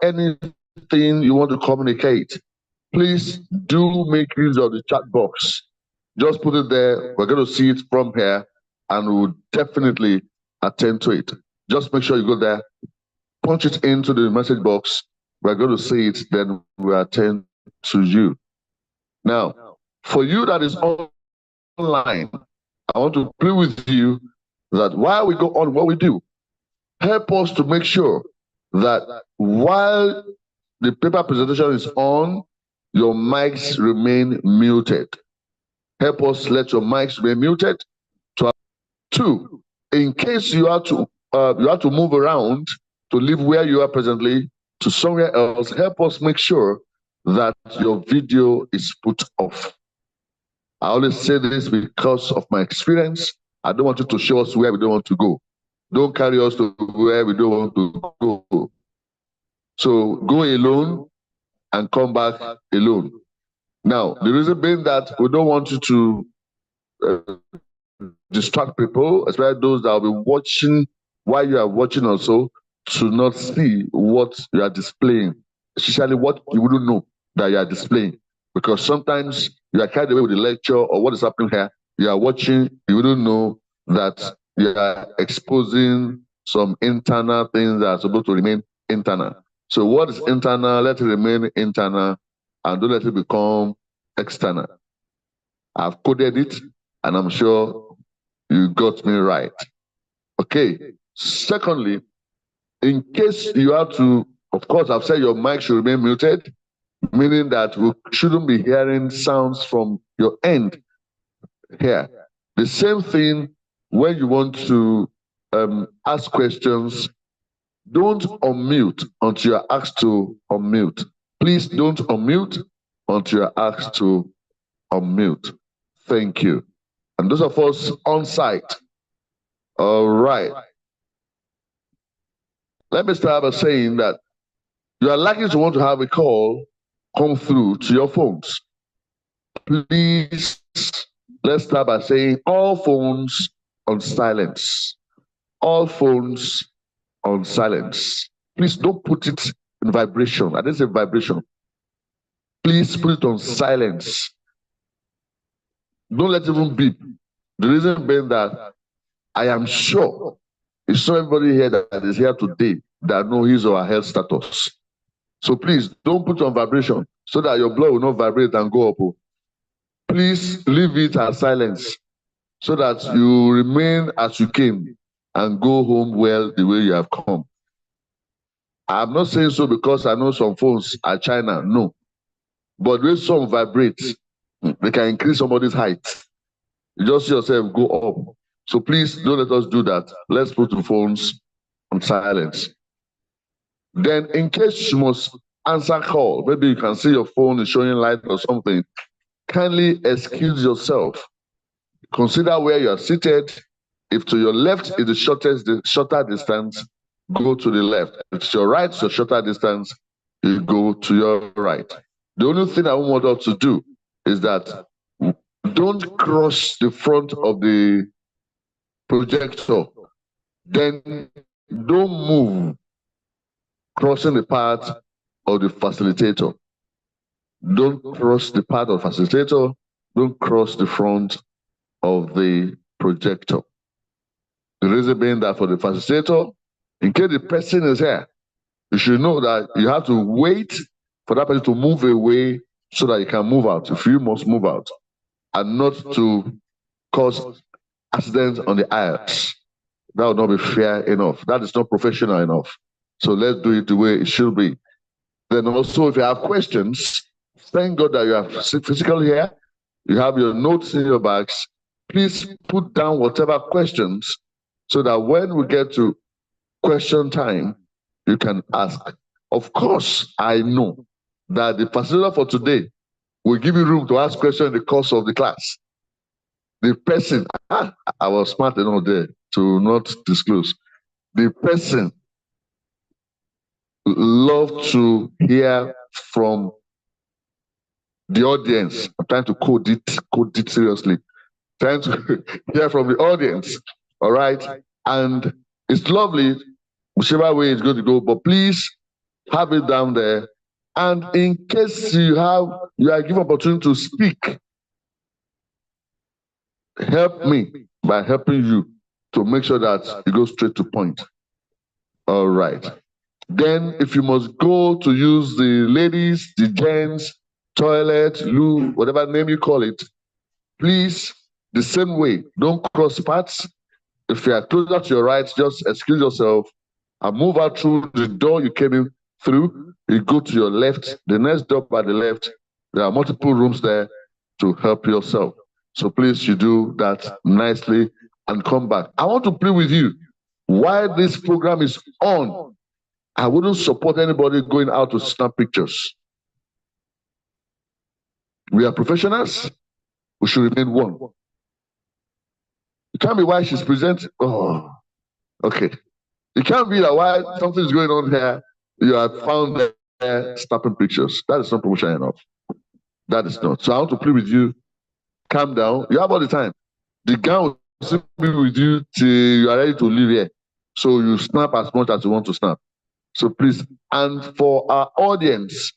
anything you want to communicate, please do make use of the chat box. Just put it there. We're going to see it from here, and we'll definitely attend to it. Just make sure you go there, punch it into the message box. We're going to see it, then we'll attend to you. Now, for you that is online, I want to plead with you that while we go on what we do, help us to make sure that while the paper presentation is on, your mics remain muted. Help us let your mics remain muted. Two, in case you have to move around to leave where you are presently to somewhere else, help us make sure that your video is put off. I always say this because of my experience. I don't want you to show us where we don't want to go. Don't carry us to where we don't want to go. So go alone and come back alone. Now, the reason being that we don't want you to distract people, especially those that will be watching while you are watching also, to not see what you are displaying, especially what you wouldn't know that you are displaying. Because sometimes you are carried away with the lecture or what is happening here. You are watching, you wouldn't know that you are exposing some internal things that are supposed to remain internal. So what is internal, let it remain internal, and don't let it become external. I've coded it, and I'm sure you got me right. Okay. Secondly, in case you have to, of course, I've said your mic should remain muted, meaning that we shouldn't be hearing sounds from your end here. The same thing when you want to ask questions, don't unmute until you're asked to unmute. Please don't unmute until you're asked to unmute. Thank you. And those of us on site, all right. Let me start by saying that you are likely to want to have a call come through to your phones. Please, let's start by saying all phones on silence. All phones on silence. Please don't put it in vibration. I didn't say vibration. Please put it on silence. Don't let it even beep. The reason being that I am sure it's not everybody here that is here today that know his or her health status. So please don't put it on vibration so that your blood will not vibrate and go up. Please leave it as silence so that you remain as you came and go home well the way you have come. I'm not saying so because I know some phones are China, no. But when some vibrate, they can increase somebody's height. You just see yourself go up. So please don't let us do that. Let's put the phones on silence. Then in case you must answer call, maybe you can see your phone is showing light or something, kindly excuse yourself. Consider where you are seated. If to your left is the shorter distance, go to the left. If to your right is a shorter distance, you go to your right. The only thing I want us to do is that don't cross the front of the projector. Then don't move crossing the path of the facilitator. Don't cross the path of the facilitator. Don't cross the front of the projector. The reason being that for the facilitator, in case the person is here, you should know that you have to wait for that person to move away so that you can move out. If you must move out, and not to cause accidents on the aisles. That would not be fair enough. That is not professional enough. So let's do it the way it should be. Then also, if you have questions, thank God that you are physically here. You have your notes in your bags. Please put down whatever questions so that when we get to question time, you can ask. Of course, I know that the facilitator for today will give you room to ask questions in the course of the class. The person, I was smart enough there to not disclose. The person love to hear from the audience. I'm trying to code it seriously. Trying to hear from the audience. All right. And it's lovely, whichever way it's going to go, but please have it down there. And in case you are given opportunity to speak, help me by helping you to make sure that you go straight to point. All right. Then if you must go to use the ladies, the gents, toilet, loo, whatever name you call it, please, the same way, don't cross paths. If you are closer to your right, just excuse yourself and move out through the door you came in through. You go to your left, the next door by the left, there are multiple rooms there to help yourself. So please, you do that nicely and come back. I want to plead with you, while this program is on, I wouldn't support anybody going out to snap pictures. We are professionals. We should remain one. It can't be why she's presenting. Oh, okay. It can't be that while something is going on here, you are found there snapping pictures. That is not promotion enough. That is not. So I want to plead with you, calm down. You have all the time. The gang will still be with you till you are ready to leave here. So you snap as much as you want to snap. So please, and for our audience,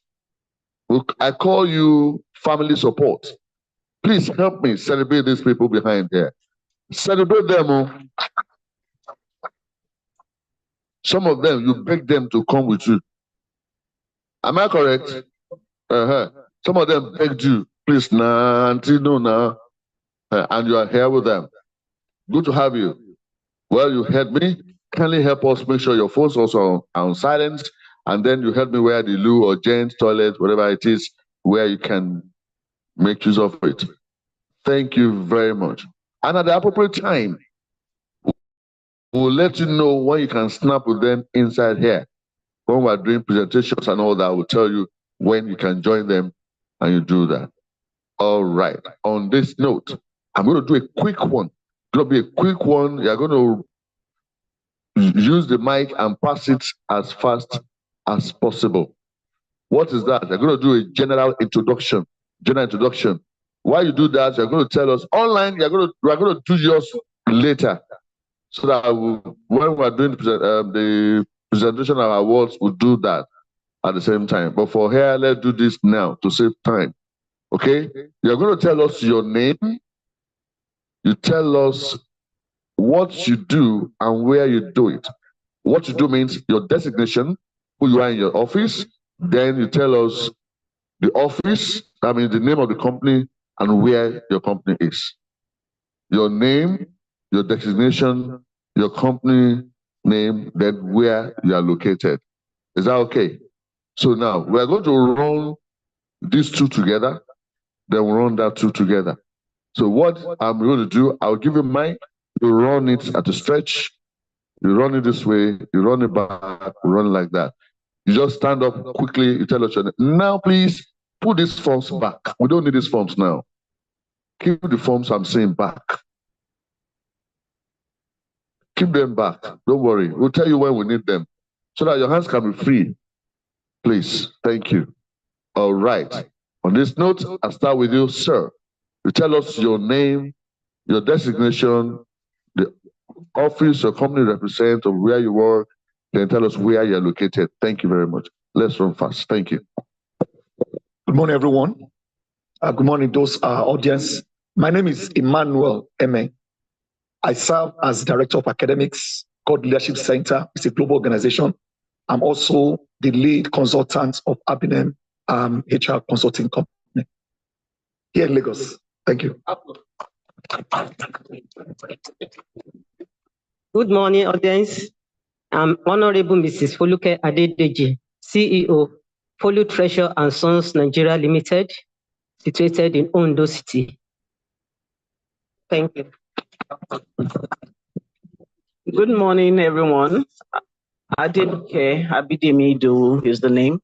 I call you family support. Please help me celebrate these people behind here. Celebrate them. Some of them, you beg them to come with you. Am I correct? Some of them begged you, please, and you are here with them. Good to have you. Well, you heard me. Kindly help us make sure your phones also are on silence, and then you help me wear the loo or gents toilet, whatever it is, where you can make use of it. Thank you very much. And at the appropriate time, we'll let you know when you can snap with them inside here. When we're doing presentations and all that, we'll tell you when you can join them, and you do that. All right. On this note, I'm going to do a quick one. It's going to be a quick one. You're going to use the mic and pass it as fast as possible. What is that? You're going to do a general introduction. While you do that, you're going to tell us online. We're going to do yours later, so that when we're doing the presentation of our awards, we'll do that at the same time. But for here, let's do this now to save time. Okay? You're going to tell us your name. You tell us what you do and where you do it. What you do means your designation, who you are in your office. Then you tell us the office, that means the name of the company and where your company is. Your name, your designation, your company name, then where you are located. Is that okay? So now we're going to run these two together, then we'll run that two together. So what I'm going to do, I'll give you mine, you run it at a stretch, you run it this way, you run it back, you run it like that. You just stand up quickly, you tell us your name. Now please put these forms back. We don't need these forms now. Keep the forms I'm saying back. Keep them back. Don't worry. We'll tell you when we need them, so that your hands can be free. Please. Thank you. All right. On this note, I'll start with you, sir. You tell us your name, your designation, the office or company represent, of where you work, then tell us where you're located. Thank you very much. Let's run fast. Thank you. Good morning, everyone. Good morning, those audience. My name is Emmanuel Eme. I serve as Director of Academics, God Leadership Center. It's a global organization. I'm also the lead consultant of Abinem HR Consulting Company here in Lagos. Thank you. Good morning, audience. I'm Honorable Mrs. Foluke Adedeji, CEO, Folu Treasure and Sons Nigeria Limited, situated in Ondo City. Thank you. Good morning, everyone. Adebuke Abidemido is the name,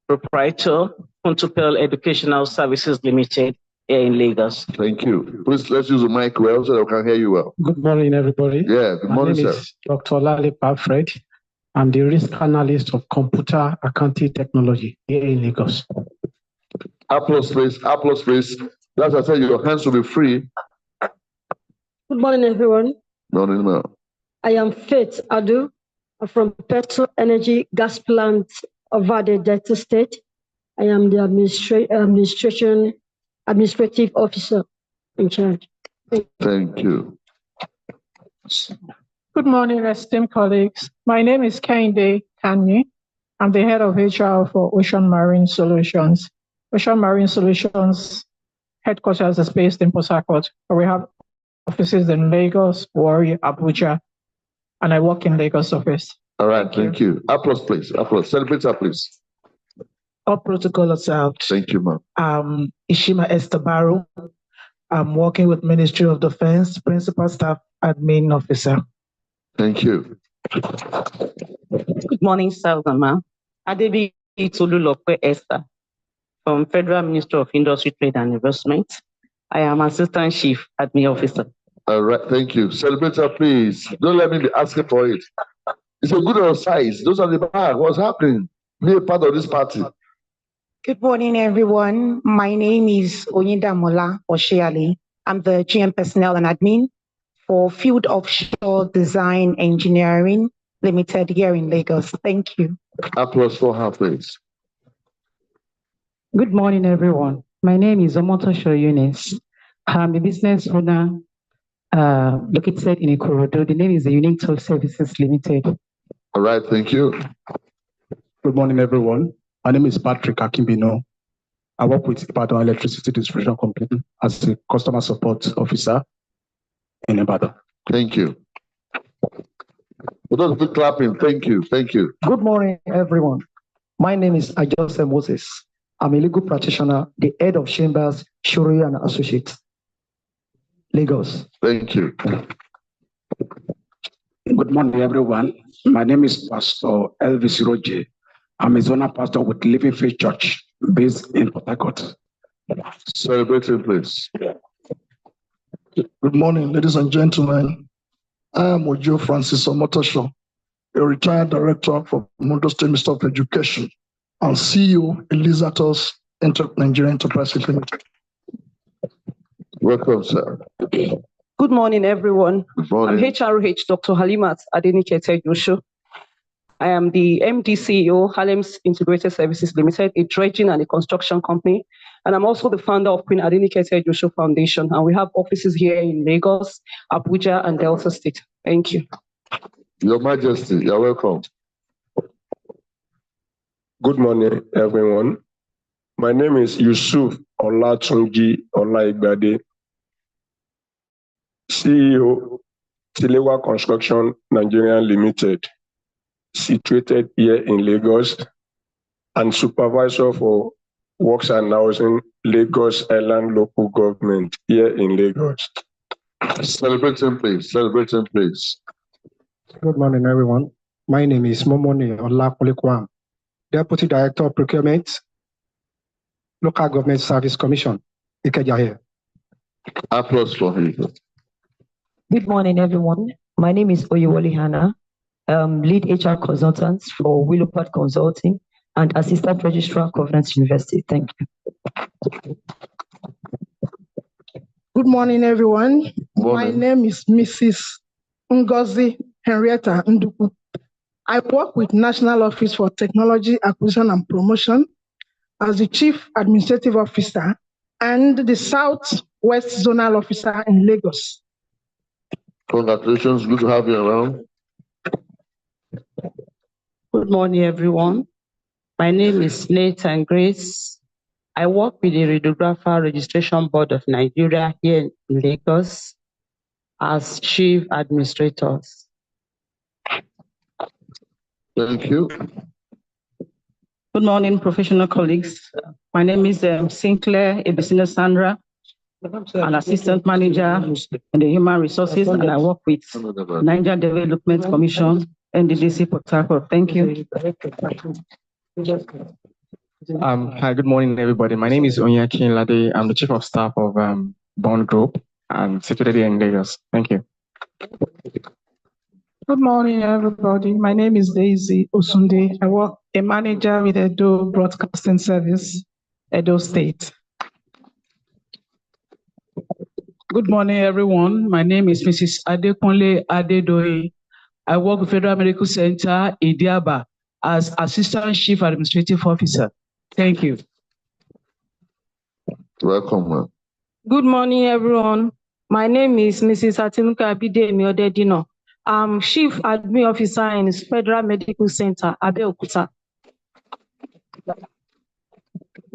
proprietor, Pontopel Educational Services Limited here in Lagos. Thank you. Please, let's use the mic well so that we can hear you well. Good morning, everybody. Yeah, good morning, sir. My name is Dr. Lale Alfred. I'm the risk analyst of computer accounting technology here in Lagos. Applause, please. Applause, please. As I said, your hands will be free. Good morning, everyone. Morning, ma'am. I am Faith Adu from Petro Energy Gas Plant of Vade Delta State. I am the administrative officer in charge. Thank you. Good morning, esteemed colleagues. My name is Kehinde Kanye. I'm the head of HR for Ocean Marine Solutions. Ocean Marine Solutions headquarters is based in Port Harcourt, where we have offices in Lagos, Warri, Abuja, and I work in Lagos office. All right, thank you. Applause, please. Applause. Celebrator, please. All protocol observed. Thank you, ma'am. Ishima Esther Barrow. I'm working with Ministry of Defense, Principal Staff Admin Officer. Thank you. Good morning, sir and ma'am. Adebi Itolulokwe Esther from Federal Ministry of Industry, Trade and Investment. I am Assistant Chief Admin Officer. All right, thank you. Celebrator, please. Don't let me be asking for it. It's a good size. Those are the bag. What's happening? Be a part of this party. Good morning, everyone. My name is Oyindamola Oshiali. I'm the GM Personnel and Admin for Field Offshore Design Engineering Limited here in Lagos. Thank you. Applause for her, please. Good morning, everyone. My name is Omotosho Eunice. I'm a business owner located in Ikorodu. The name is the Unique Toll Services Limited. All right, thank you. Good morning, everyone. My name is Patrick Akimbino. I work with Ibadan Electricity Distribution Company as a customer support officer in Ibadan. Thank you. For those of you clapping, thank you. Thank you. Good morning, everyone. My name is Ajose Moses. I'm a legal practitioner, the head of Chambers, Shuri and Associates, Lagos. Thank you. Good morning, everyone. My name is Pastor Elvis Roje. I'm a zonal pastor with Living Faith Church based in Port Harcourt. Celebrating, please. Good morning, ladies and gentlemen. I am Ojo Francis Omotosho, a retired director for Mondo State Ministry of Education and CEO Elizatos Nigeria Enterprises Limited. Welcome, sir. Good morning, everyone. Good morning. I'm HRH Dr. Halimat Adenike Tejosho. I am the MD CEO, Halem's Integrated Services Limited, a dredging and a construction company. And I'm also the founder of Queen Adenike Tejosho Foundation. And we have offices here in Lagos, Abuja, and Delta State. Thank you. Your Majesty, you're welcome. Good morning, everyone. My name is Yusuf Olatunji Olaigbade, CEO, Tilewa Construction Nigeria Limited, situated here in Lagos, and supervisor for Works and Housing, Lagos Island Local Government here in Lagos. Celebrating, please. Celebrating, please. Good morning, everyone. My name is Momoni Olakulekwam, Deputy Director of Procurement, Local Government Service Commission, Ikeja here. Applause for him. Good morning, everyone. My name is Oyewole Hannah, lead HR consultant for Willowpad Consulting and Assistant Registrar, Covenant University. Thank you. Good morning, everyone. Morning. My name is Mrs. Ngozi Henrietta Nduku. I work with National Office for Technology Acquisition and Promotion as the Chief Administrative Officer and the Southwest Zonal Officer in Lagos. Congratulations. Good to have you around. Good morning, everyone. My name is Nathan Grace. I work with the Radiographer Registration Board of Nigeria here in Lagos as Chief Administrator. Thank you. Good morning, professional colleagues. My name is Sinclair Ebisina Sandra, an assistant manager in the human resources, and I work with Niger Development Commission, NDDC Port Harcourt. Thank you. Hi, good morning, everybody. My name is Onyakin Lade. I'm the chief of staff of Bond Group and situated here in Lagos. Thank you. Good morning, everybody. My name is Daisy Osunde. I work a manager with Edo Broadcasting Service, Edo State. Good morning, everyone. My name is Mrs. Adekunle Adedoye. I work with Federal Medical Center, Idiaba, as Assistant Chief Administrative Officer. Thank you. Welcome, ma'am. Good morning, everyone. My name is Mrs. Atinuka Abidemi Odedino. I'm Chief Admin Officer in Federal Medical Center, Abeokuta.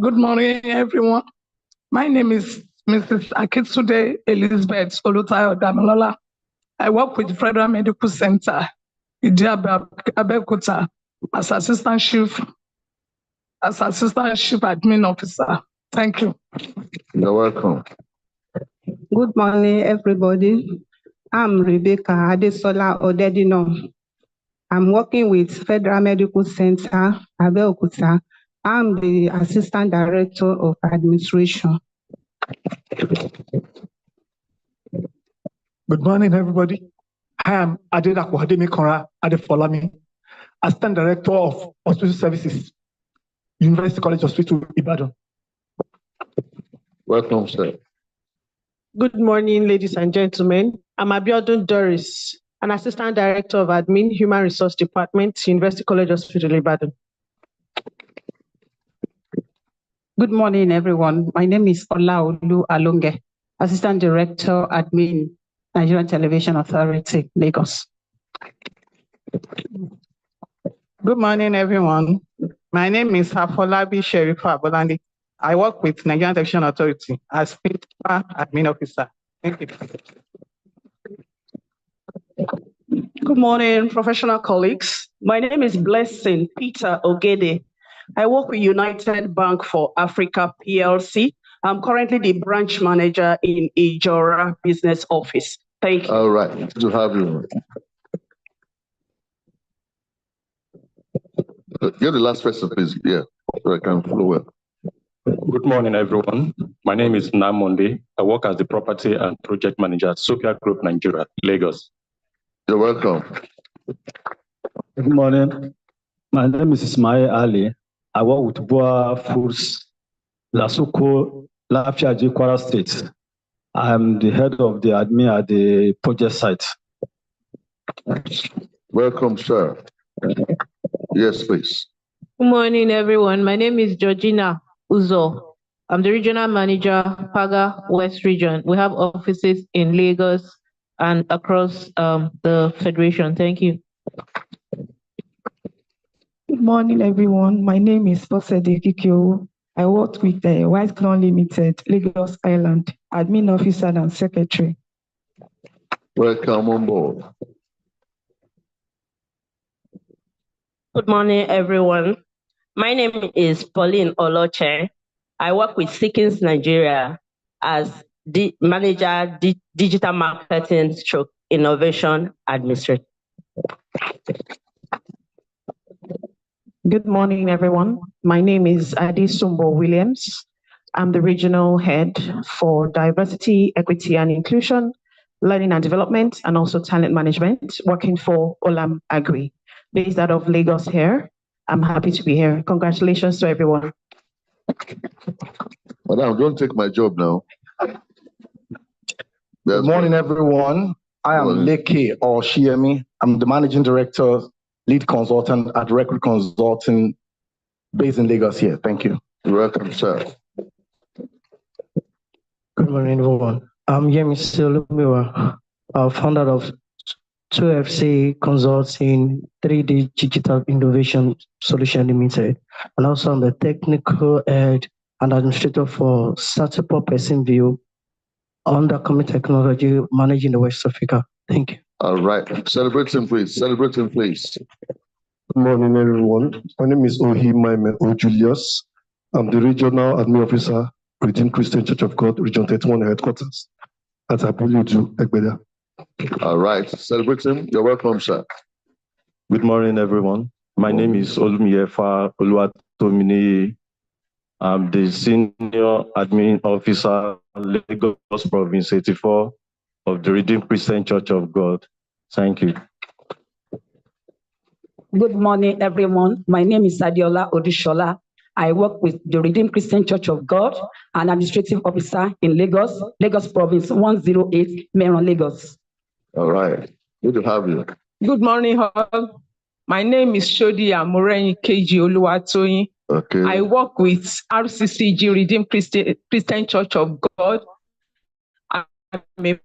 Good morning, everyone. My name is Mrs. Akitsude Elizabeth Olutayo Damilola. I work with Federal Medical Center, Abeokuta, as Assistant Chief Admin Officer. Thank you. You're welcome. Good morning, everybody. I'm Rebecca Adesola Odedino. I'm working with Federal Medical Center, Abeokuta. I'm the Assistant Director of Administration. Good morning, everybody. I am Adedapo Ademikora Adefolami, Assistant Director of Hospital Services, University College Hospital, Ibadan. Welcome, sir. Good morning, ladies and gentlemen. I'm Abiodun Doris, an Assistant Director of Admin, Human Resource Department, University College Hospital, Ibadan. Good morning, everyone. My name is Olaolu Alonge, Assistant Director, Admin, Nigerian Television Authority, Lagos. Good morning, everyone. My name is Hafolabi Sherifa Abolandi. I work with Nigerian Television Authority as Principal Admin Officer. Thank you. Good morning, professional colleagues. My name is Blessing Peter Ogede. I work with United Bank for Africa PLC. I'm currently the branch manager in Ijora Business Office. Thank you. All right, good to have you. You're the last person, please. Yeah, so I can follow well. Good morning, everyone. My name is Namonde. I work as the Property and Project Manager at Sophia Group Nigeria, Lagos. You're welcome. Good morning. My name is Ismail Ali. I work with Boa Foods, Lasuko, Lafiaji, Kwara State. I'm the head of the admin at the project site. Welcome, sir. Yes, please. Good morning, everyone. My name is Georgina Uzo. I'm the Regional Manager, Paga West Region. We have offices in Lagos and across the Federation. Thank you. Good morning, everyone. My name is Bosede Kikyo. I worked with the White Clown Limited, Lagos Island, Admin Officer and Secretary. Welcome on board. Good morning, everyone. My name is Pauline Oloche. I work with Seekins Nigeria as the Manager, Digital Marketing / Innovation Administrator. Good morning, everyone. My name is Adi Sumbo Williams. I'm the Regional Head for Diversity, Equity and Inclusion, Learning and Development, and also Talent Management, working for Olam Agri, based out of Lagos here. I'm happy to be here. Congratulations to everyone. Madam, don't take my job now. Good morning, everyone. I am Leke Oshiemi. I'm the Managing Director, Lead Consultant at Recruit Consulting, based in Lagos here. Thank you. You're welcome, sir. Good morning, everyone. I'm Yemi Solumiwa, founder of 2FC Consulting 3D Digital Innovation Solution Limited, and also I'm the technical head and administrator for Startup Person View under Common Technology, managing the West Africa. Thank you. All right. Celebrate him, please. Celebrate him, please. Good morning, everyone. My name is Ohimaime O. Julius. I'm the Regional Admin Officer, Redeemed Christian Church of God, Region 31 Headquarters at Abuliuju, Egbeda. All right. Celebrate him. You're welcome, sir. Good morning, everyone. My name is Olumiefa Oluwatomini. I'm the Senior Admin Officer, Lagos Province 84 of the Redeemed Christian Church of God. Thank you. Good morning, everyone. My name is Adiola Odishola. I work with the Redeemed Christian Church of God, an administrative officer in Lagos, Lagos Province 108, Meron, Lagos. All right. Good to have you. Good morning, all. My name is Shodi Amoreyin Keji Oluwatoyin. Okay. I work with RCCG Redeemed Christian Church of God. I'm a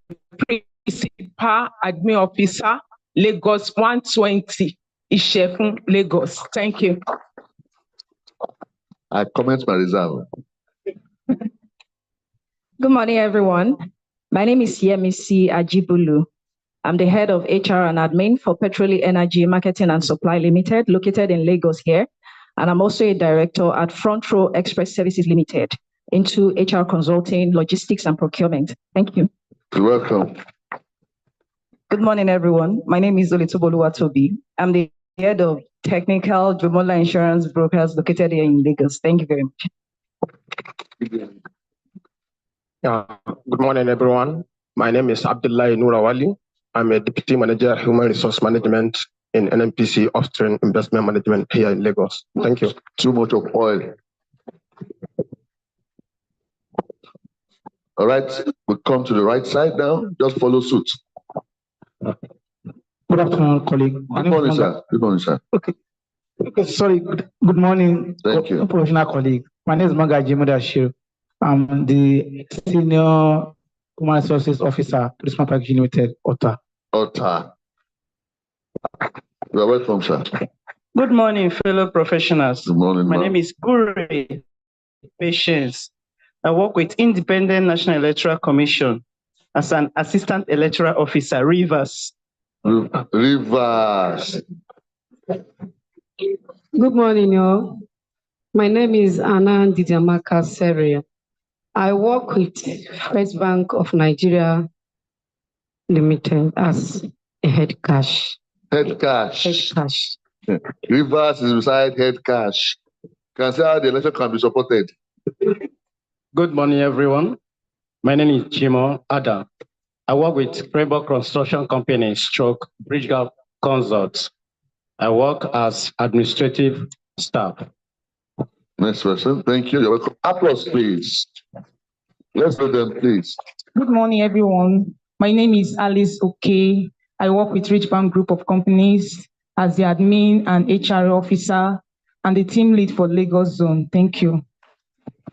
principal admin officer, Lagos 120, Ishefun, Lagos. Thank you. I comment my reserve. Good morning, everyone. My name is Yemisi Ajibulu. I'm the head of HR and admin for Petroleum Energy Marketing and Supply Limited, located in Lagos here. And I'm also a director at Front Row Express Services Limited into HR consulting, logistics, and procurement. Thank you. You're welcome. Good morning, everyone. My name is Olitobolu Watobi. I'm the head of technical Jumola Insurance Brokers located here in Lagos. Thank you very much. Good morning, everyone. My name is Abdullah Nurawali. I'm a Deputy Manager, Human Resource Management in NMPC Upstream Investment Management here in Lagos. Thank you. Too much of oil. All right, we come to the right side now. Just follow suit. Good afternoon, colleague. Good morning, sir. Good morning, sir. Okay, sorry. Good morning, Thank you. professional colleague. My name is Magaji Mudashir. I'm the Senior Human Resources Officer to Smart Packaging Limited, OTA. OTA. You are welcome, sir. Good morning, fellow professionals. Good morning, My name is Guri Patience. I work with Independent National Electoral Commission as an Assistant Electoral Officer, Rivers. Rivers. Good morning, y'all. My name is Anna Didiamaka Seria. I work with First Bank of Nigeria Limited as a head cash. Head cash. Head cash. Rivers is beside head cash. Can say how the election can be supported. Good morning, everyone. My name is Jimo Adam. I work with Framework Construction Company, Stroke Bridgegap Consults. I work as administrative staff. Next person. Thank you. You're welcome. Applause, please. Let's do them, please. Good morning, everyone. My name is Alice Oke. I work with Rich Bank Group of Companies as the admin and HR officer and the team lead for Lagos Zone. Thank you.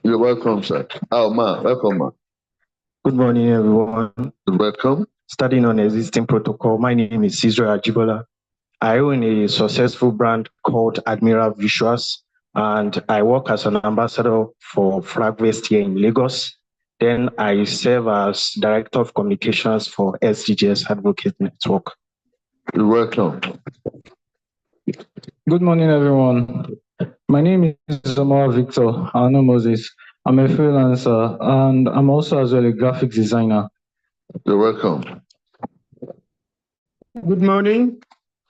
You're welcome, sir. Oh, ma. Welcome, ma. Good morning, everyone. Welcome. Studying on existing protocol, my name is Israel Ajibola. I own a successful brand called Admiral Visuals, and I work as an ambassador for FlagWest here in Lagos. Then I serve as Director of Communications for SDGS Advocate Network. You're welcome. Good morning, everyone. My name is Omar Victor Arno Moses. I'm a freelancer and I'm also as well a graphic designer. You're welcome. Good morning.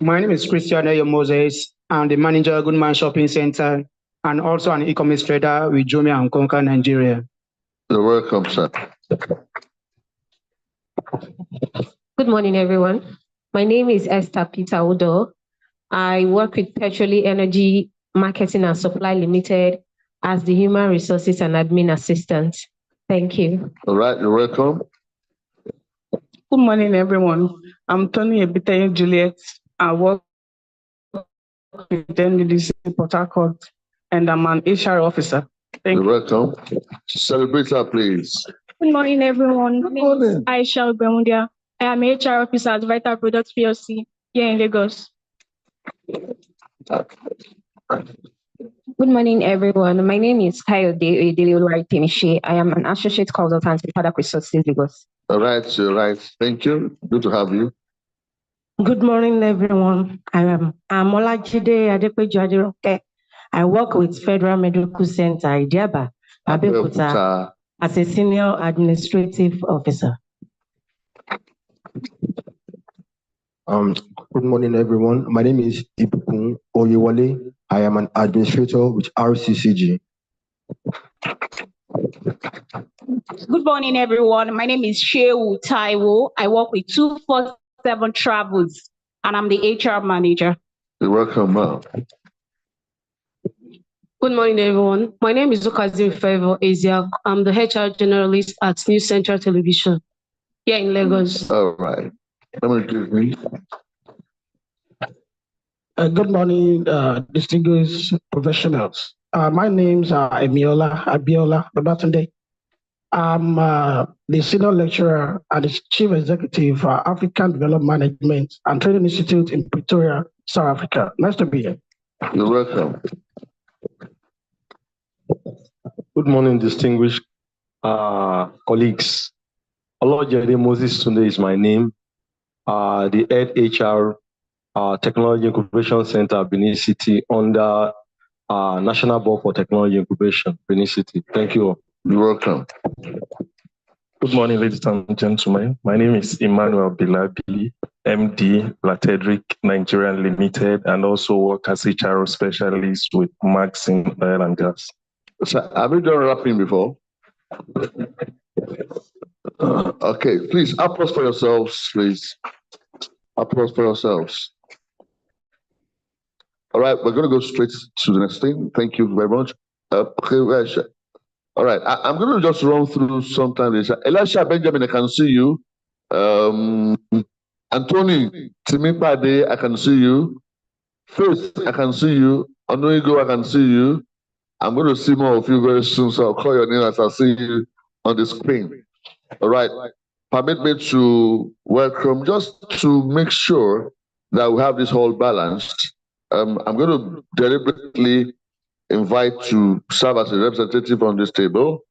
My name is Christian Eyo Moses. I'm the manager of Goodman Shopping Center and also an e-commerce trader with Jumia and Konka, Nigeria. You're welcome, sir. Good morning, everyone. My name is Esther Peter Udo. I work with Petroleum Energy Marketing and Supply Limited as the Human Resources and Admin Assistant. Thank you. All right, you're welcome. Good morning, everyone. I'm Tony Ebitaye Juliet. I work with NDDC Port Harcourt, and I'm an HR officer. Thank you. You're welcome. Celebrate her, please. Good morning, everyone. My name is Aisha Obemundia. I am HR officer at Vital Products PLC here in Lagos. Good morning, everyone. My name is Kayode Oyedele. I am an associate consultant with Product Resources Lagos. All right, you're right. Thank you. Good to have you. Good morning, everyone. I'm Olajide Adepeju Aderoke. I work with Federal Medical Center, Idiaba, Abeokuta, as a senior administrative officer. Good morning, everyone. My name is Ibukun Oyewale. I am an administrator with RCCG. Good morning, everyone. My name is Shehu Taiwo. I work with 247 Travels, and I'm the HR manager. You're welcome, ma'am. Good morning, everyone. My name is Zukazim Favor Asia. I'm the HR generalist at New Central Television here in Lagos. All right. Let me give me. Good morning, distinguished professionals. My names are Emiola Abiola Babatunde. I'm the senior lecturer and the chief executive for African Development Management and Training Institute in Pretoria, South Africa. Nice to be here. You're welcome. Good morning, distinguished colleagues. Olojede Moses Tunde is my name. The head HR Technology Incubation Center, Benin City, under National Board for Technology Incubation, Benin City. Thank you all. You're welcome. Good morning, ladies and gentlemen. My name is Emmanuel Bilabili, MD, Latedric Nigeria Limited, and also work as HR specialist with Maxim Oil and Gas. So, have you done rapping before? Okay, please, applause for yourselves, please. Applause for yourselves. All right, we're going to go straight to the next thing. Thank you very much. Okay, all right, I'm going to just run through sometimes. Elisha Benjamin, I can see you. Anthony Timipade, I can see you. Faith, I can see you. Onoigo, I can see you. I'm going to see more of you very soon, so I'll call your name as I see you on the screen. All right, permit me to welcome, just to make sure that we have this whole balanced. I'm going to deliberately invite to serve as a representative on this table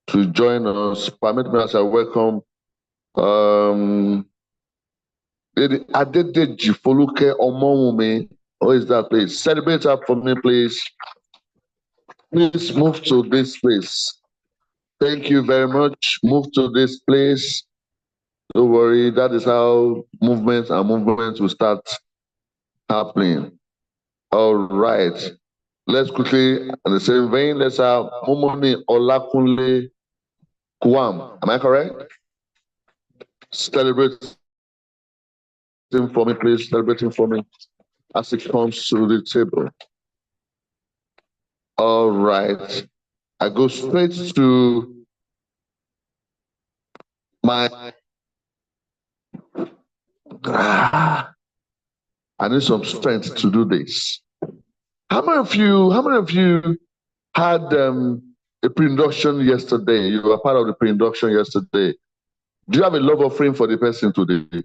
to join us. Permit me as I welcome Adedeji Foluke Omowumi. Who is that, please? Celebrate up for me, please. Please move to this place. Thank you very much. Move to this place. Don't worry, that is how movements will start happening. All right. Let's quickly, in the same vein, let's have Momoni Olakunle Kwam. Am I correct? Celebrating for me, please. Celebrating for me as it comes to the table. All right. I go straight to my. I need some strength to do this. How many of you had a pre-induction yesterday? You were part of the pre-induction yesterday. Do you have a love offering for the person today?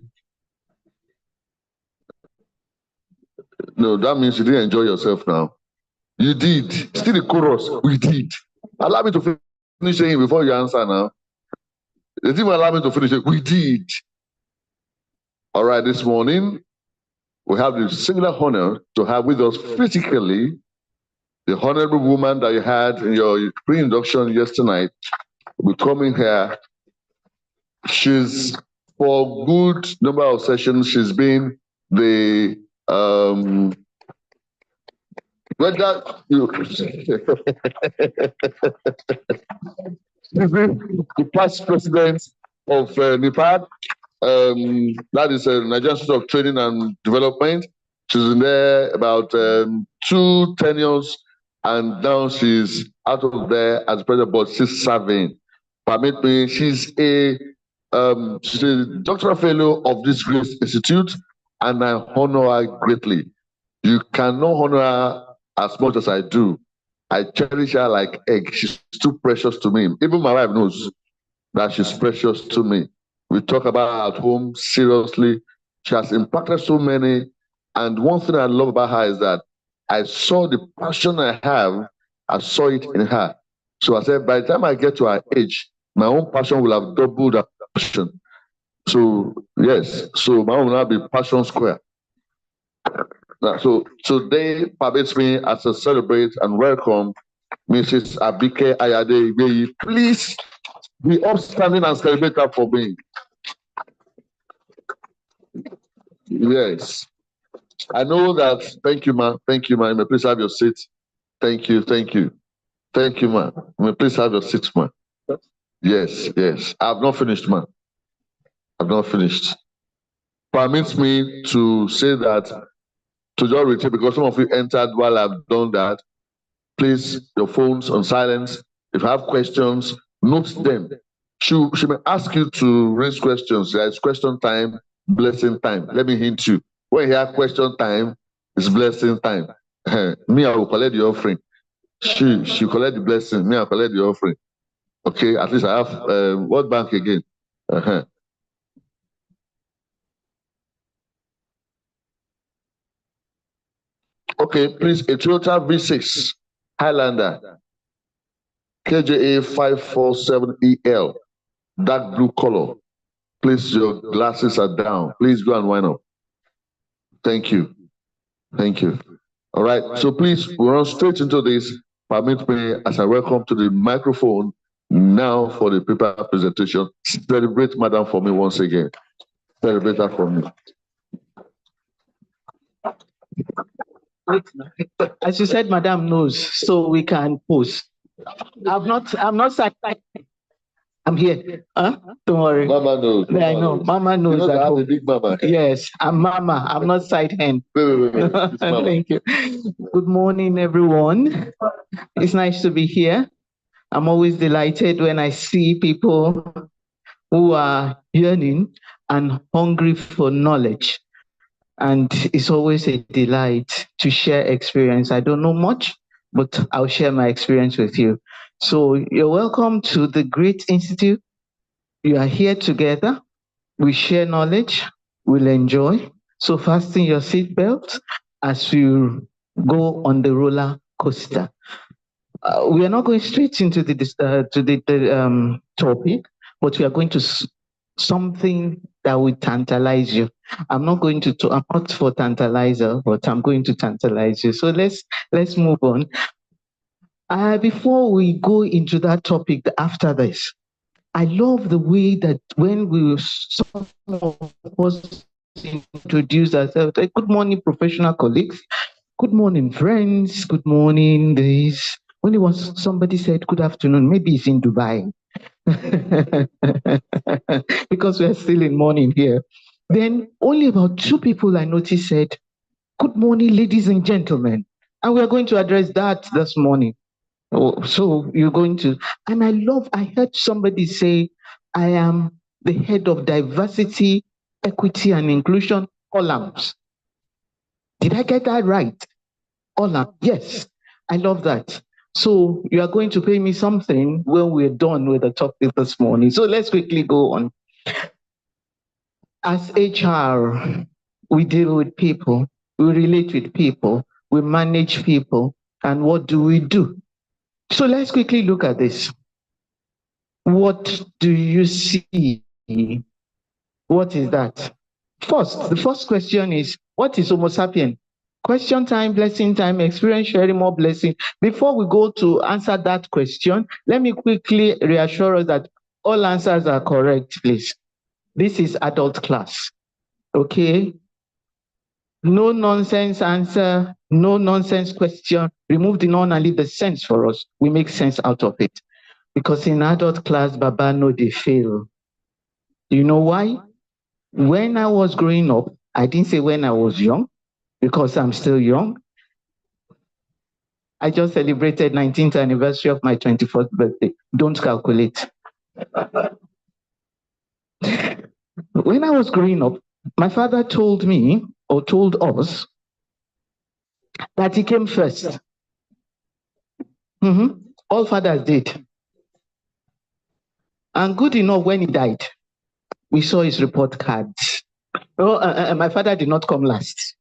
No, that means you didn't enjoy yourself now. You did. Still the chorus. We did. Allow me to finish saying before you answer now. They didn't allow me to finish it. We did. All right, this morning, we have the singular honor to have with us physically the honorable woman that you had in your pre-induction yesterday night. Will be coming here. She's, for a good number of sessions, she's been the the past president of NIPAD, that is a Nigerian Institute of Training and Development. She's in there about 2 tenures, and now she's out of there as president, but she's serving. Permit me, she's a doctoral fellow of this great institute, and I honor her greatly. You cannot honor her as much as I do. I cherish her like egg. She's too precious to me. Even my wife knows that she's precious to me. We talk about her at home seriously. She has impacted so many. And one thing I love about her is that I saw the passion I have, I saw it in her. So I said, by the time I get to her age, my own passion will have doubled that passion. So, yes, so my own will now be passion square. So today permits me as to celebrate and welcome Mrs. Abike Ayade. Please be upstanding and celebrate her for me. Yes. I know that. Thank you, ma. Thank you, ma. You may please have your seat. Thank you. Thank you. Thank you, ma. You may please have your seat, ma. Yes, yes. I've not finished, ma. I've not finished. Permits me to say that, to just retain, because some of you entered while I've done that. Please, your phones on silence. If you have questions, note them. She may ask you to raise questions. There is question time, blessing time. Let me hint you. When you have question time, It's blessing time. Me, I will collect the offering. She collect the blessing. Me, I collect the offering. Okay, at least I have what bank again? Okay, please, a Toyota V6 Highlander KJA 547EL, dark blue color. Please, your glasses are down. Please go and wind up. Thank you. Thank you. All right, so please, we run straight into this. Permit me as I welcome to the microphone now for the paper presentation. Celebrate Madam for me once again. Celebrate her for me. As you said, Madam knows, so we can post. I'm not satisfied. I'm here. Huh? Don't worry. Mama knows. I know. Mama knows. You know I have a big mama. Yes, I'm Mama. I'm not side hand. Wait. Thank you. Good morning, everyone. It's nice to be here. I'm always delighted when I see people who are yearning and hungry for knowledge. And it's always a delight to share experience. I don't know much, but I'll share my experience with you. So you're welcome to the Great Institute. You are here together. We share knowledge. We'll enjoy. So fasten your seatbelt as you go on the roller coaster. We are not going straight into the topic, but we are going to something that will tantalize you. I'm not for tantalizer, but I'm going to tantalize you. So let's move on. Before we go into that topic after this, I love the way that when some of us introduce ourselves, like, good morning, professional colleagues. Good morning, friends. Good morning, this. When somebody said good afternoon, maybe it's in Dubai. Because we're still in morning here. Then only about 2 people I noticed said, good morning, ladies and gentlemen. And we're going to address that this morning. So you're going to, and I heard somebody say, I am the head of diversity, equity, and inclusion, OLAMS. Did I get that right? OLAMS, yes, I love that. So you are going to pay me something when we're done with the topic this morning. So let's quickly go on. As HR, we deal with people, we relate with people, we manage people, and what do we do? So let's quickly look at this. What do you see? What is that? First, the first question is, what is Homo sapien? Question time, blessing time, experience sharing, more blessing. Before we go to answer that question, let me quickly reassure us that all answers are correct, please. This is adult class, okay? No nonsense answer, no nonsense question. Remove the none and leave the sense for us. We make sense out of it. Because in adult class, Baba no they fail. You know why? When I was growing up, I didn't say when I was young, because I'm still young. I just celebrated 19th anniversary of my 24th birthday. Don't calculate. When I was growing up, my father told me, or told us, that he came first. All fathers did. And good enough, when he died, we saw his report cards. My father did not come last.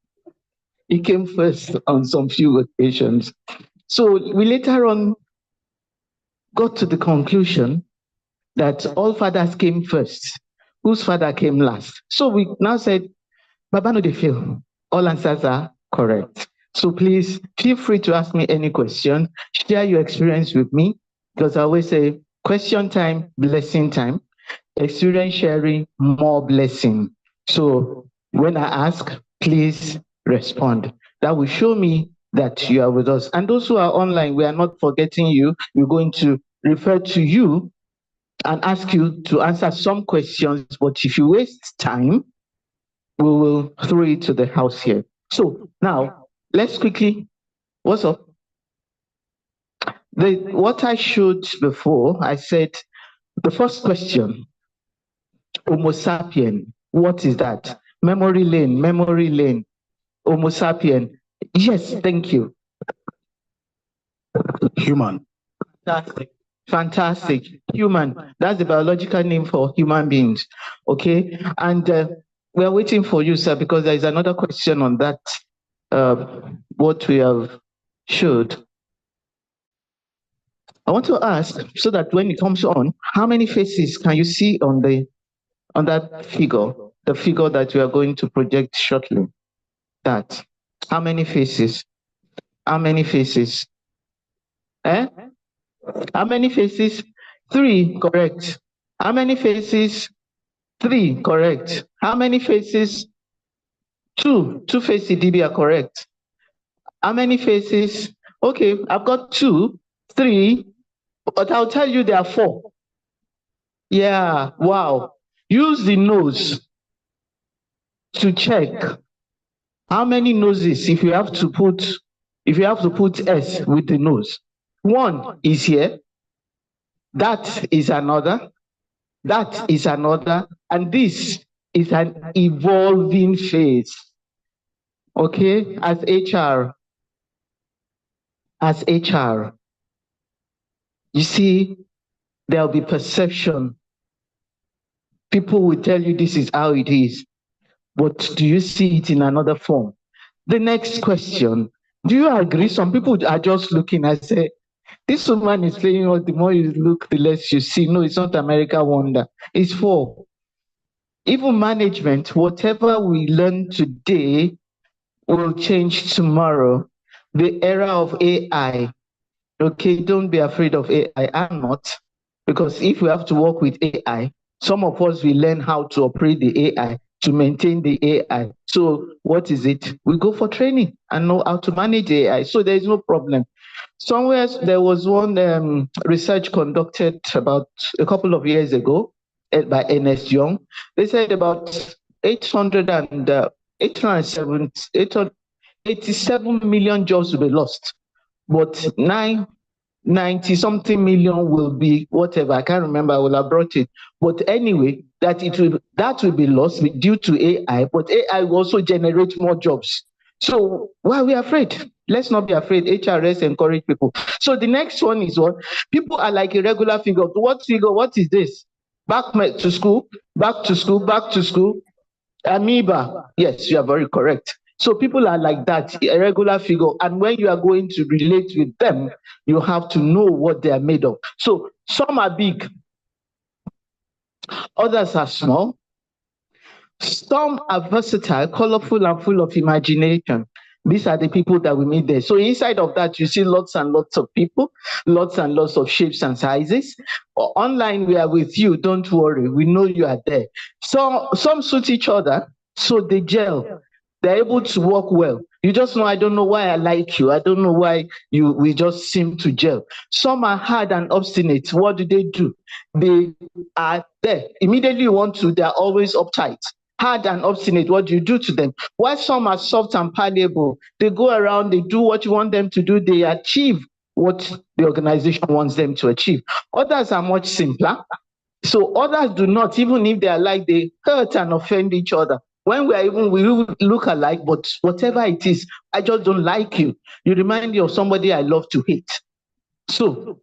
He came first on some few occasions. So we later on got to the conclusion that all fathers came first, whose father came last. So we now said, Baba no dey fail. All answers are correct. So please feel free to ask me any question. Share your experience with me, because I always say, question time, blessing time. Experience sharing, more blessing. So when I ask, please respond. That will show me that you are with us. And those who are online, we are not forgetting you. We're going to refer to you and ask you to answer some questions. But if you waste time, we will throw it to the house here. So now, let's quickly, what's up? What I showed before, I said, the first question, Homo sapien, what is that? Memory lane, Homo sapien. Yes, thank you. Human. Fantastic. Fantastic. Human. That's the biological name for human beings. Okay. And we're waiting for you, sir, because there is another question on that. What we have showed. I want to ask so that when it comes on, how many faces can you see on that figure? The figure that we are going to project shortly. That. How many faces? How many faces? Eh? How many faces? 3, correct. How many faces? 3, correct. How many faces? 2. 2 faces, DB are correct. How many faces? Okay, I've got 2, 3, but I'll tell you there are 4. Yeah, wow. Use the nose to check how many noses if you have to put S with the nose. 1 is here. That is another. That is another. And this is an evolving phase. Okay, as HR, you see, there'll be perception. People will tell you this is how it is, but do you see it in another form? The next question, do you agree? Some people are just looking and say, this woman is saying, oh, the more you look, the less you see. No, it's not America Wonder. It's 4. Even management, whatever we learn today will change tomorrow. The era of AI. Okay, don't be afraid of AI. I'm not. Because if we have to work with AI, some of us will learn how to operate the AI, to maintain the AI. So what is it? We go for training and know how to manage AI. So there is no problem. Somewhere there was one research conducted about a couple of years ago by Ernest Young. They said about 87 million jobs will be lost, but 90 something million will be whatever. I can't remember. I will have brought it. But anyway, that will be lost due to AI. But AI will also generate more jobs. So why are we afraid? Let's not be afraid. HRS encourage people. So the next one is what? People are like a regular figure. What figure? What is this? Back to school, back to school, back to school. Amoeba. Yes, you are very correct. So people are like that, a regular figure. And when you are going to relate with them, you have to know what they are made of. So some are big, others are small. Some are versatile, colorful, and full of imagination. These are the people that we meet there. So inside of that, you see lots and lots of people, lots and lots of shapes and sizes. Online, we are with you. Don't worry. We know you are there. So some suit each other, so they gel. They're able to work well. You just know, I don't know why I like you. I don't know why we just seem to gel. Some are hard and obstinate. What do? They are there. Immediately you want to, they're always uptight. Hard and obstinate, what do you do to them? While some are soft and palleable, they go around, they do what you want them to do, they achieve what the organization wants them to achieve. Others are much simpler. So others do not, even if they are like, they hurt and offend each other. When we look alike, but whatever it is, I just don't like you. You remind me of somebody I love to hate. So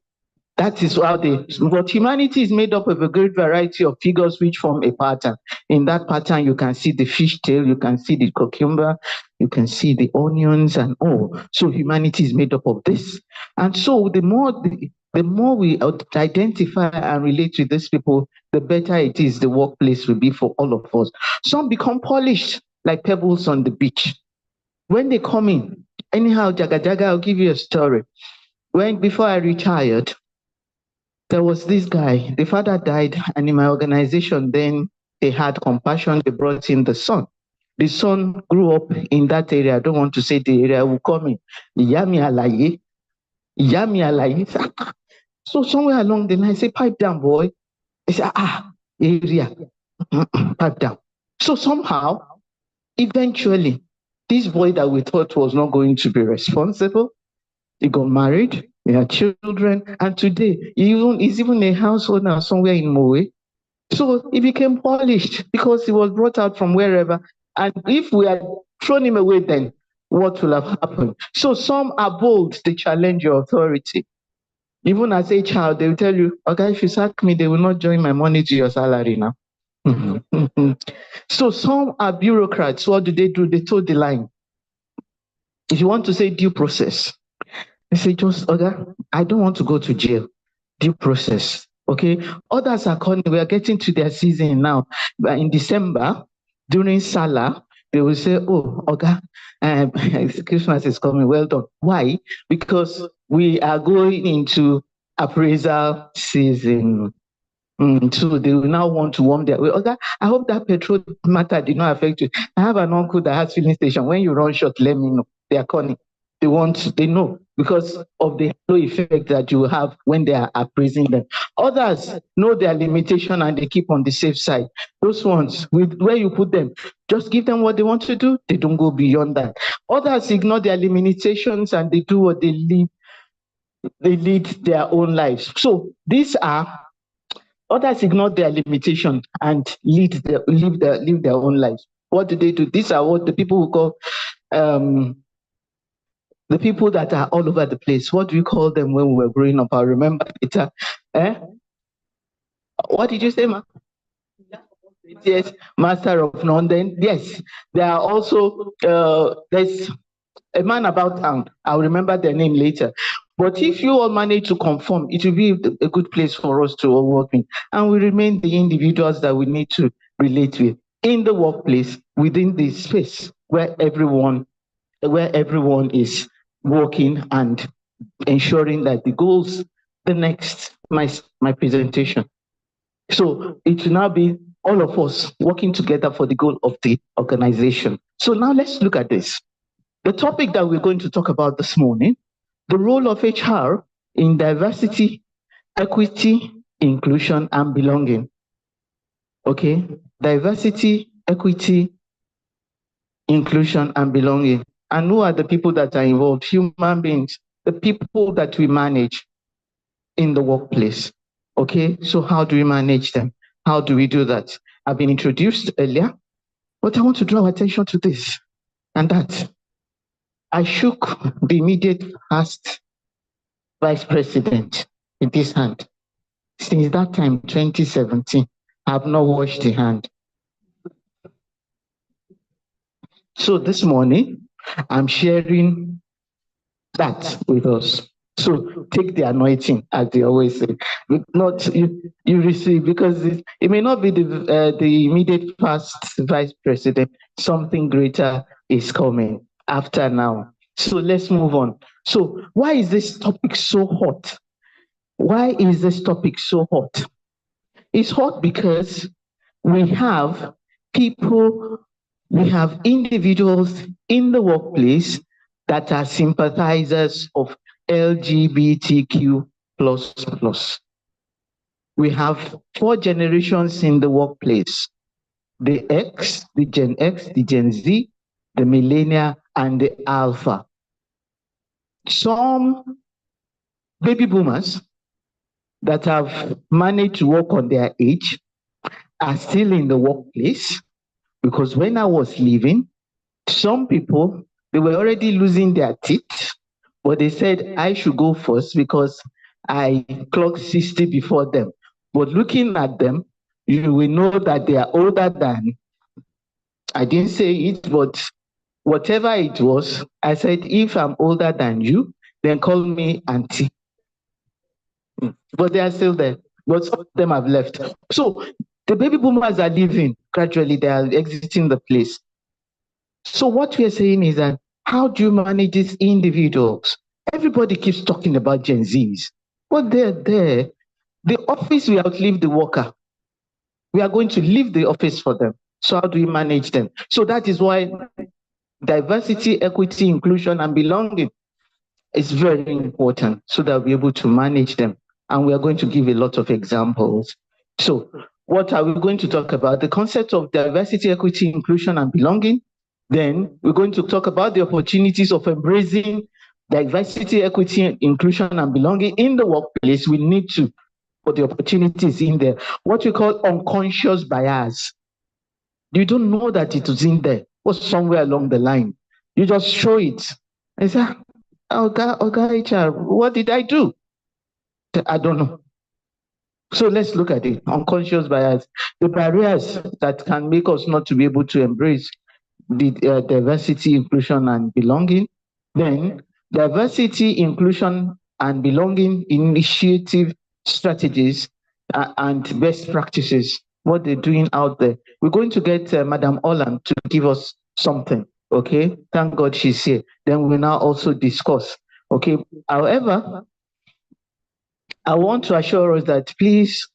that is how but humanity is made up of a great variety of figures which form a pattern. In that pattern, you can see the fish tail, you can see the cucumber, you can see the onions and all. So humanity is made up of this. And so the more we identify and relate with these people, the better it is the workplace will be for all of us. Some become polished like pebbles on the beach. When they come in, anyhow, Jaga, I'll give you a story. Before I retired, there was this guy, the father died, and in my organization, then they had compassion, they brought in the son. The son grew up in that area. I don't want to say the area, will come in. Yami alaye. So somewhere along the line, I say, pipe down, boy. I say, area, pipe down. So somehow, eventually, this boy that we thought was not going to be responsible, he got married, he had children, and today he's even a household now somewhere in Moe. So he became polished because he was brought out from wherever. And if we had thrown him away then, what will have happened? So some are bold, they challenge your authority. Even as a child, they will tell you, okay, if you sack me, they will not join my money to your salary now. So some are bureaucrats. What do? They toe the line. If you want to say due process, they say, just, okay, I don't want to go to jail. Due process. Okay. Others are calling, we are getting to their season now. But in December, during Salah, they will say, oh, okay, Christmas is coming. Well done. Why? Because we are going into appraisal season. So they will now want to warm their way. Okay, I hope that petrol matter did not affect you. I have an uncle that has filling station. When you run short, let me know. They are calling. They know because of the low effect that you have when they are appraising them. Others know their limitation and they keep on the safe side. Those ones, where you put them, just give them what they want to do. They don't go beyond that. Others ignore their limitations and they do what they lead their own lives. So these are others ignore their limitation and live their own lives. What do? These are what the people who call the people that are all over the place. What do we call them when we were growing up? I remember Peter. What did you say, ma? Yes, master of none. Then yes, there are also there's a man about town. I'll remember their name later. But if you all manage to conform, it will be a good place for us to all work in. And we remain the individuals that we need to relate with in the workplace, within the space where everyone is working and ensuring that the goals, my presentation. So it will now be all of us working together for the goal of the organization. So now let's look at this. The topic that we're going to talk about this morning, the role of HR in diversity, equity, inclusion, and belonging. Okay, diversity, equity, inclusion, and belonging. And who are the people that are involved? Human beings, the people that we manage in the workplace. Okay, so how do we manage them? How do we do that? I've been introduced earlier, but I want to draw attention to this and that. I shook the immediate past vice president in this hand. Since that time, 2017, I have not washed the hand. So this morning, I'm sharing that with us. So take the anointing, as they always say. Not you receive, because it may not be the immediate past vice president. Something greater is coming after now. So let's move on. So why is this topic so hot? Why is this topic so hot? It's hot because we have individuals in the workplace that are sympathizers of LGBTQ++. We have 4 generations in the workplace: the X, the Gen X, the Gen Z, the Millennial, and the Alpha. Some baby boomers that have managed to work on their age are still in the workplace, because when I was leaving, some people, they were already losing their teeth, but they said I should go first because I clocked 60 before them. But looking at them, you will know that they are older than, I didn't say it, but whatever it was, I said, if I'm older than you, then call me auntie. But they are still there. But some of them have left. So the baby boomers are leaving gradually, they are exiting the place. So what we are saying is that, how do you manage these individuals? Everybody keeps talking about Gen Zs. But they're there. The office will outlive the worker. We are going to leave the office for them. So how do we manage them? So that is why diversity, equity, inclusion, and belonging is very important, so that we're able to manage them. And we are going to give a lot of examples. So what are we going to talk about? The concept of diversity, equity, inclusion, and belonging. Then we're going to talk about the opportunities of embracing diversity, equity, inclusion, and belonging in the workplace. We need to put the opportunities in there. What we call unconscious bias. You don't know that it is in there, or somewhere along the line. You just show it. I say, okay, HR, what did I do? I don't know. So let's look at it. Unconscious bias, the barriers that can make us not to be able to embrace the diversity, inclusion, and belonging. Then diversity, inclusion, and belonging initiative strategies and best practices, what they're doing out there. We're going to get Madam Holland to give us something, okay? Thank God she's here. Then we'll now also discuss, okay? However, I want to assure us that please,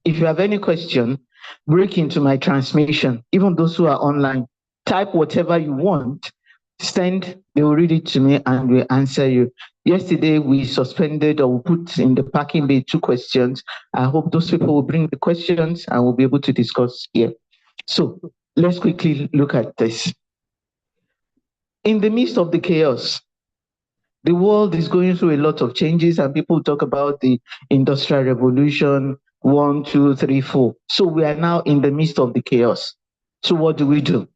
if you have any question, break into my transmission, even those who are online, type whatever you want, send, they will read it to me and we'll answer you. Yesterday, we suspended or put in the parking bay 2 questions. I hope those people will bring the questions and we'll be able to discuss here. So let's quickly look at this. In the midst of the chaos, the world is going through a lot of changes and people talk about the Industrial Revolution, 1, 2, 3, 4. So we are now in the midst of the chaos. So what do?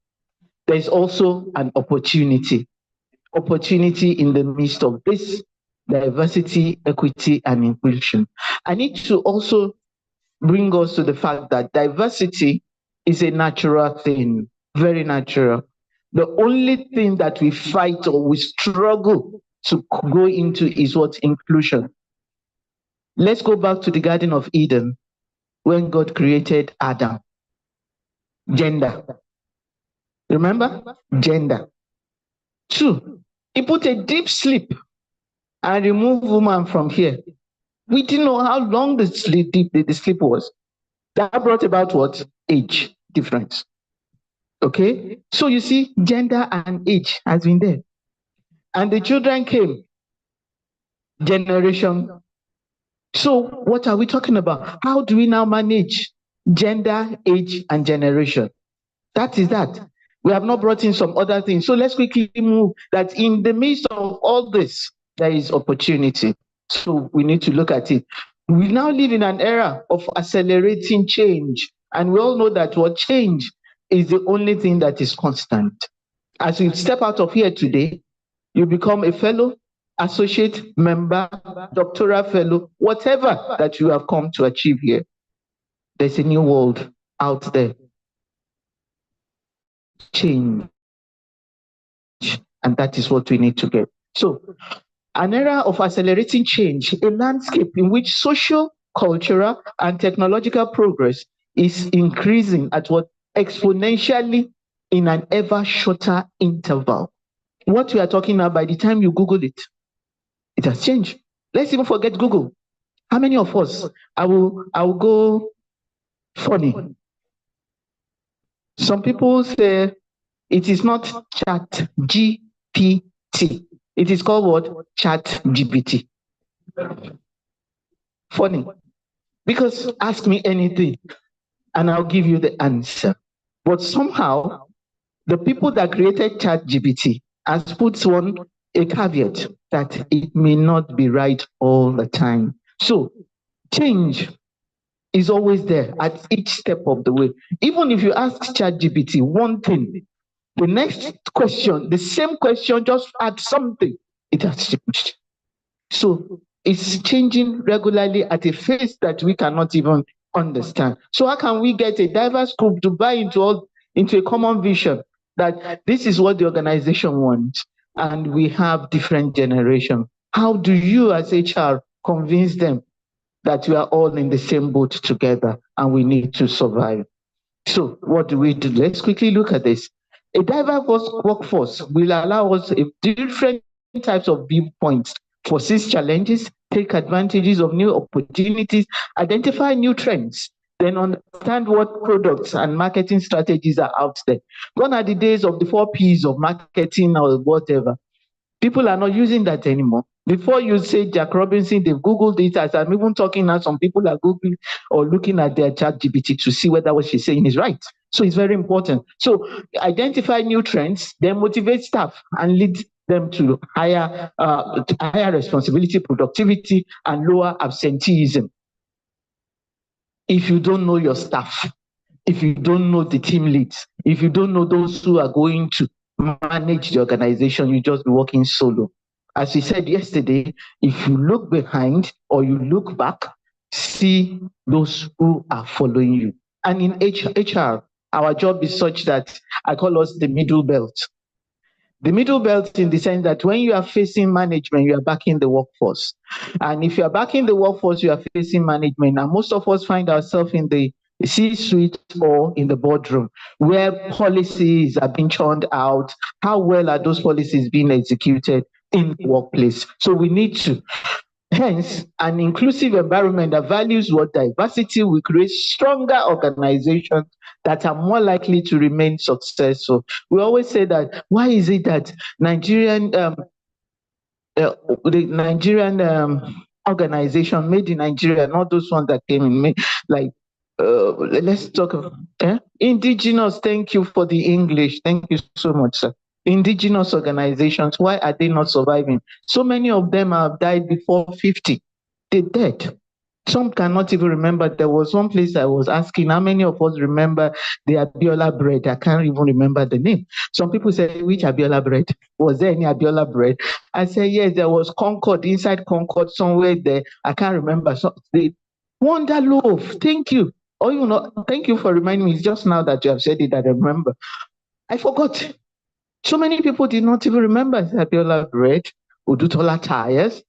There's also an opportunity in the midst of this diversity, equity, and inclusion. I need to also bring us to the fact that diversity is a natural thing, very natural. The only thing that we fight or we struggle to go into is what? Inclusion. Let's go back to the Garden of Eden when God created Adam. Gender. Remember? Gender. 2, he put a deep sleep and removed woman from here. We didn't know how long the sleep was. That brought about what? Age difference. Okay? So you see, gender and age has been there. And the children came. Generation. So what are we talking about? How do we now manage gender, age, and generation? That is that. We have not brought in some other things. So let's quickly move that in the midst of all this, there is opportunity. So we need to look at it. We now live in an era of accelerating change. And we all know that what change is the only thing that is constant. As we step out of here today, you become a fellow, associate member, doctoral fellow, whatever that you have come to achieve here. There's a new world out there. Change. And that is what we need to get. So, an era of accelerating change, a landscape in which social, cultural, and technological progress is increasing at what? Exponentially in an ever shorter interval. What we are talking about, by the time you Google it, it has changed. Let's even forget Google. How many of us, I will go funny. Some people say it is not Chat GPT. It is called what? Chat GPT. Funny. Because ask me anything and I'll give you the answer. But somehow, the people that created Chat GPT has put a caveat that it may not be right all the time. So change is always there at each step of the way. Even if you ask ChatGPT one thing, the next question, the same question, just add something, it has changed. So it's changing regularly at a pace that we cannot even understand. So how can we get a diverse group to buy into a common vision that this is what the organization wants, and we have different generations? How do you as HR convince them that we are all in the same boat together and we need to survive? So what do we do? Let's quickly look at this. A diverse workforce will allow us different types of viewpoints, foresee challenges, take advantages of new opportunities, identify new trends, then understand what products and marketing strategies are out there. Gone are the days of the 4 Ps of marketing or whatever. People are not using that anymore. Before you say Jack Robinson, they've Googled it. As I'm even talking now, some people are Googling or looking at their ChatGPT to see whether what she's saying is right. So it's very important. So identify new trends, then motivate staff and lead them to higher responsibility, productivity, and lower absenteeism. If you don't know your staff, if you don't know the team leads, if you don't know those who are going to, manage the organization, you just be working solo. As we said yesterday, if you look behind or you look back, see those who are following you. And in HR, our job is such that I call us the middle belt. The middle belt in the sense that when you are facing management, you are backing the workforce. And if you are backing the workforce, you are facing management. And most of us find ourselves in the C-suite or in the boardroom where policies are being churned out. How well are those policies being executed in the workplace? So we need to. Hence, an inclusive environment that values what diversity will create stronger organizations that are more likely to remain successful. We always say that, why is it that the Nigerian organization made in Nigeria, not those ones that came in, like, let's talk of indigenous. Thank you for the English. Thank you so much, sir. Indigenous organizations, why are they not surviving? So many of them have died before 50. They're dead. Some cannot even remember. There was one place I was asking, how many of us remember the Abiola bread? I can't even remember the name. Some people say, which Abiola bread? Was there any Abiola bread? I said, yes, there was Concord, inside Concord, somewhere there. I can't remember. So the Wonder Loaf, thank you. Oh, you know, thank you for reminding me. It's just now that you have said it that I remember. I forgot. So many people did not even remember Abiola bread, Udutola tires,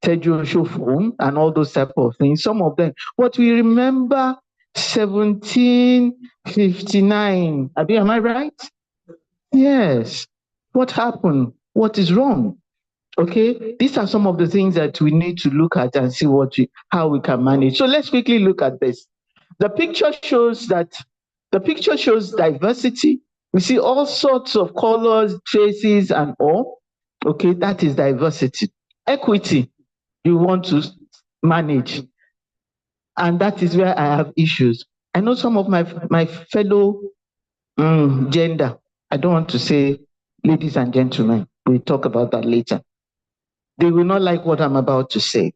Teju Shofum, and all those type of things. Some of them. What we remember, 1759. Abi, am I right? Yes. What happened? What is wrong? Okay, these are some of the things that we need to look at and see how we can manage. So let's quickly look at this. The picture shows diversity. We see all sorts of colors, faces, and all. Okay, that is diversity. Equity, you want to manage. And that is where I have issues. I know some of my fellow gender, I don't want to say ladies and gentlemen, we'll talk about that later. They will not like what I'm about to say.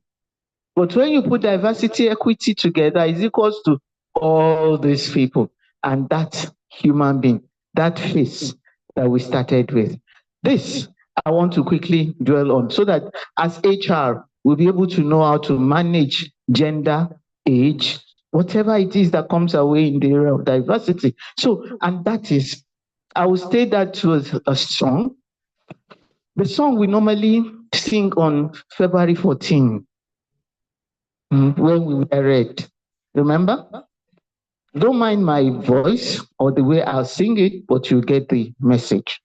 But when you put diversity, equity together, it's equals to all these people and that human being, that face that we started with. This, I want to quickly dwell on so that as HR, we'll be able to know how to manage gender, age, whatever it is that comes our way in the area of diversity. So, and that is, I will state that was a song. The song we normally sing on February 14, when we were read. Remember? Don't mind my voice or the way I'll sing it, but you get the message.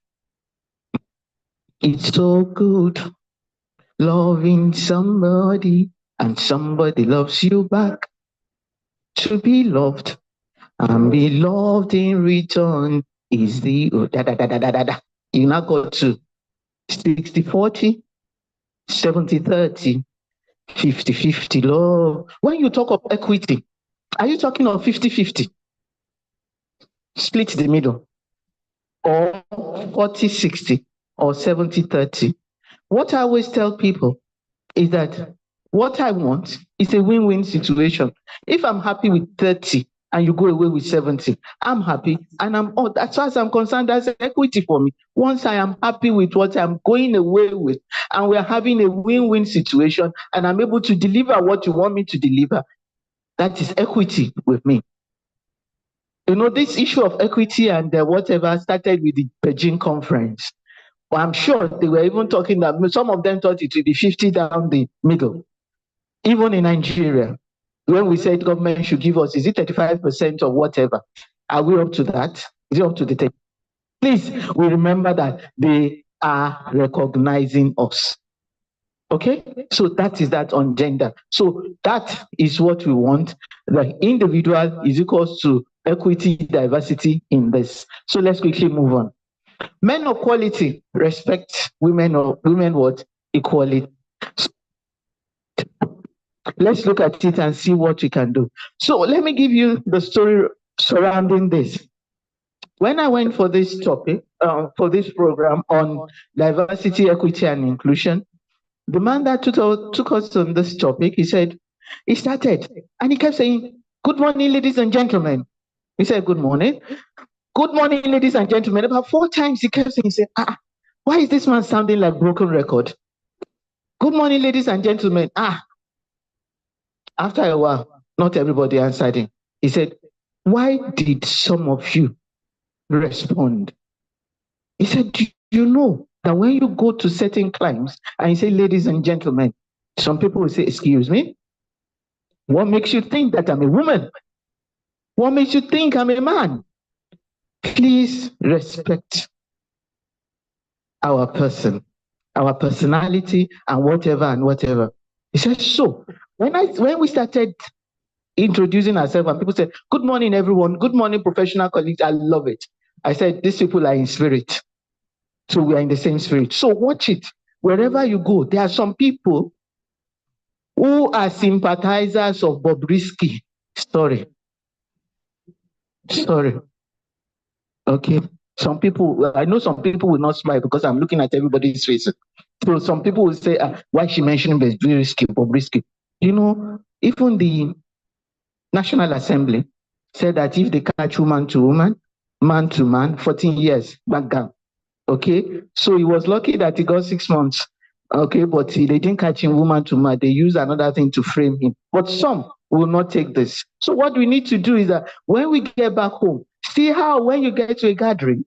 It's so good loving somebody and somebody loves you back. To be loved and be loved in return is the You now go to 60-40, 70-30, 50-50 love. When you talk of equity, are you talking of 50-50? Split the middle. Or 40-60 or 70-30. What I always tell people is that what I want is a win-win situation. If I'm happy with 30 and you go away with 70, I'm happy. And as far as I'm concerned, that's equity for me. Once I am happy with what I'm going away with, and we're having a win-win situation, and I'm able to deliver what you want me to deliver, that is equity with me. You know, this issue of equity and whatever started with the Beijing conference. Well, I'm sure they were even talking that some of them thought it would be 50 down the middle. Even in Nigeria, when we said government should give us, is it 35% or whatever? Are we up to that? Is it up to the 10? Please, we remember that they are recognizing us. Okay, so that is that on gender. So that is what we want. The individual is equals to equity, diversity in this. So let's quickly move on. Men of quality respect women, or women what? Equality. So let's look at it and see what we can do. So let me give you the story surrounding this. When I went for this topic, for this program on diversity, equity, and inclusion, the man that took us on this topic, he started, and he kept saying, "Good morning, ladies and gentlemen." He said, "Good morning. Good morning, ladies and gentlemen. About 4 times he kept saying, he said, why is this man sounding like broken record? Good morning, ladies and gentlemen. After a while, not everybody answered him. He said, why did some of you respond? He said, do you know that when you go to certain climes and you say, ladies and gentlemen, some people will say, excuse me, what makes you think that I'm a woman? What makes you think I'm a man? Please respect our person, our personality, and whatever. He said, so when we started introducing ourselves and people said, good morning, everyone. Good morning, professional colleagues. I love it. I said, these people are in spirit. So we are in the same spirit. So watch it. Wherever you go, there are some people who are sympathizers of Bobrisky story. Okay. Some people, I know some people will not smile because I'm looking at everybody's face. So some people will say, why she mentioned Bobrisky? You know, even the National Assembly said that if they catch woman to woman, man to man, 14 years back down. Okay, so he was lucky that he got 6 months. Okay, but they didn't catch him woman to man. They used another thing to frame him. But some will not take this. So what we need to do is that when we get back home, see how when you get to a gathering,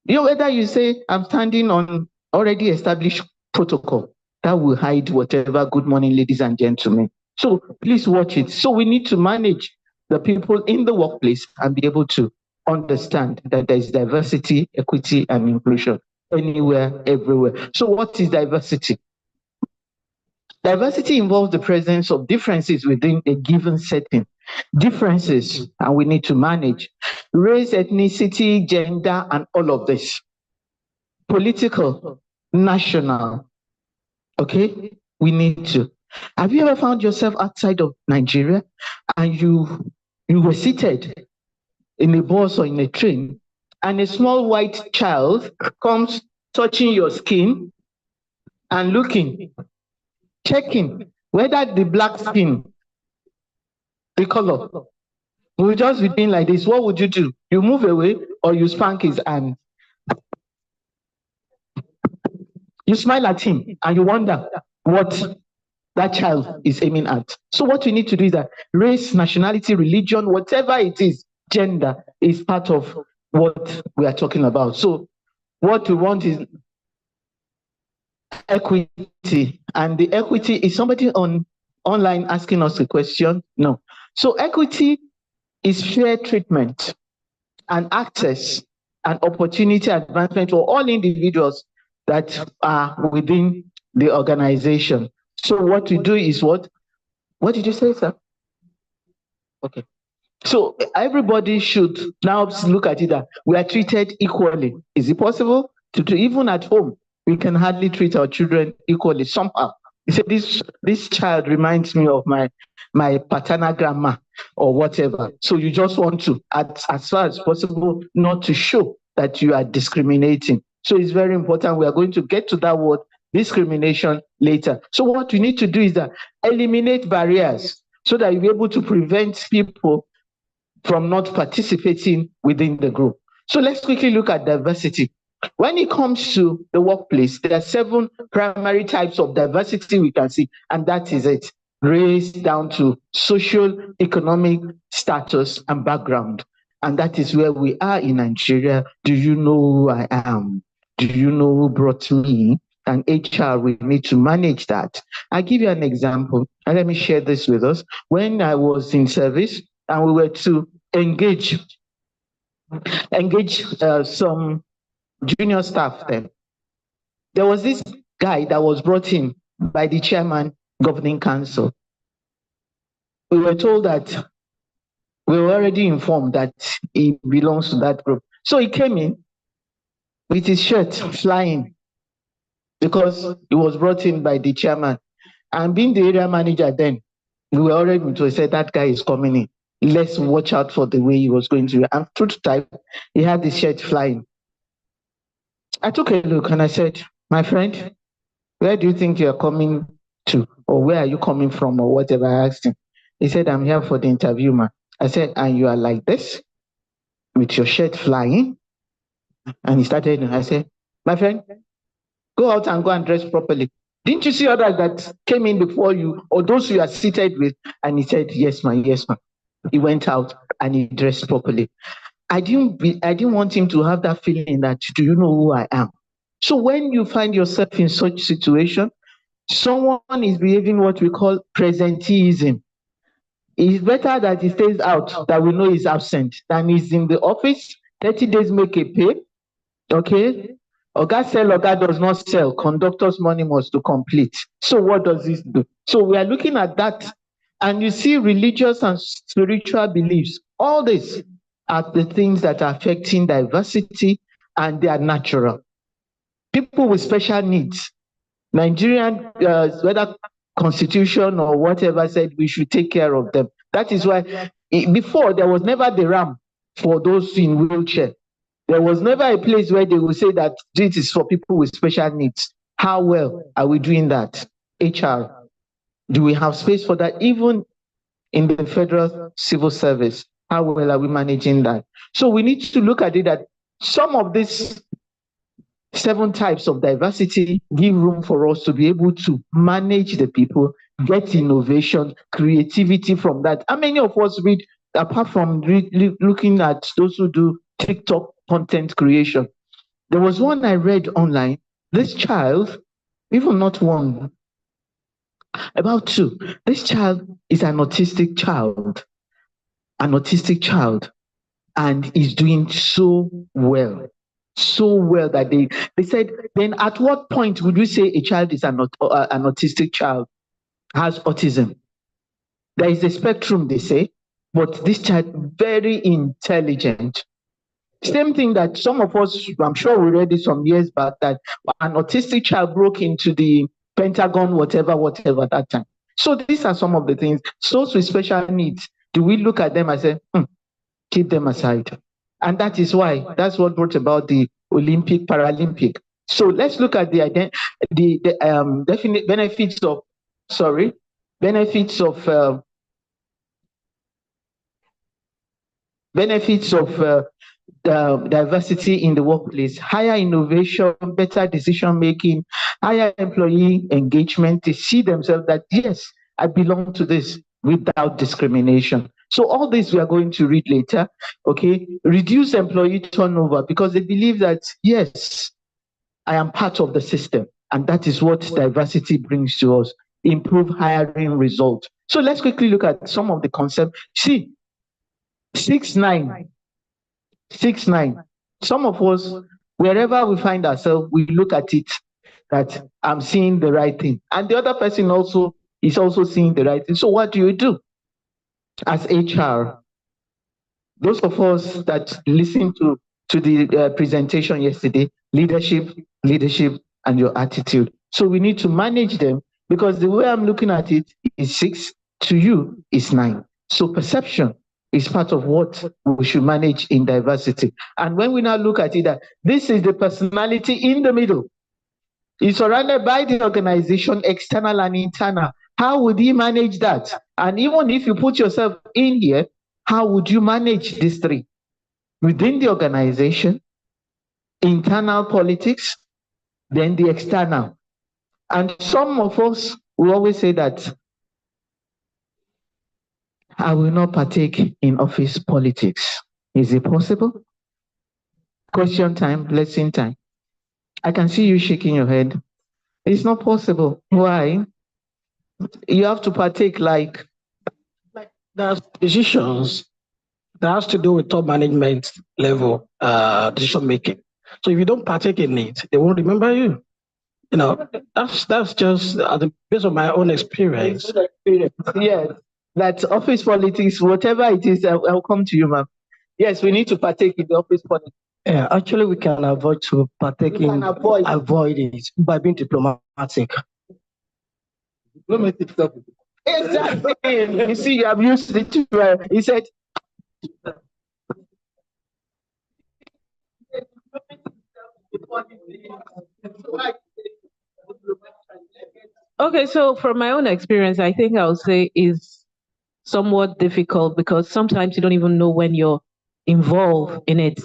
whether you say, I'm standing on already established protocol, that will hide whatever. Good morning, ladies and gentlemen. So please watch it. So we need to manage the people in the workplace and be able to understand that there is diversity, equity, and inclusion anywhere, everywhere. So what is diversity? Diversity involves the presence of differences within a given setting. Differences, and we need to manage race, ethnicity, gender, and all of this. Political, national, okay? We need to. Have you ever found yourself outside of Nigeria and you were seated in a bus or in a train and a small white child comes touching your skin and looking, checking whether the black skin, the color, will just be doing like this? What would you do? You move away or you spank his hand? You smile at him and you wonder what that child is aiming at. So what we need to do is that race, nationality, religion, whatever it is, gender is part of what we are talking about. So what we want is equity. And the equity is somebody online asking us a question? No. So equity is fair treatment and access and opportunity advancement for all individuals that are within the organization. So what we do is what? What did you say, sir? Okay. So everybody should now look at it that we are treated equally. Is it possible to even at home? We can hardly treat our children equally somehow. You say this child reminds me of my paternal grandma or whatever. So you just want to, as far as possible, not to show that you are discriminating. So it's very important. We are going to get to that word discrimination later. So what we need to do is that eliminate barriers so that you'll be able to prevent people from not participating within the group. So let's quickly look at diversity. When it comes to the workplace, there are 7 primary types of diversity we can see, and that is it. Race down to social, economic status and background. And that is where we are in Nigeria. Do you know who I am? Do you know who brought me? And HR will need to manage that. I'll give you an example, and let me share this with us. When I was in service and we were to engage some junior staff then, there was this guy that was brought in by the chairman governing council. We were told that we were already informed that he belongs to that group. So he came in with his shirt flying because he was brought in by the chairman. And being the area manager then, we were already to say that guy is coming in. Let's watch out for the way he was going to. And true to type, he had his shirt flying. I took a look and I said, my friend, where do you think you're coming to? Or where are you coming from? Or whatever I asked him. He said, I'm here for the interview, man. I said, and you are like this? with your shirt flying. And he started, and I said, my friend, go out and go and dress properly. Didn't you see others that came in before you, or those you are seated with? And he said, yes, ma'am, yes, ma'am. He went out and he dressed properly. I didn't want him to have that feeling that, do you know who I am? So when you find yourself in such situation, someone is behaving what we call presenteeism. It's better that he stays out, that we know he's absent, than he's in the office, 30 days make a pay, okay? Oga sell, Oga does not sell. Conductor's money must to complete. So what does this do? So we are looking at that, and you see religious and spiritual beliefs. All this are the things that are affecting diversity, and they are natural. People with special needs, Nigerian, whether constitution or whatever, said we should take care of them. That is why before there was never the RAM for those in wheelchair. There was never a place where they would say that this is for people with special needs. How well are we doing that? HR, do we have space for that? Even in the federal civil service, how well are we managing that? So we need to look at it that some of these 7 types of diversity give room for us to be able to manage the people, get innovation, creativity from that. How many of us read, apart from looking at those who do TikTok content creation? There was one I read online. This child, even not one, about 2. This child is an autistic child, and is doing so well that they said, then at what point would we say a child is an autistic child, has autism? There is a spectrum, they say, but this child, very intelligent. Same thing that some of us, I'm sure we read it some years back, that an autistic child broke into the Pentagon, whatever that time. So these are some of the things. Those with special needs, do we look at them and say, keep them aside? And that is why, that's what brought about the Olympic, Paralympic. So let's look at the definite benefits of diversity in the workplace: higher innovation, better decision making, higher employee engagement. They see themselves that, yes, I belong to this, without discrimination. So all this we are going to read later, okay? Reduce employee turnover, because they believe that, yes, I am part of the system, and that is what diversity brings to us. Improve hiring results. So let's quickly look at some of the concepts. See, 6-9. Some of us, wherever we find ourselves, we look at it that I'm seeing the right thing, and the other person also is also seeing the right thing. So what do you do as HR? Those of us that listened to the presentation yesterday, leadership, and your attitude. So we need to manage them, because the way I'm looking at it is 6, to you is 9. So perception is part of what we should manage in diversity. And when we now look at it, that this is the personality in the middle. It's surrounded by the organization, external and internal. How would you manage that? And even if you put yourself in here, how would you manage these 3? Within the organization, internal politics, then the external. And some of us will always say that I will not partake in office politics. Is it possible? Question time, lesson time. I can see you shaking your head. It's not possible. Why? You have to partake like there's decisions that has to do with top management level decision making. So if you don't partake in it, they won't remember you. You know, that's just based on my own experience. Yes, that office politics, whatever it is, I'll come to you, ma'am. Yes, we need to partake in the office politics. Yeah, actually, we can avoid to partake in avoid it by being diplomatic. Exactly. You see, you have used it too well. He said, Okay, so from my own experience, I think I would say is somewhat difficult, because sometimes you don't even know when you're involved in it.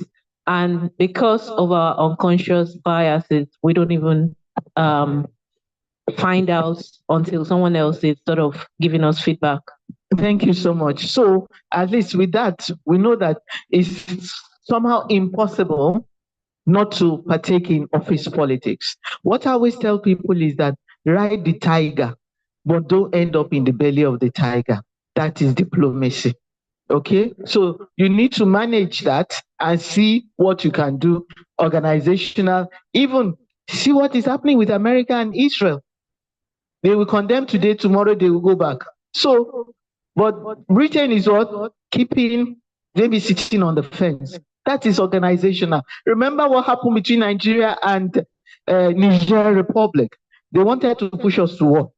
And because of our unconscious biases, we don't even find out until someone else is sort of giving us feedback. Thank you so much. So at least with that, we know that it's somehow impossible not to partake in office politics. What I always tell people is that ride the tiger, but don't end up in the belly of the tiger. That is diplomacy. Okay, so you need to manage that and see what you can do, organizational, even see what is happening with America and Israel. They will condemn today, tomorrow they will go back. So, but Britain is what? Keeping, maybe sitting on the fence. That is organizational. Remember what happened between Nigeria and Niger Republic? They wanted to push us to war,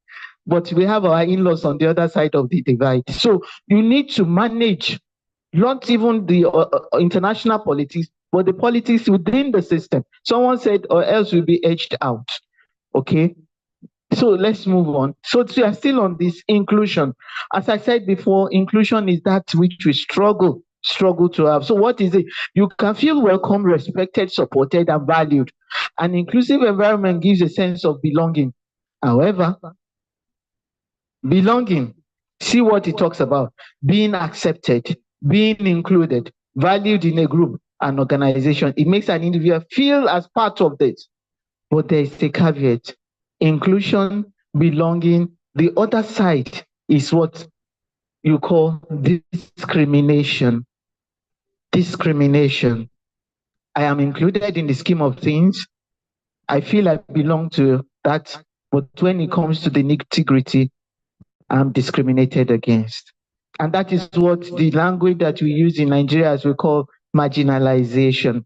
but we have our in-laws on the other side of the divide. So you need to manage not even the international politics, but the politics within the system. Someone said, or else we'll be edged out. Okay. So let's move on. So we are still on this inclusion. As I said before, inclusion is that which we struggle to have. So what is it? You can feel welcome, respected, supported, and valued. An inclusive environment gives a sense of belonging. However, belonging, see what it talks about: being accepted, being included, valued in a group, an organization. It makes an individual feel as part of this. But there is a caveat. Inclusion, belonging, the other side is what you call discrimination. Discrimination. I am included in the scheme of things. I feel I belong to that. But when it comes to the nitty-gritty, I'm discriminated against. And that is what the language that we use in Nigeria, as we call marginalization.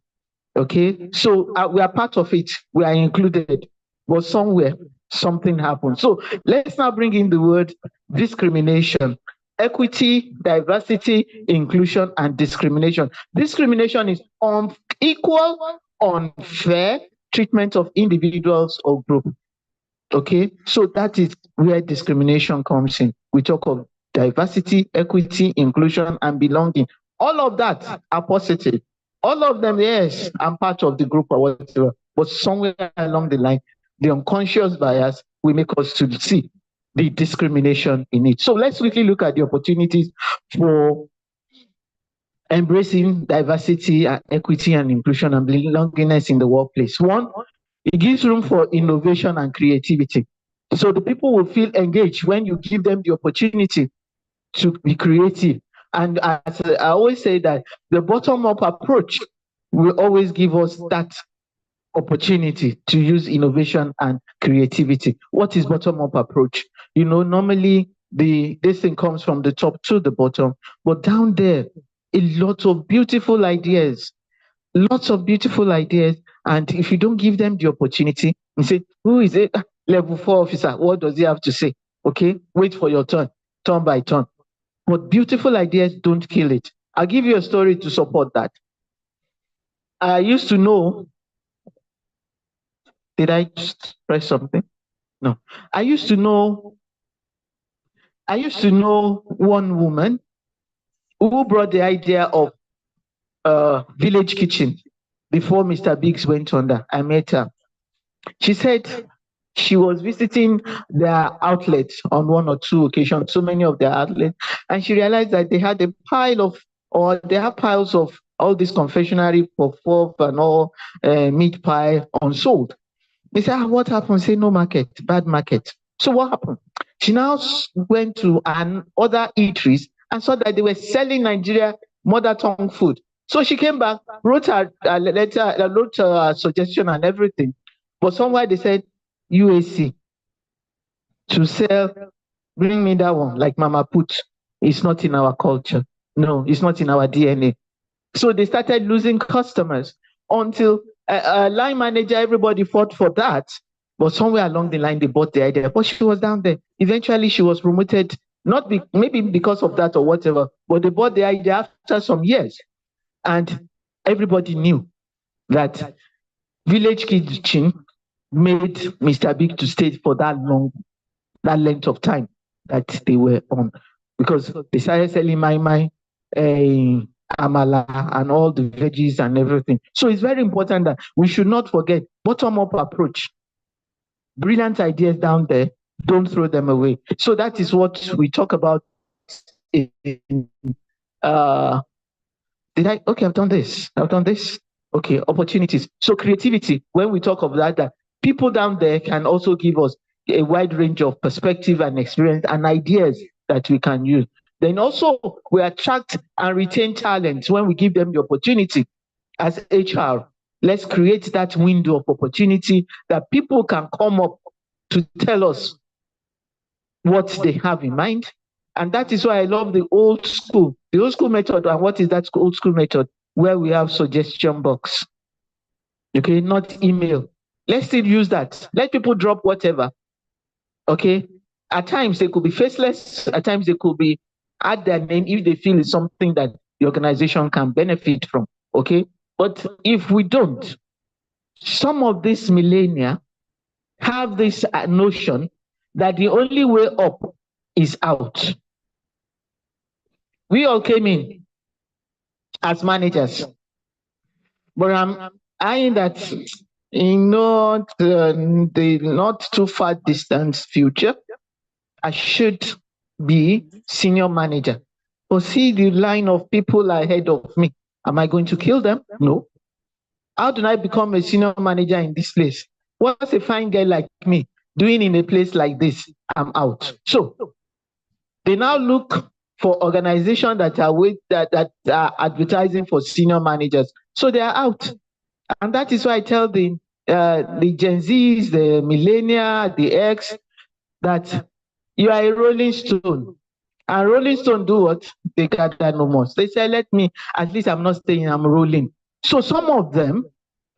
Okay, so we are part of it. We are included, but somewhere something happened. So let's now bring in the word discrimination. Equity, diversity, inclusion, and discrimination. Discrimination is unequal, unfair treatment of individuals or groups. Okay, so that is where discrimination comes in. We talk of diversity, equity, inclusion, and belonging. All of that are positive. All of them, yes, I'm part of the group or whatever. But somewhere along the line, the unconscious bias will make us to see the discrimination in it. So let's quickly look at the opportunities for embracing diversity, equity, and inclusion and belongingness in the workplace. One, it gives room for innovation and creativity. So the people will feel engaged when you give them the opportunity to be creative. And as I always say that the bottom-up approach will always give us that opportunity to use innovation and creativity. What is bottom-up approach? You know, normally this thing comes from the top to the bottom, but down there, a lot of beautiful ideas, lots of beautiful ideas. And if you don't give them the opportunity, you say, who is it? Level 4 officer, what does he have to say? Okay, wait for your turn by turn. But beautiful ideas don't kill it. I'll give you a story to support that. I used to know, did I just press something? No. I used to know one woman who brought the idea of village kitchen before Mr. Biggs went under. I met her. She said she was visiting their outlets on one or two occasions, so many of their outlets, and she realized that they had they have piles of all this confectionery, puff and all meat pie unsold. They said, what happened? Say no market, bad market. So what happened? She now went to other eateries and saw that they were selling Nigeria mother tongue food. So she came back, wrote a letter, wrote a suggestion and everything. But somewhere they said, UAC, to sell, bring me that one, like Mama put. It's not in our culture. No, it's not in our DNA. So they started losing customers until a line manager, everybody fought for that. But somewhere along the line, they bought the idea. But she was down there. Eventually, she was promoted, maybe because of that or whatever, but they bought the idea after some years. And everybody knew that Village Kitchen made Mr. Big to stay for that length of time that they were on. Because they started selling my amala and all the veggies and everything. So it's very important that we should not forget bottom-up approach. Brilliant ideas down there, don't throw them away. So that is what we talk about in okay, I've done this. Okay, opportunities. So creativity, when we talk of that people down there can also give us a wide range of perspective and experience and ideas that we can use. Then also we attract and retain talent when we give them the opportunity. As HR, let's create that window of opportunity that people can come up to tell us what they have in mind. And that is why I love the old school method. And what is that old school method? Where we have suggestion box. Okay, not email. Let's still use that. Let people drop whatever. Okay. At times they could be faceless. At times they could be add their name if they feel it's something that the organization can benefit from. Okay. But if we don't, some of these millennia have this notion that the only way up is out. We all came in as managers, but I'm eyeing that in the not too far distant future, I should be senior manager. But see the line of people ahead of me. Am I going to kill them? No. How do I become a senior manager in this place? What's a fine girl like me doing in a place like this? I'm out. So they now look for organizations that are advertising for senior managers. So they are out. And that is why I tell the Gen Zs, the millennia, the X, that you are a rolling stone. And rolling stone do what? They gather no more. They say, let me, at least I'm not staying, I'm rolling. So some of them,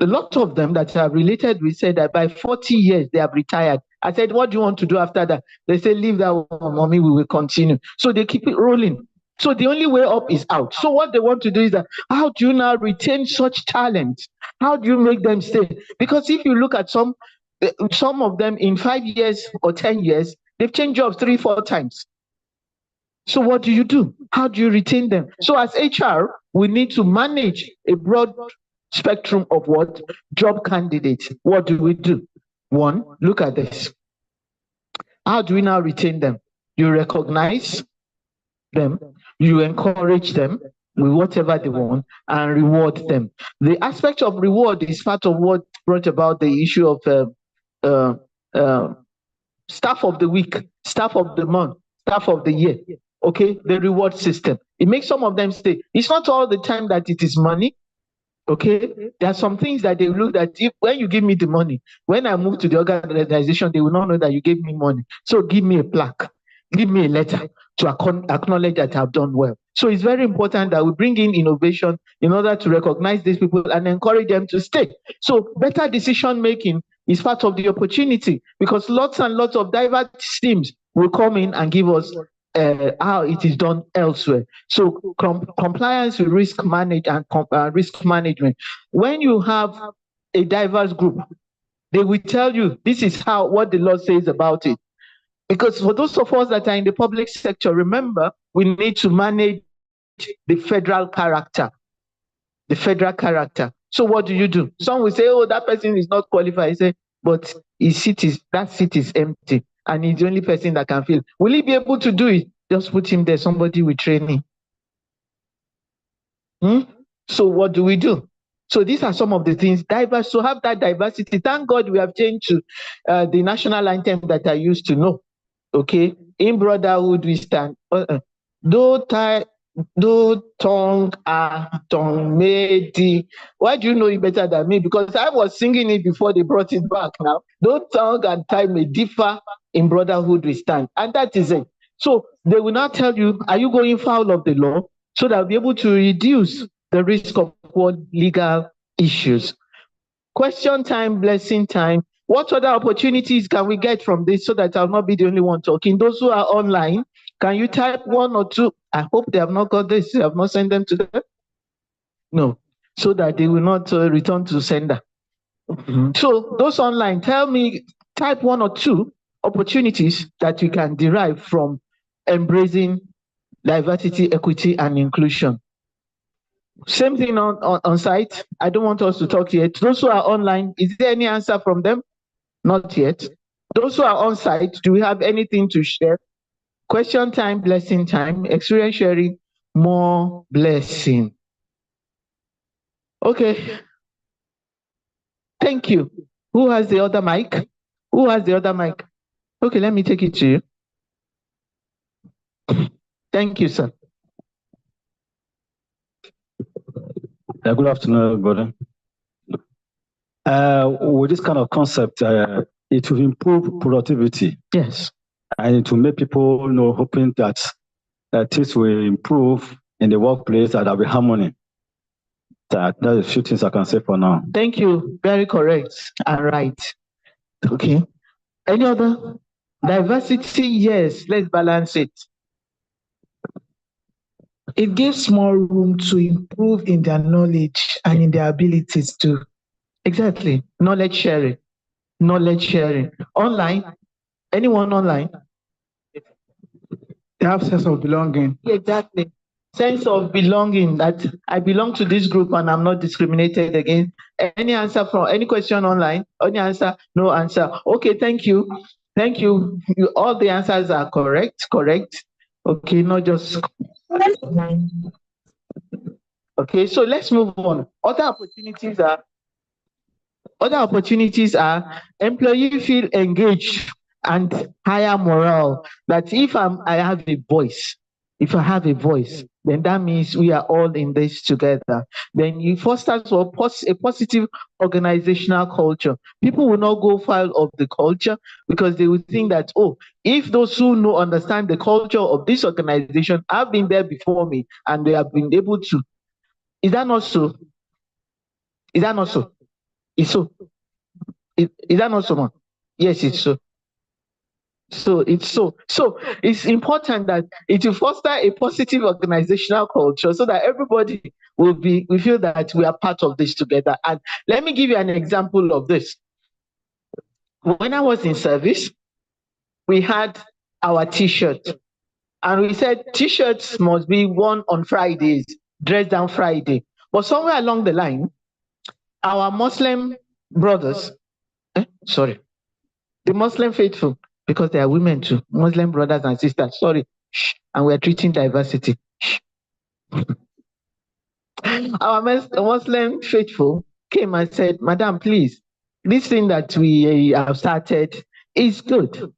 a lot of them that are related, we said that by 40 years, they have retired. I said, what do you want to do after that? They say, leave that one, mommy, we will continue. So they keep it rolling. So the only way up is out. So what they want to do is that, how do you now retain such talent? How do you make them stay? Because if you look at some of them in 5 years or 10 years, they've changed jobs 3-4 times. So what do you do? How do you retain them? So as HR, we need to manage a broad spectrum of what? Job candidates. What do we do? One, look at this. How do we now retain them? You recognize them, you encourage them with whatever they want, and reward them. The aspect of reward is part of what brought about the issue of staff of the week, staff of the month, staff of the year. Okay, the reward system. It makes some of them stay. It's not all the time that it is money. Okay, there are some things that they look at. When you give me the money, when I move to the organization, they will not know that you gave me money. So give me a plaque, give me a letter to acknowledge that I've done well. So it's very important that we bring in innovation in order to recognize these people and encourage them to stay. So better decision making is part of the opportunity, because lots and lots of diverse teams will come in and give us how it is done elsewhere. So compliance with risk management. When you have a diverse group, they will tell you this is what the law says about it. Because for those of us that are in the public sector, remember, we need to manage the federal character. The federal character. So what do you do? Some will say, oh, that person is not qualified. I say, but that seat is empty, and he's the only person that can fill. Will he be able to do it? Just put him there, somebody with training. So what do we do? So these are some of the things. Diverse. So have that diversity. Thank God we have changed to the national anthem that I used to know. Okay, in brotherhood we stand. Do tongue made. Why do you know it better than me? Because I was singing it before they brought it back now. Though tongue and time may differ, in brotherhood we stand. And that is it. So they will not tell you, are you going foul of the law? So they'll be able to reduce the risk of legal issues. Question time, blessing time. What other opportunities can we get from this so that I'll not be the only one talking? Those who are online, can you type 1 or 2? I hope they have not got this. They have not sent them to them. No, so that they will not return to sender. So those online, tell me, type 1 or 2 opportunities that you can derive from embracing diversity, equity, and inclusion. Same thing on site. I don't want us to talk yet. Those who are online, is there any answer from them? Not yet. Those who are on site, do we have anything to share? Question time, blessing time, experience sharing, more blessing. Okay. Thank you. Who has the other mic? Who has the other mic? Okay, let me take it to you. Thank you, sir. Good afternoon, everybody. With this kind of concept, it will improve productivity. Yes. And it will make people hoping that things will improve in the workplace and there will be harmony. That's a few things I can say for now. Thank you. Very correct and right. Okay. Any other? Diversity, yes. Let's balance it. It gives more room to improve in their knowledge and in their abilities too. Exactly. Knowledge sharing. Knowledge sharing. Online. Anyone online? They have sense of belonging. Exactly. Sense of belonging, that I belong to this group and I'm not discriminated against. Any answer from any question online? Any answer? No answer. Okay, thank you. Thank you. All the answers are correct. Correct. Okay, not just. Okay, so let's move on. Other opportunities are employee feel engaged and higher morale. That if I have a voice, then that means we are all in this together. Then you foster a positive organizational culture. People will not go foul of the culture because they will think that, oh, if those who understand the culture of this organization have been there before me and they have been able to. Is that not so? Is that not so? It's so. Is that not so, man? Yes, it's so. So it's so. So it's important that it will foster a positive organizational culture so that everybody will feel that we are part of this together. And let me give you an example of this. When I was in service, we had our T-shirt. And we said T-shirts must be worn on Fridays, dress down Friday. But somewhere along the line, our Muslim brothers, the Muslim faithful, because they are women too, Muslim brothers and sisters, and we're treating diversity. Our Muslim faithful came and said, Madam, please, this thing that we have started is good,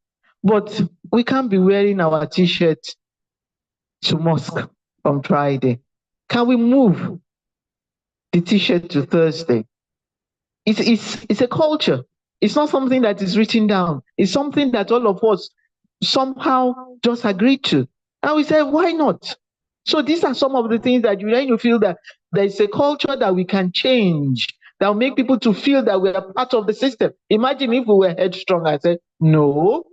but we can't be wearing our T-shirt to mosque on Friday. Can we move the T-shirt to Thursday? It's a culture. It's not something that is written down. It's something that all of us somehow just agreed to. And we said, why not? So these are some of the things that you feel that there's a culture that we can change, that will make people to feel that we are part of the system. Imagine if we were headstrong and said, no,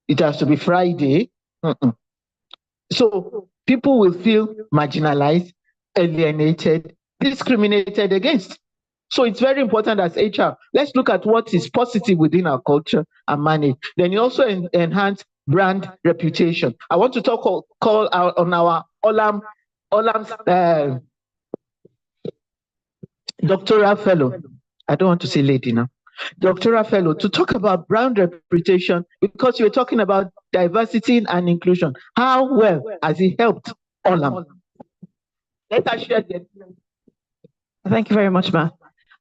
it has to be Friday. So people will feel marginalized, alienated, discriminated against. So it's very important as HR. Let's look at what is positive within our culture and manage. Then you also enhance brand reputation. I want to call out on our Olam's doctoral fellow. I don't want to say lady now. Doctoral fellow to talk about brand reputation, because you're talking about diversity and inclusion. How well has it helped Olam? Let us share the experience. Thank you very much, Ma.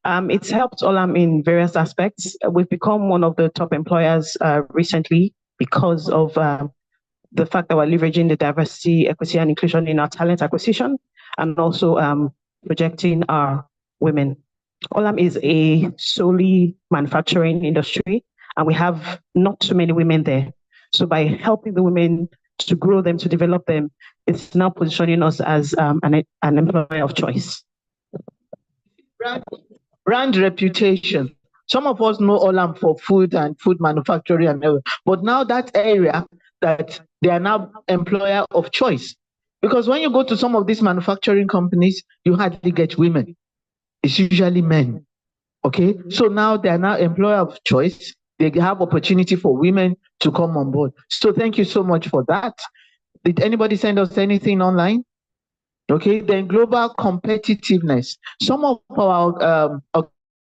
It's helped Olam in various aspects. We've become one of the top employers recently because of the fact that we're leveraging the diversity, equity, and inclusion in our talent acquisition, and also projecting our women. Olam is a solely manufacturing industry, and we have not too many women there. So by helping the women to grow them, to develop them, it's now positioning us as an employer of choice. Brand reputation. Some of us know Olam for food and food manufacturing, but now that area that they are now employer of choice. Because when you go to some of these manufacturing companies, you hardly get women. It's usually men. Okay, so now they are now employer of choice. They have opportunity for women to come on board. So thank you so much for that. Did anybody send us anything online? Okay, then global competitiveness. Some of our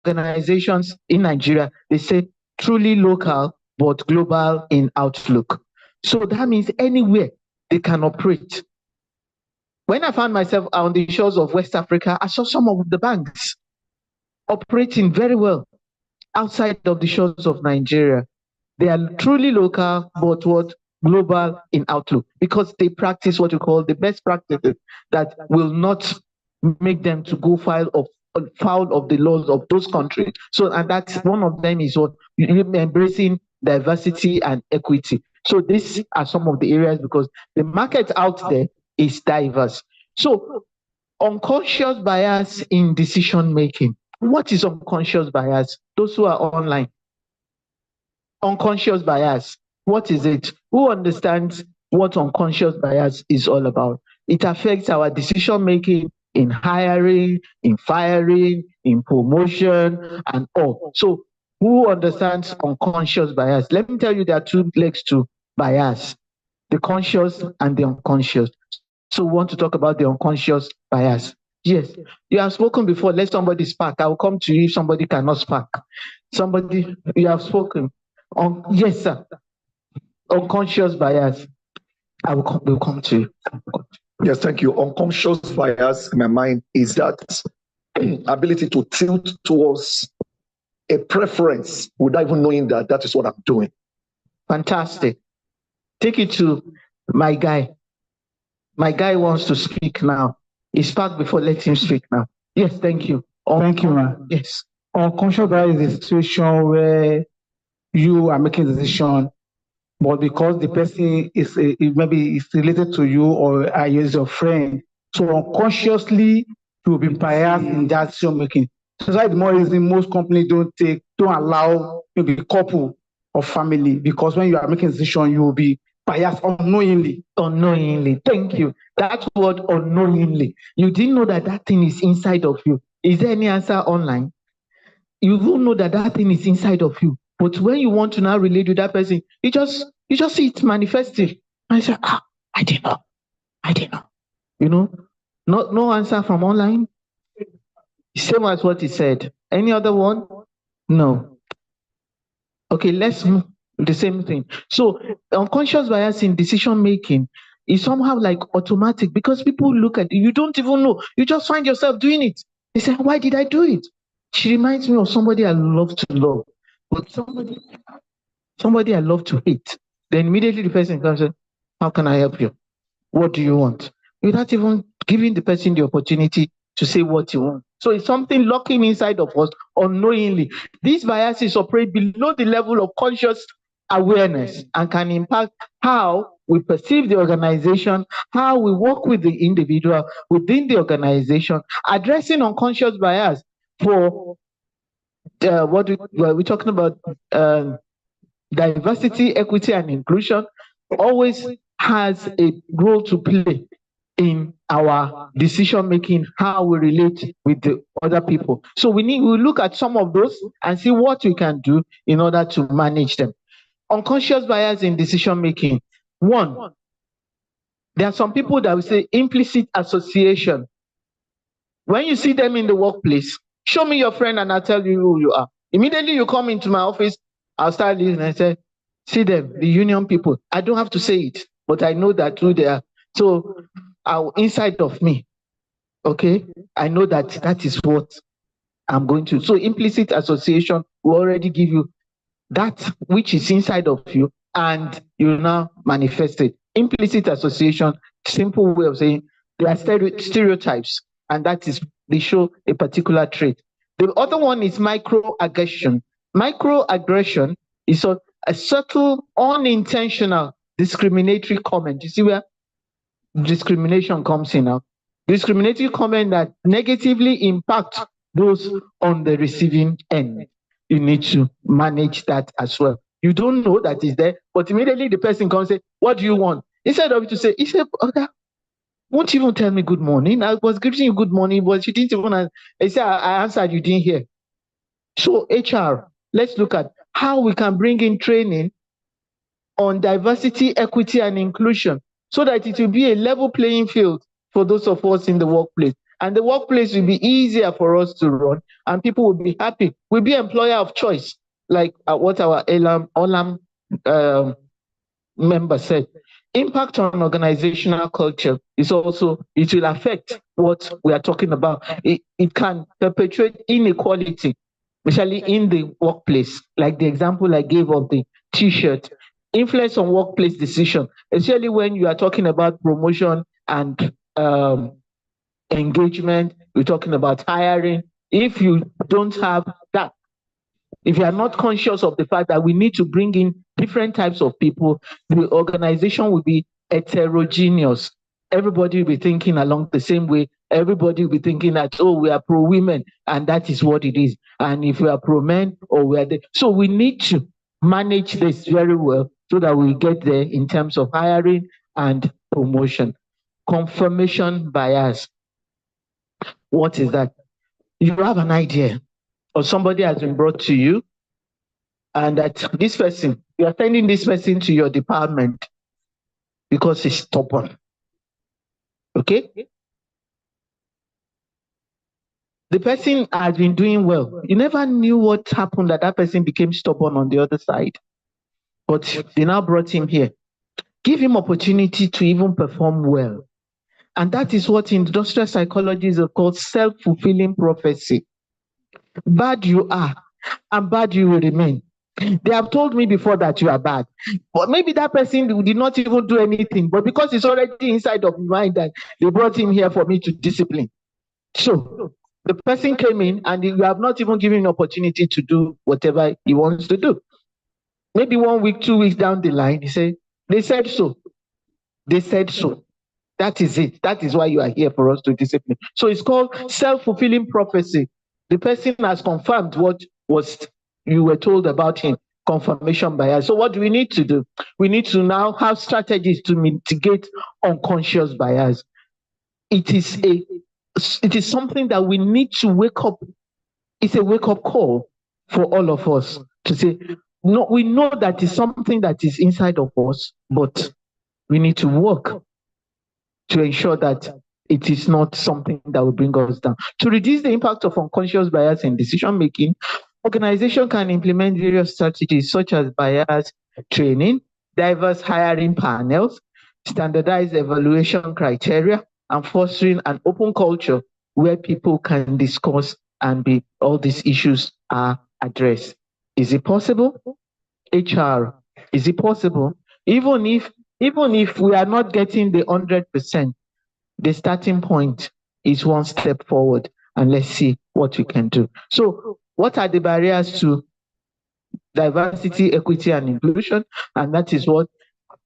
organizations in Nigeria, they say truly local but global in outlook. So that means anywhere they can operate. When I found myself on the shores of West Africa, I saw some of the banks operating very well outside of the shores of Nigeria. They are truly local, but what global in outlook, because they practice what you call the best practices that will not make them to go foul of the laws of those countries. So, and that's one of them is what embracing diversity and equity. So these are some of the areas because the market out there is diverse. So unconscious bias in decision making. What is unconscious bias? Those who are online. Unconscious bias. What is it? Who understands what unconscious bias is all about? It affects our decision making in hiring, in firing, in promotion, and all. So who understands unconscious bias? Let me tell you, there are two legs to bias, the conscious and the unconscious. So we want to talk about the unconscious bias. Yes, you have spoken before. Let somebody spark. I will come to you if somebody cannot spark. Somebody, you have spoken. Yes, sir. Unconscious bias. Will come to you. Yes, thank you. Unconscious bias in my mind is that ability to tilt towards a preference without even knowing that that is what I'm doing. Fantastic. Take it to my guy. My guy wants to speak now. He spoke before, let him speak now. Yes, thank you. Thank you, ma'am. Yes. Unconscious bias is a situation where you are making a decision, but because the person is maybe is related to you or is your friend, so unconsciously you will be biased in that decision making. So that's the more reason most companies don't allow maybe couple or family, because when you are making a decision, you will be biased unknowingly. Unknowingly. Thank you. That word unknowingly. You didn't know that that thing is inside of you. Is there any answer online? You don't know that that thing is inside of you. But when you want to now relate to that person, you just see it manifesting. And you say, I didn't know. You know, no answer from online. Same as what he said. Any other one? No. Okay, let's move the same thing. So unconscious bias in decision making is somehow like automatic because people look at you don't even know. You just find yourself doing it. They say, why did I do it? She reminds me of somebody I love to love, but somebody I love to hate. Then immediately the person comes and says, how can I help you? What do you want? Without even giving the person the opportunity to say what you want. So it's something lurking inside of us unknowingly. These biases operate below the level of conscious awareness and can impact how we perceive the organization, how we work with the individual within the organization. Addressing unconscious bias for we're talking about diversity, equity, and inclusion always has a role to play in our decision making, how we relate with the other people. So we look at some of those and see what we can do in order to manage them. Unconscious bias in decision making. One, there are some people that will say implicit association. When you see them in the workplace, show me your friend and I'll tell you who you are. Immediately you come into my office, I'll start listening and say, see them, the union people. I don't have to say it, but I know that who they are. So inside of me, okay, I know that that is what I'm going to. So implicit association will already give you that which is inside of you and you now manifest it. Implicit association, simple way of saying they are stereotypes, and that is they show a particular trait. The other one is microaggression. Microaggression is a subtle, unintentional discriminatory comment. You see where discrimination comes in now? Discriminatory comment that negatively impact those on the receiving end. You need to manage that as well. You don't know that is there, but immediately the person comes and say, what do you want? Instead of you to say, he said, okay, won't you even tell me good morning? I was greeting you good morning, but you didn't even answer. I said, I answered, you didn't hear. So HR, let's look at how we can bring in training on diversity, equity, and inclusion so that it will be a level playing field for those of us in the workplace. And the workplace will be easier for us to run, and people will be happy. We'll be employer of choice, like what our Olam member said. Impact on organizational culture is also, it will affect what we are talking about. It can perpetuate inequality, especially in the workplace, like the example I gave of the t-shirt. Influence on workplace decision, especially when you are talking about promotion and engagement, we're talking about hiring. If you don't have that, if you are not conscious of the fact that we need to bring in different types of people, the organization will be heterogeneous. Everybody will be thinking along the same way. Everybody will be thinking that, oh, we are pro-women, and that is what it is. And if we are pro-men, or we are there. So we need to manage this very well so that we get there in terms of hiring and promotion. Confirmation bias. What is that? You have an idea, or somebody has been brought to you, and that this person, you are sending this person to your department because he's stubborn. Okay? The person has been doing well. You never knew what happened that that person became stubborn on the other side. But they now brought him here. Give him opportunity to even perform well. And that is what in industrial psychology is called self-fulfilling prophecy. Bad you are, and bad you will remain. They have told me before that you are bad, but maybe that person did not even do anything, but because it's already inside of my mind that they brought him here for me to discipline. So the person came in and you have not even given him opportunity to do whatever he wants to do. Maybe 1 week, 2 weeks down the line, he said, they said so. They said so. That is it. That is why you are here, for us to discipline. So it's called self-fulfilling prophecy. The person has confirmed what was you were told about him. Confirmation bias. So what do we need to do? We need to now have strategies to mitigate unconscious bias. It is something that we need to wake up. It's a wake-up call for all of us to say, no, we know that it's something that is inside of us, but we need to work to ensure that it is not something that will bring us down. To reduce the impact of unconscious bias in decision-making, organization can implement various strategies such as bias training, diverse hiring panels, standardized evaluation criteria, and fostering an open culture where people can discuss and all these issues are addressed. Is it possible? HR, is it possible? Even if we are not getting the 100%, the starting point is one step forward, and let's see what we can do. So what are the barriers to diversity, equity, and inclusion? And that is what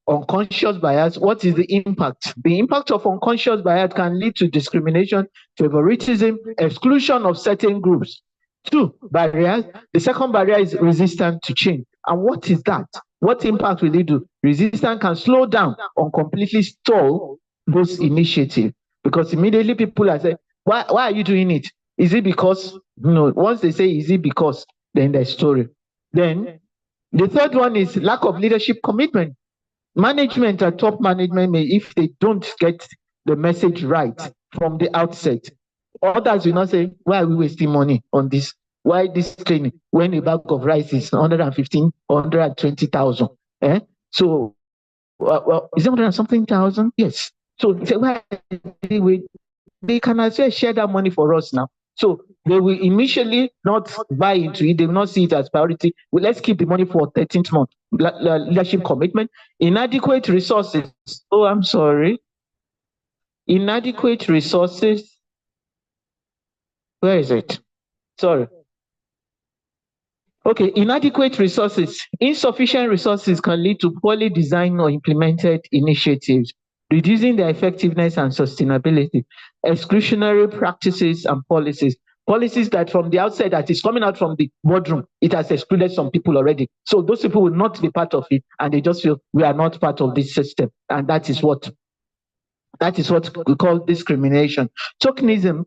unconscious bias. What is the impact? The impact of unconscious bias can lead to discrimination, favoritism, exclusion of certain groups. 2 barriers. The second barrier is resistance to change. And what is that? What impact will it do? Resistance can slow down or completely stall those initiatives, because immediately people are saying, why are you doing it? Is it because? No, once they say, is it because? Then there's story. Then the third one is lack of leadership commitment. Management or top management may, if they don't get the message right from the outset, others will not say, why are we wasting money on this? Why this training when a bag of rice is 115, 120,000? So, is it 100 something thousand? Yes. So why they can as well share that money for us now. So they will initially not buy into it. They will not see it as priority. Well, let's keep the money for 13th month. Leadership commitment. Inadequate resources. Oh, I'm sorry. Inadequate resources. Where is it? Sorry. Okay, inadequate resources. Insufficient resources can lead to poorly designed or implemented initiatives, reducing their effectiveness and sustainability. Exclusionary practices and policies. Policies that from the outset, that is coming out from the boardroom, it has excluded some people already. So those people will not be part of it, and they just feel we are not part of this system. And that is what we call discrimination. Tokenism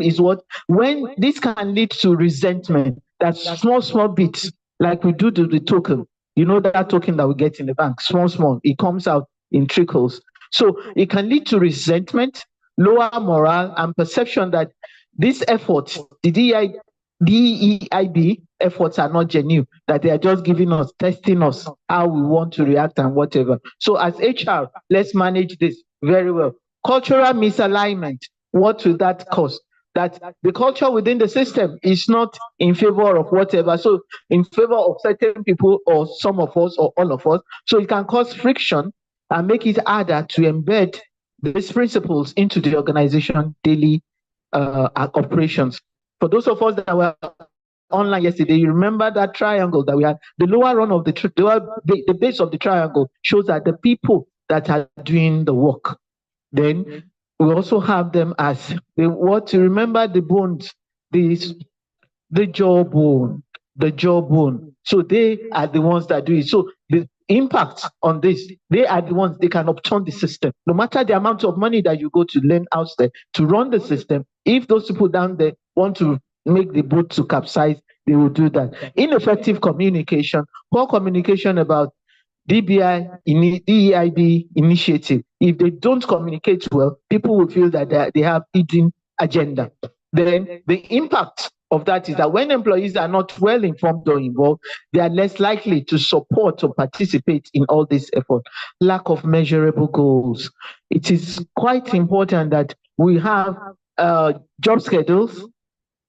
is when this can lead to resentment. That's small bits, like we do to the token. You know that token that we get in the bank, small, it comes out in trickles. So it can lead to resentment, lower morale, and perception that these efforts, the DEIB efforts are not genuine, that they are just giving us, testing us, how we want to react and whatever. So as HR, let's manage this very well. Cultural misalignment, what will that cause? That the culture within the system is not in favor of whatever, so in favor of certain people or some of us or all of us. So it can cause friction and make it harder to embed these principles into the organization daily operations. For those of us that were online yesterday, you remember that triangle that we had. The lower run of the base of the triangle shows that the people that are doing the work. Then we also have them as what you remember, the bones, the jawbone. So they are the ones that do it. So the impact on this, they are the ones, they can upturn the system. No matter the amount of money that you go to lend out there to run the system, if those people down there want to make the boat to capsize, they will do that. Ineffective communication, poor communication about DEIB initiative. If they don't communicate well, people will feel that they have hidden agenda. Then the impact of that is that when employees are not well informed or involved, they are less likely to support or participate in all this effort. Lack of measurable goals. It is quite important that we have job schedules,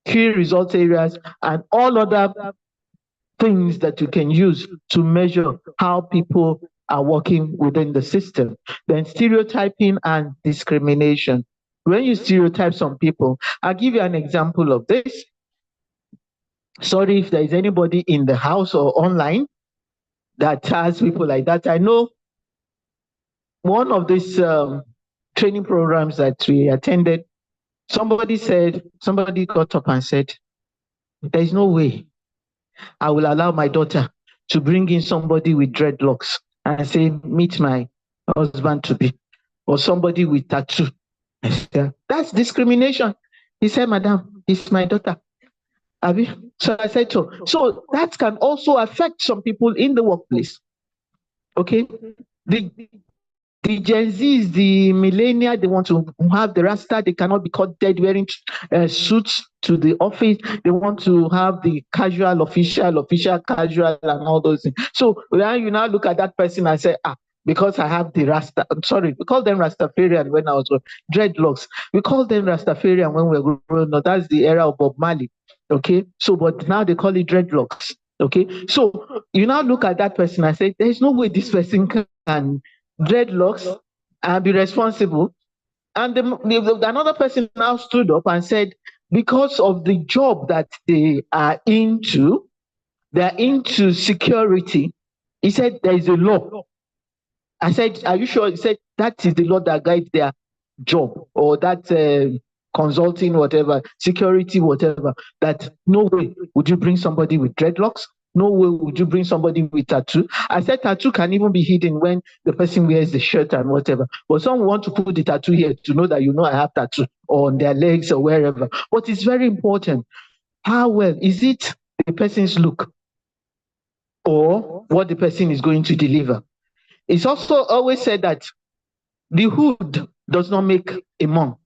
key result areas, and all other things that you can use to measure how people are working within the system. Then stereotyping and discrimination. When you stereotype some people, I'll give you an example of this. Sorry if there is anybody in the house or online that has people like that. I know one of these training programs that we attended, somebody got up and said, there is no way I will allow my daughter to bring in somebody with dreadlocks and say, meet my husband to be, or somebody with tattoo. That's discrimination. He said, madam, it's my daughter. So I said so. So that can also affect some people in the workplace. Okay? The Gen Zs, the millennials, they want to have the Rasta. They cannot be caught dead wearing suits to the office. They want to have the casual, official, casual, and all those things. So now you now look at that person and say, because I have the Rasta. Sorry, we call them Rastafarian when I was dreadlocks. We call them Rastafarian when we were growing up. That's the era of Bob Marley. Okay, so but now they call it dreadlocks. Okay, so you now look at that person and say, there's no way this person can dreadlocks and be responsible. And another person now stood up and said, because of the job that they are into, they're into security. He said, there is a law. I said, are you sure? He said, that is the law that guides their job, or that consulting, whatever, security, whatever, that no way would you bring somebody with dreadlocks. No way would you bring somebody with tattoo. I said tattoo can even be hidden when the person wears the shirt and whatever. But some want to put the tattoo here to know that I have tattoo, or on their legs or wherever. But it's very important. How well is it the person's look or what the person is going to deliver? It's also always said that the hood does not make a monk.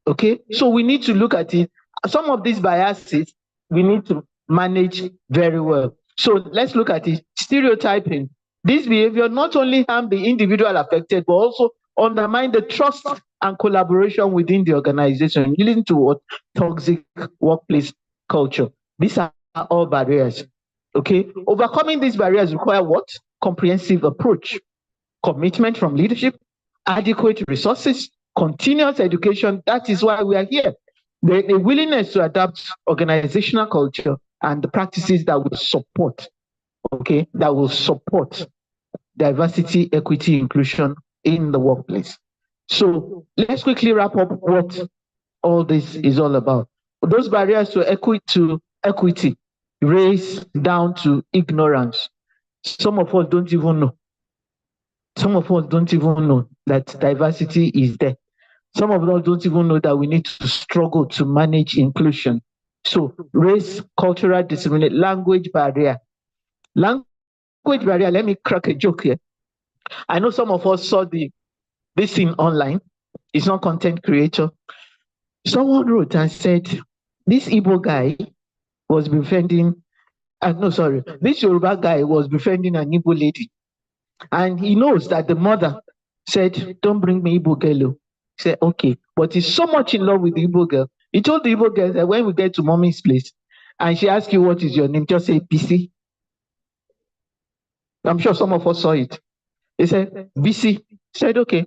Okay, so we need to look at it. Some of these biases we need to manage very well. So let's look at it. Stereotyping. This behavior not only harm the individual affected, but also undermine the trust and collaboration within the organization, leading to what? Toxic workplace culture. These are all barriers. Okay, overcoming these barriers require what? Comprehensive approach, commitment from leadership, adequate resources, continuous education. That is why we are here. The willingness to adapt organizational culture and the practices that will support, okay, that will support diversity, equity, inclusion in the workplace. So let's quickly wrap up what all this is all about. Those barriers to equity, race down to ignorance. Some of us don't even know. Some of us don't even know that diversity is there. Some of us don't even know that we need to struggle to manage inclusion. So race, cultural discrimination, language barrier. Language barrier, let me crack a joke here. I know some of us saw the this thing online. It's not content creator. Someone wrote and said, this Igbo guy was befriending, this Yoruba guy was befriending an Igbo lady. And he knows that the mother said, don't bring me Igbo girl. He said, okay. But he's so much in love with the Igbo girl. He told the Igbo girl that when we get to mommy's place, and she asks you, what is your name? Just say, BC. I'm sure some of us saw it. He said, BC. He said, okay.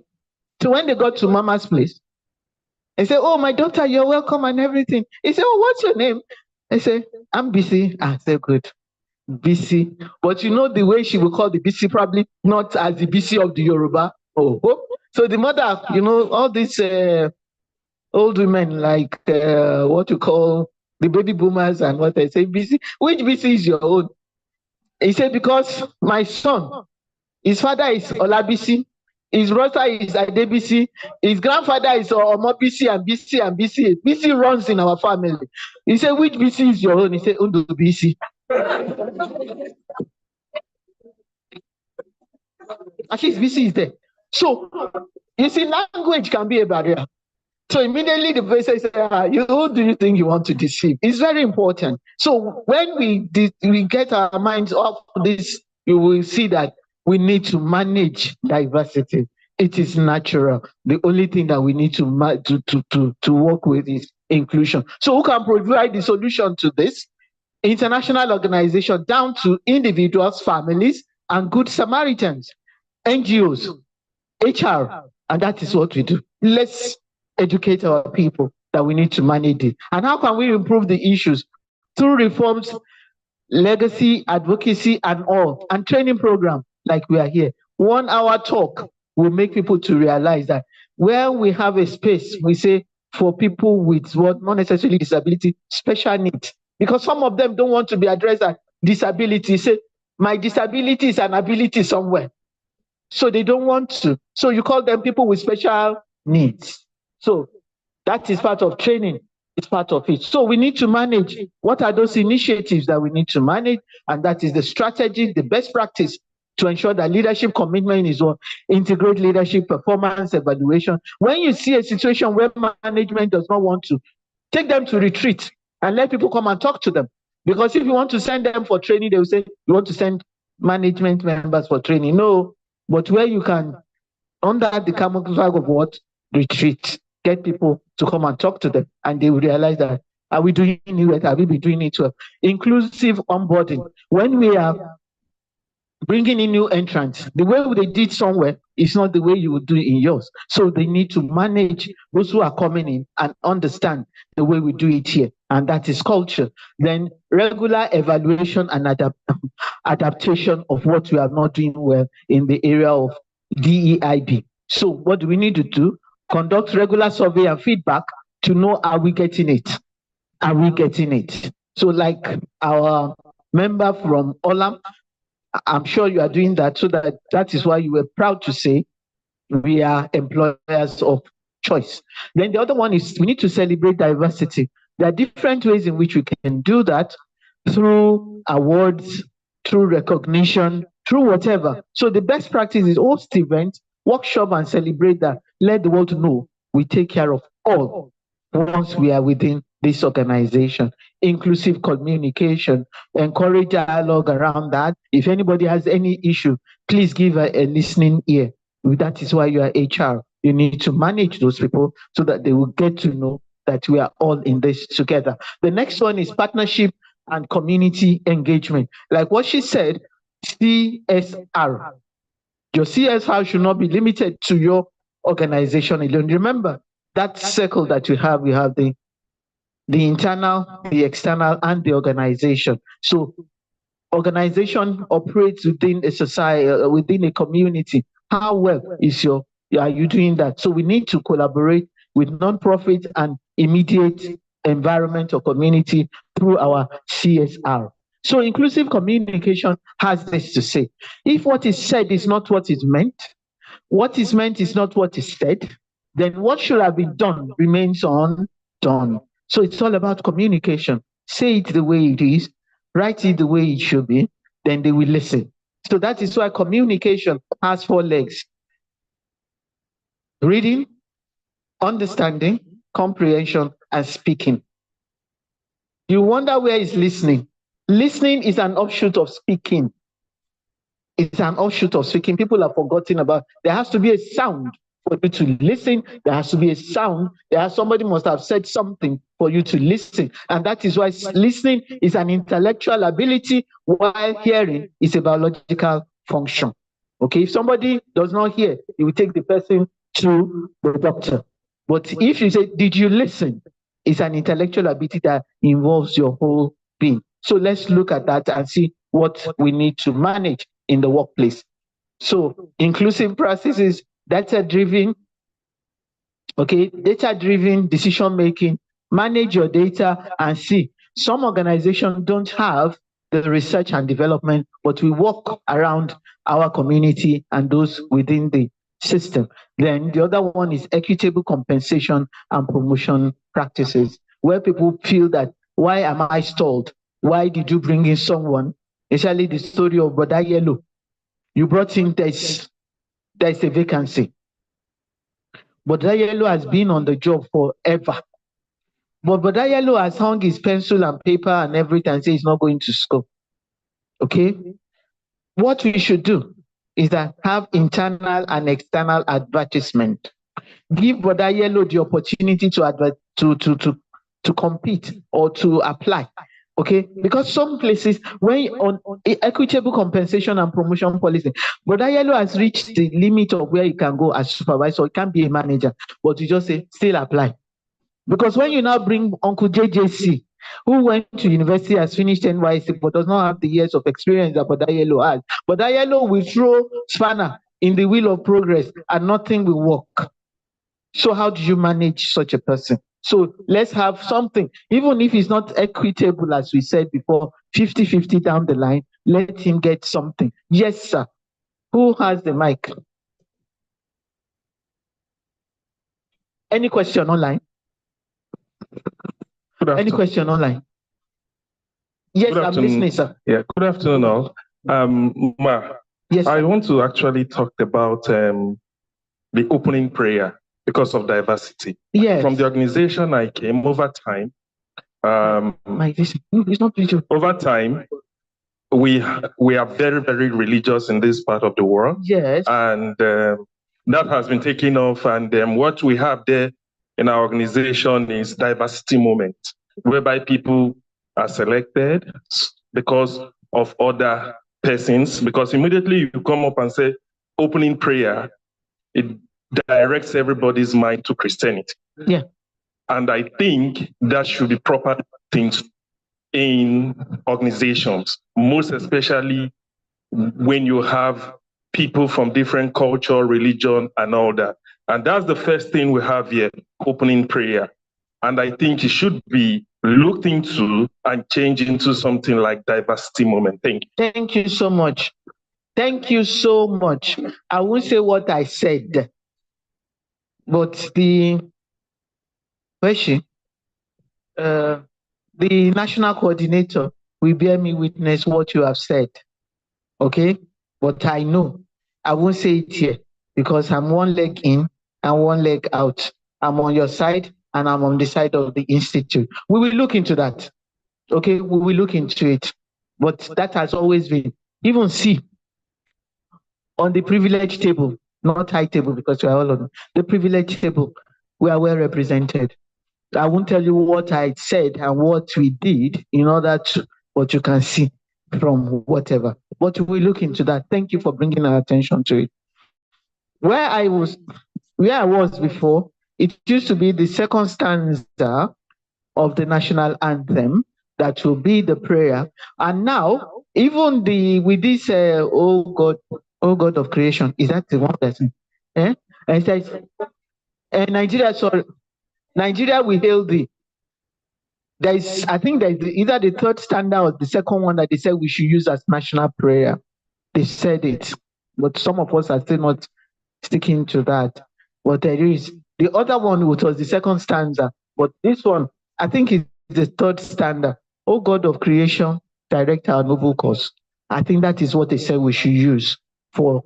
So when they got to mama's place, he said, oh, my daughter, you're welcome and everything. He said, oh, what's your name? I said, I'm BC. I said, good. BC. But you know the way she will call the BC, probably not as the BC of the Yoruba. Oh. So the mother, you know, all these old women like what you call the baby boomers and what they say, BC. Which BC is your own? He said, because my son, his father is Olabisi, his brother is Adebisi, his grandfather is Omobisi and BC and BC. BC runs in our family. He said, which BC is your own? He said, Undu BC. At least BC is there. So, you see, language can be a barrier. So immediately the person says, who do you think you want to deceive? It's very important. So when we get our minds off this, you will see that we need to manage diversity. It is natural. The only thing that we need to work with is inclusion. So who can provide the solution to this? International organization down to individuals, families, and good Samaritans, NGOs, HR, and that is what we do. Let's educate our people that we need to manage it. And how can we improve the issues? Through reforms, legacy, advocacy, and all, and training program like we are here. 1 hour talk will make people to realize that where we have a space, we say for people with what not necessarily disability, special needs. Because some of them don't want to be addressed as disability. Say, my disability is an ability somewhere. So they don't want to. So you call them people with special needs. So that is part of training. It's part of it. So we need to manage. What are those initiatives that we need to manage? And that is the strategy, the best practice to ensure that leadership commitment is on integrate leadership, performance, evaluation. When you see a situation where management does not want to, take them to retreat and let people come and talk to them. Because if you want to send them for training, they will say, you want to send management members for training. No, but where you can, under the camouflage of what? Retreat. Get people to come and talk to them, and they will realize that, are we doing it right? Have we been doing it well? Inclusive onboarding. When we are bringing in new entrants, the way they did somewhere is not the way you would do it in yours. So they need to manage those who are coming in and understand the way we do it here, and that is culture. Then regular evaluation and adaptation of what we are not doing well in the area of DEIB. So what do we need to do? Conduct regular survey and feedback to know, are we getting it? Are we getting it? So like our member from Olam, I'm sure you are doing that, so that is why you were proud to say we are employers of choice. Then the other one is we need to celebrate diversity. There are different ways in which we can do that, through awards, through recognition, through whatever. So the best practice is host events, workshop, and celebrate that. Let the world know we take care of all once we are within this organization. Inclusive communication, encourage dialogue around that. If anybody has any issue, please give a listening ear. That is why you are HR. You need to manage those people so that they will get to know that we are all in this together. The next one is partnership and community engagement. Like what she said, CSR. Your CSR should not be limited to your organization alone. Remember that circle that we have the internal, the external, and the organization. So organization operates within a society, within a community. How well are you doing that? So we need to collaborate with nonprofit and immediate environment or community through our CSR. So inclusive communication has this to say. If what is said is not what is meant is not what is said, then what should have been done remains undone. So it's all about communication. Say it the way it is, write it the way it should be, then they will listen. So that is why communication has 4 legs. reading, understanding, comprehension, and speaking. You wonder where is listening. Listening is an offshoot of speaking. It's an offshoot of speaking. People are forgotten about. There has to be a sound for you to listen. There has to be a sound. Somebody must have said something for you to listen. And that is why listening is an intellectual ability, while hearing is a biological function. Okay, if somebody does not hear, you will take the person to the doctor. But if you say, did you listen? It's an intellectual ability that involves your whole being. So let's look at that and see what we need to manage in the workplace. So inclusive processes, data-driven, okay, data-driven decision-making, manage your data and see. Some organizations don't have the research and development, but we work around our community and those within the system. Then the other one is equitable compensation and promotion practices, where people feel that, why am I stalled? Why did you bring in someone? Especially the story of Brother Yellow. You brought in, there's a vacancy. Brother Yellow has been on the job forever. But Brother Yellow has hung his pencil and paper and everything and says he's not going to school. Okay? What we should do is that have internal and external advertisement. Give Brother Yellow the opportunity to compete or to apply. Okay, because some places, when on equitable compensation and promotion policy, Brother Yellow has reached the limit of where he can go as supervisor. He can't be a manager, but you just say still apply. Because when you now bring Uncle JJC, who went to university, has finished NYC, but does not have the years of experience that Brother Yellow has, Brother Yellow will throw spanner in the wheel of progress and nothing will work. So how do you manage such a person? So let's have something, even if it's not equitable, as we said before, 50-50 down the line, let him get something. Yes, sir. Who has the mic? Any question online? Any question online? Yes, I'm listening, sir. Yeah, good afternoon all. Ma, yes, I want to actually talk about the opening prayer because of diversity. Yes. From the organization I came over time, over time, we are very, very religious in this part of the world. Yes. And that has been taken off. And what we have there in our organization is diversity moment, whereby people are selected because of other persons. Because immediately you come up and say opening prayer, it directs everybody's mind to Christianity. Yeah. And I think that should be proper things in organizations, most especially when you have people from different culture, religion, and all that. And that's the first thing we have here, opening prayer. And I think it should be looked into and changed into something like diversity moment. Thank you. Thank you so much. Thank you so much. I won't say what I said, but where's she? The national coordinator will bear me witness what you have said. Okay? But I know I won't say it here because I'm one leg in and one leg out. I'm on your side and I'm on the side of the institute. We will look into that. Okay? We will look into it. But that has always been, even see, on the privilege table, not high table because we are all on the privilege table, we are well represented. I won't tell you what I said and what we did in order to, what you can see from whatever. But we look into that. Thank you for bringing our attention to it. Where I was before, it used to be the second stanza of the national anthem that will be the prayer. And now, even with this, oh God of creation, is that the one person? And it says, Nigeria, sorry. Nigeria will hail thee. I think there's either the third standard or the second one that they said we should use as national prayer. They said it, but some of us are still not sticking to that. But there is the other one, which was the second stanza, but this one, I think, is the third standard. Oh God of creation, direct our noble cause. I think that is what they said we should use for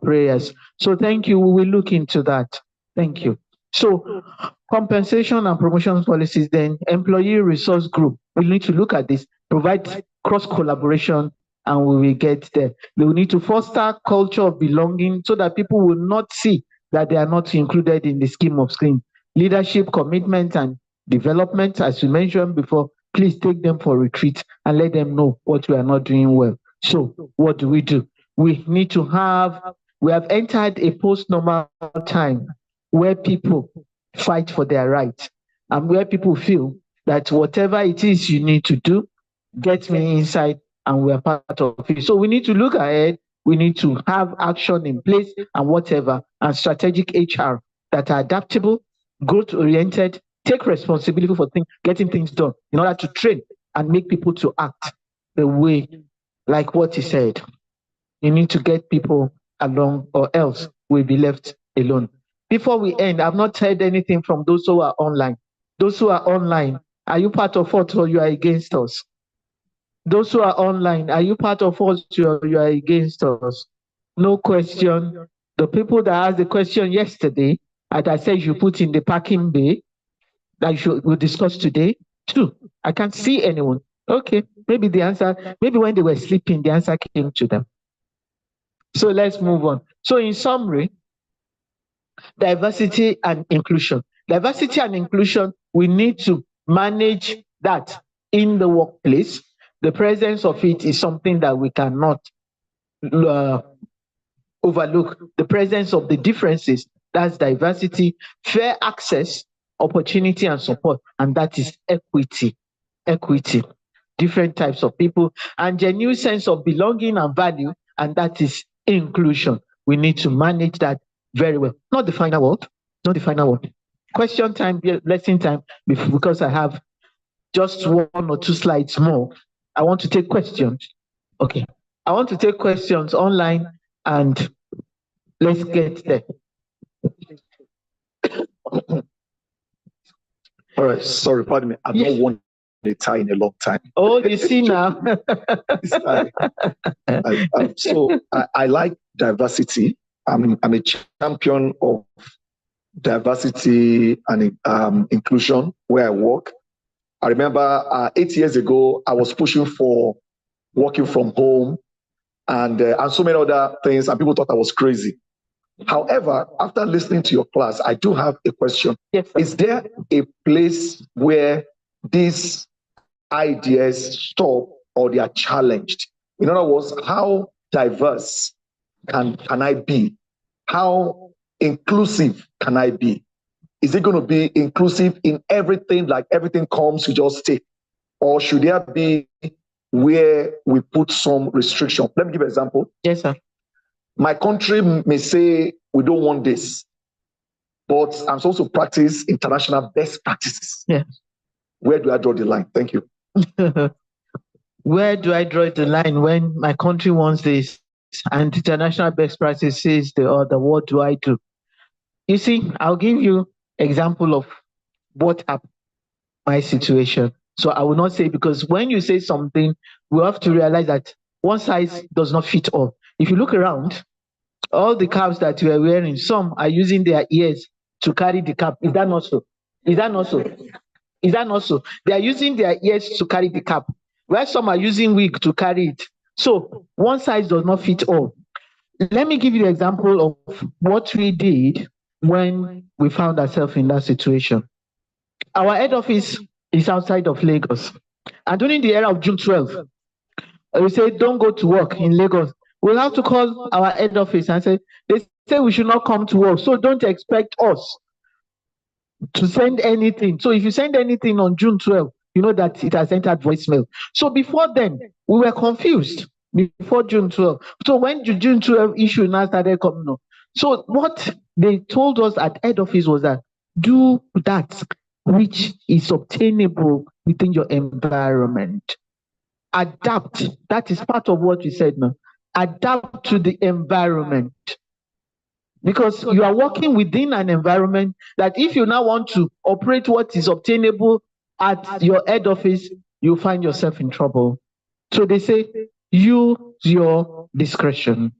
prayers. So thank you. We will look into that. Thank you. So compensation and promotion policies, then employee resource group. We need to look at this, provide cross collaboration, and we will get there. We will need to foster culture of belonging so that people will not see that they are not included in the scheme of things. Leadership, commitment, and development, as we mentioned before, please take them for retreat and let them know what we are not doing well. So what do? We need to we have entered a post-normal time where people fight for their rights and where people feel that whatever it is you need to do, get me inside and we are part of it. So we need to look ahead. We need to have action in place and whatever, and strategic HR that are adaptable, growth-oriented, take responsibility for getting things done in order to train and make people to act the way, like what he said. You need to get people along or else we'll be left alone. Before we end, I've not heard anything from those who are online. Those who are online, are you part of us or you are against us? Those who are online, are you part of us or you are against us? No question. The people that asked the question yesterday, as I said, you put in the parking bay, that we'll discuss today. Two, I can't see anyone. Okay, maybe the answer, maybe when they were sleeping, the answer came to them. So let's move on. So in summary, diversity and inclusion. Diversity and inclusion, we need to manage that in the workplace. The presence of it is something that we cannot overlook. The presence of the differences, that's diversity, fair access, opportunity and support, and that is equity. Equity, different types of people, and genuine sense of belonging and value, and that is inclusion. We need to manage that very well. Not the final word, not the final word. Question time, lesson time, because I have just 1 or 2 slides more. I want to take questions. Okay. I want to take questions online and let's get there. All right. Sorry, pardon me. I've not worn a tie in a long time. Oh, you see now. I like diversity. I'm a champion of diversity and inclusion where I work. I remember 8 years ago, I was pushing for working from home and so many other things, and people thought I was crazy. However, after listening to your class, I do have a question. Yes, is there a place where these ideas stop or they are challenged? In other words, how diverse can I be? How inclusive can I be? Is it going to be inclusive in everything, like everything comes, you just take? Or should there be where we put some restriction? Let me give an example. Yes, sir. My country may say, we don't want this, but I'm supposed to practice international best practices. Yeah. Where do I draw the line? Thank you. Where do I draw the line when my country wants this and international best practices says the other? What do I do? You see, I'll give you example of what happened, my situation. So I will not say, because when you say something, we have to realize that one size does not fit all. If you look around, all the caps that you are wearing, some are using their ears to carry the cap. Is that not so? Is that not so? Is that not so? They are using their ears to carry the cap, where some are using wig to carry it. So one size does not fit all. Let me give you the example of what we did when we found ourselves in that situation. Our head office is outside of Lagos. And during the era of June 12th, we say, don't go to work in Lagos. We'll have to call our head office and say, they say we should not come to work. So don't expect us to send anything. So if you send anything on June 12th, you know that it has entered voicemail. So before then, we were confused before June 12th. So when June 12th issue now started coming up, so what they told us at head office was that do that which is obtainable within your environment. Adapt. That is part of what we said now. Adapt to the environment. Because you are working within an environment that if you now want to operate what is obtainable at your head office, you find yourself in trouble. So they say, use your discretion.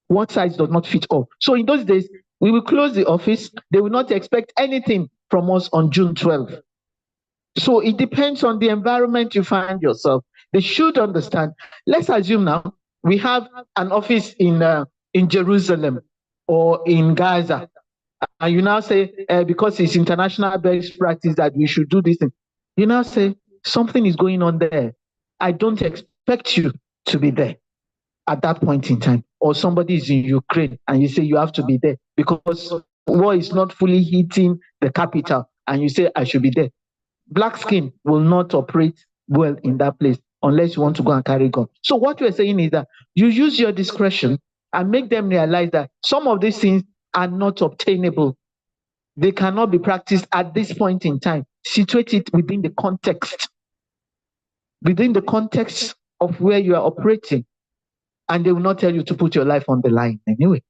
One size does not fit all. So in those days, we will close the office. They will not expect anything from us on June 12th. So it depends on the environment you find yourself. They should understand. Let's assume now we have an office in Jerusalem or in Gaza, and you now say because it's international best practice that we should do this thing. You now say something is going on there. I don't expect you to be there at that point in time. Or somebody is in Ukraine and you say you have to be there because war is not fully hitting the capital, and you say I should be there. Black skin will not operate well in that place unless you want to go and carry gun. So what we're saying is that you use your discretion and make them realize that some of these things are not obtainable. They cannot be practiced at this point in time. Situate it within the context of where you are operating, and they will not tell you to put your life on the line anyway.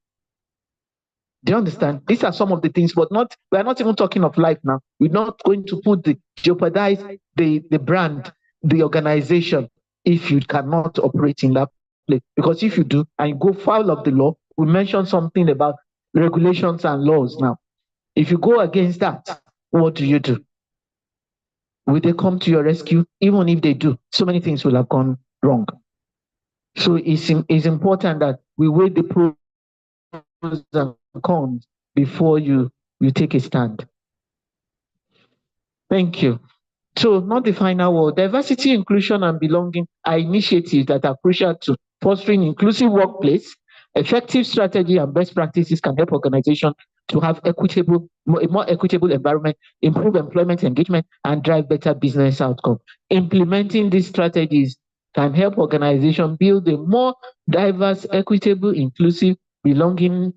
Do you understand? These are some of the things, but we are not even talking of life now. We're not going to jeopardize the brand, the organization, if you cannot operate in that place. Because if you do and you go foul of the law, we mentioned something about regulations and laws now. If you go against that, what do? Will they come to your rescue? Even if they do, so many things will have gone wrong. So it's important that we weigh the pros and cons before you take a stand. Thank you. So, not the final word. Diversity, inclusion, and belonging are initiatives that are crucial to fostering inclusive workplace. Effective strategy and best practices can help organizations to have a more equitable environment, improve employment engagement, and drive better business outcomes. Implementing these strategies can help organizations build a more diverse, equitable, inclusive, belonging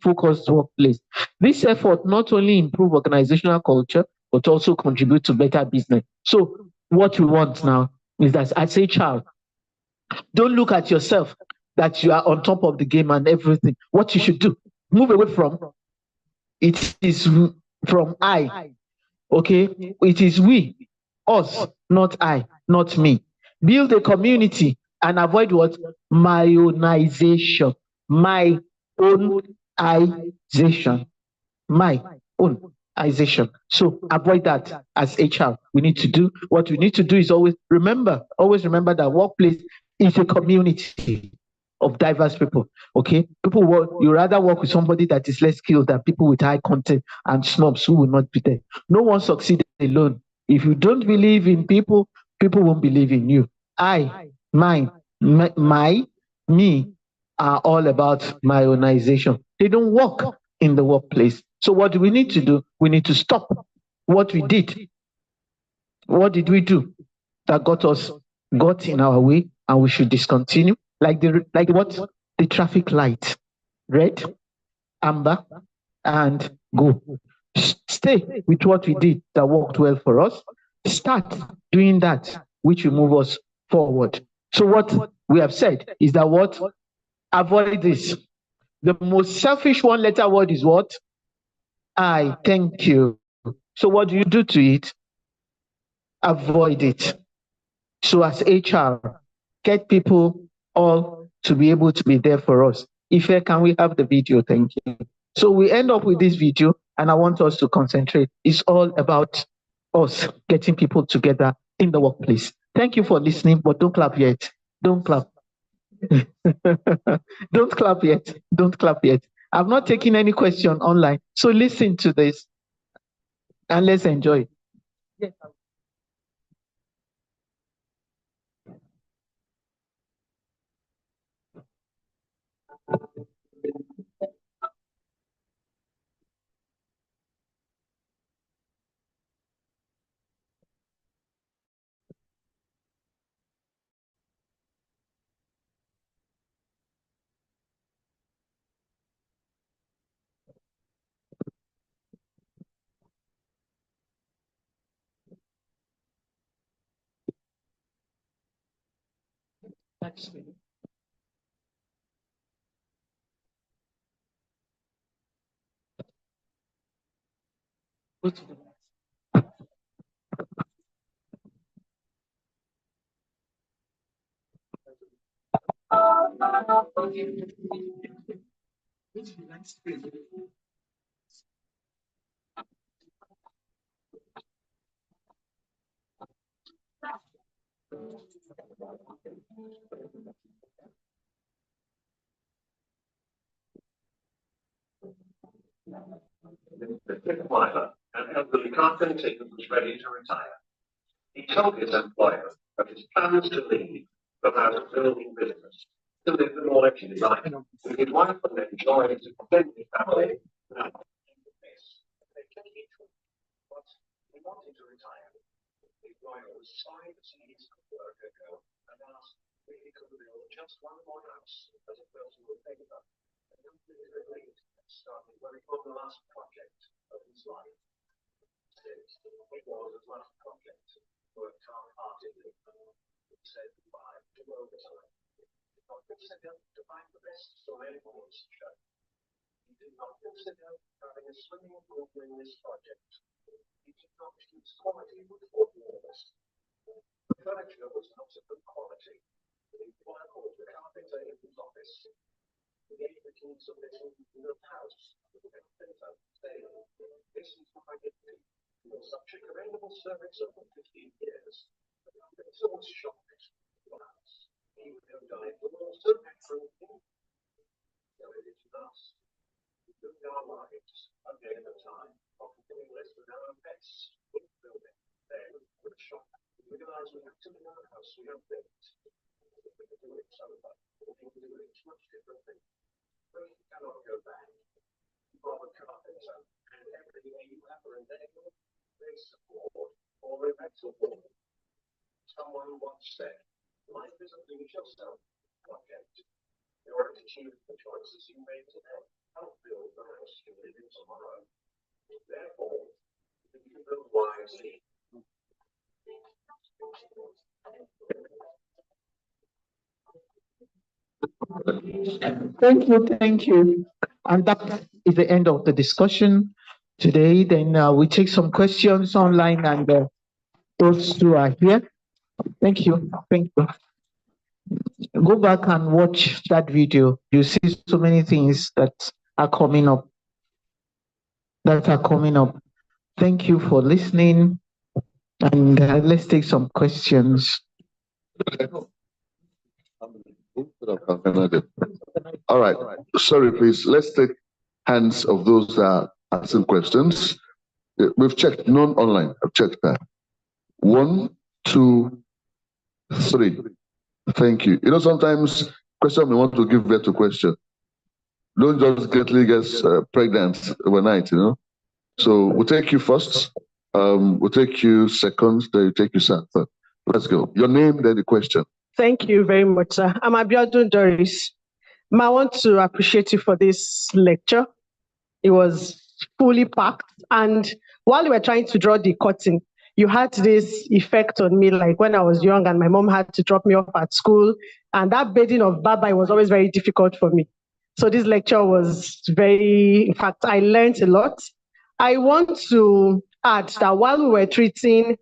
focused workplace. This effort not only improve organizational culture, but also contribute to better business. So what we want now is that as a child, don't look at yourself that you are on top of the game and everything. What you should do, move away from it is from I. Okay, it is we, us, not I, not me. Build a community and avoid what? Myonization. My ownization. My ownization. So avoid that as HR. We need to do what we need to do is always remember that workplace is a community of diverse people. Okay, you rather work with somebody that is less skilled than people with high content and snobs who will not be there. No one succeeds alone. If you don't believe in people, people won't believe in you. I, mine, my, me are all about myonization. They don't work in the workplace. So what do we need to do? We need to stop what we did. What did we do that got in our way, and we should discontinue? Like the traffic light, red, amber, and go. Stay with what we did that worked well for us. Start doing that which will move us forward. So what we have said is that avoid this. The most selfish one-letter word is what? I. Thank you. So what do you do to it? Avoid it. So as HR, get people all to be able to be there for us. Ife, can we have the video? Thank you. So we end up with this video, and I want us to concentrate. It's all about us getting people together in the workplace. Thank you for listening, but don't clap yet. Don't clap. Don't clap yet. Don't clap yet. I've not taken any question online. So listen to this and let's enjoy. Yes. An elderly carpenter who was ready to retire. He told his employer of his plans to leave about a building business, to live the more luxury life with his wife and enjoy his extended family. But he wanted to retire. The employer was sorry to see his worker go and asked if he could build just one more house as a personal favor. And agreed and started what he called the last project of his life. It was his last project, worked half-heartedly. He said goodbye to overtime. He did not consider to find the best swimming pool show. He did not consider having a swimming pool in this project. He did not choose quality with four walls. The furniture was not of good quality. The employer called the carpenter in his office. He gave the keys of this little house to the carpenter, saying, "This is my gift. You were such a commendable service over 15 years. The carpenter was shocked. Once he would have died for more so natural thing. So it is thus. We live our lives a day at a time, often doing less than our best with building. Then, with a shock, we realize we have to live in a house we have built. If we can do it sober, we can do it much differently. But you cannot go back. Rob a carpenter, and every day you have a enable, they support or regret support. Someone once said, life is a lose yourself project. Your attitude and the choices you made today help build the house you live in tomorrow. Therefore, if you build wisely. Thank you. And that is the end of the discussion today. Then we take some questions online and those who are here. Thank you. Thank you. Go back and watch that video. You see so many things that are coming up. Thank you for listening. And let's take some questions. All right. Sorry, please. Let's take hands of those that are asking questions. We've checked, none online. I've checked that. 1, 2, 3. Thank you. You know, sometimes question we want to give birth to question. Don't just get pregnant overnight, you know. So we'll take you first. We'll take you second, then you take you third. Let's go. Your name, then the question. Thank you very much, sir. I'm Abiodun Doris. I want to appreciate you for this lecture. It was fully packed. And while we were trying to draw the curtain, you had this effect on me, like when I was young and my mom had to drop me off at school. And that bedding of Baba was always very difficult for me. So this lecture was in fact, I learned a lot. I want to add that while we were treating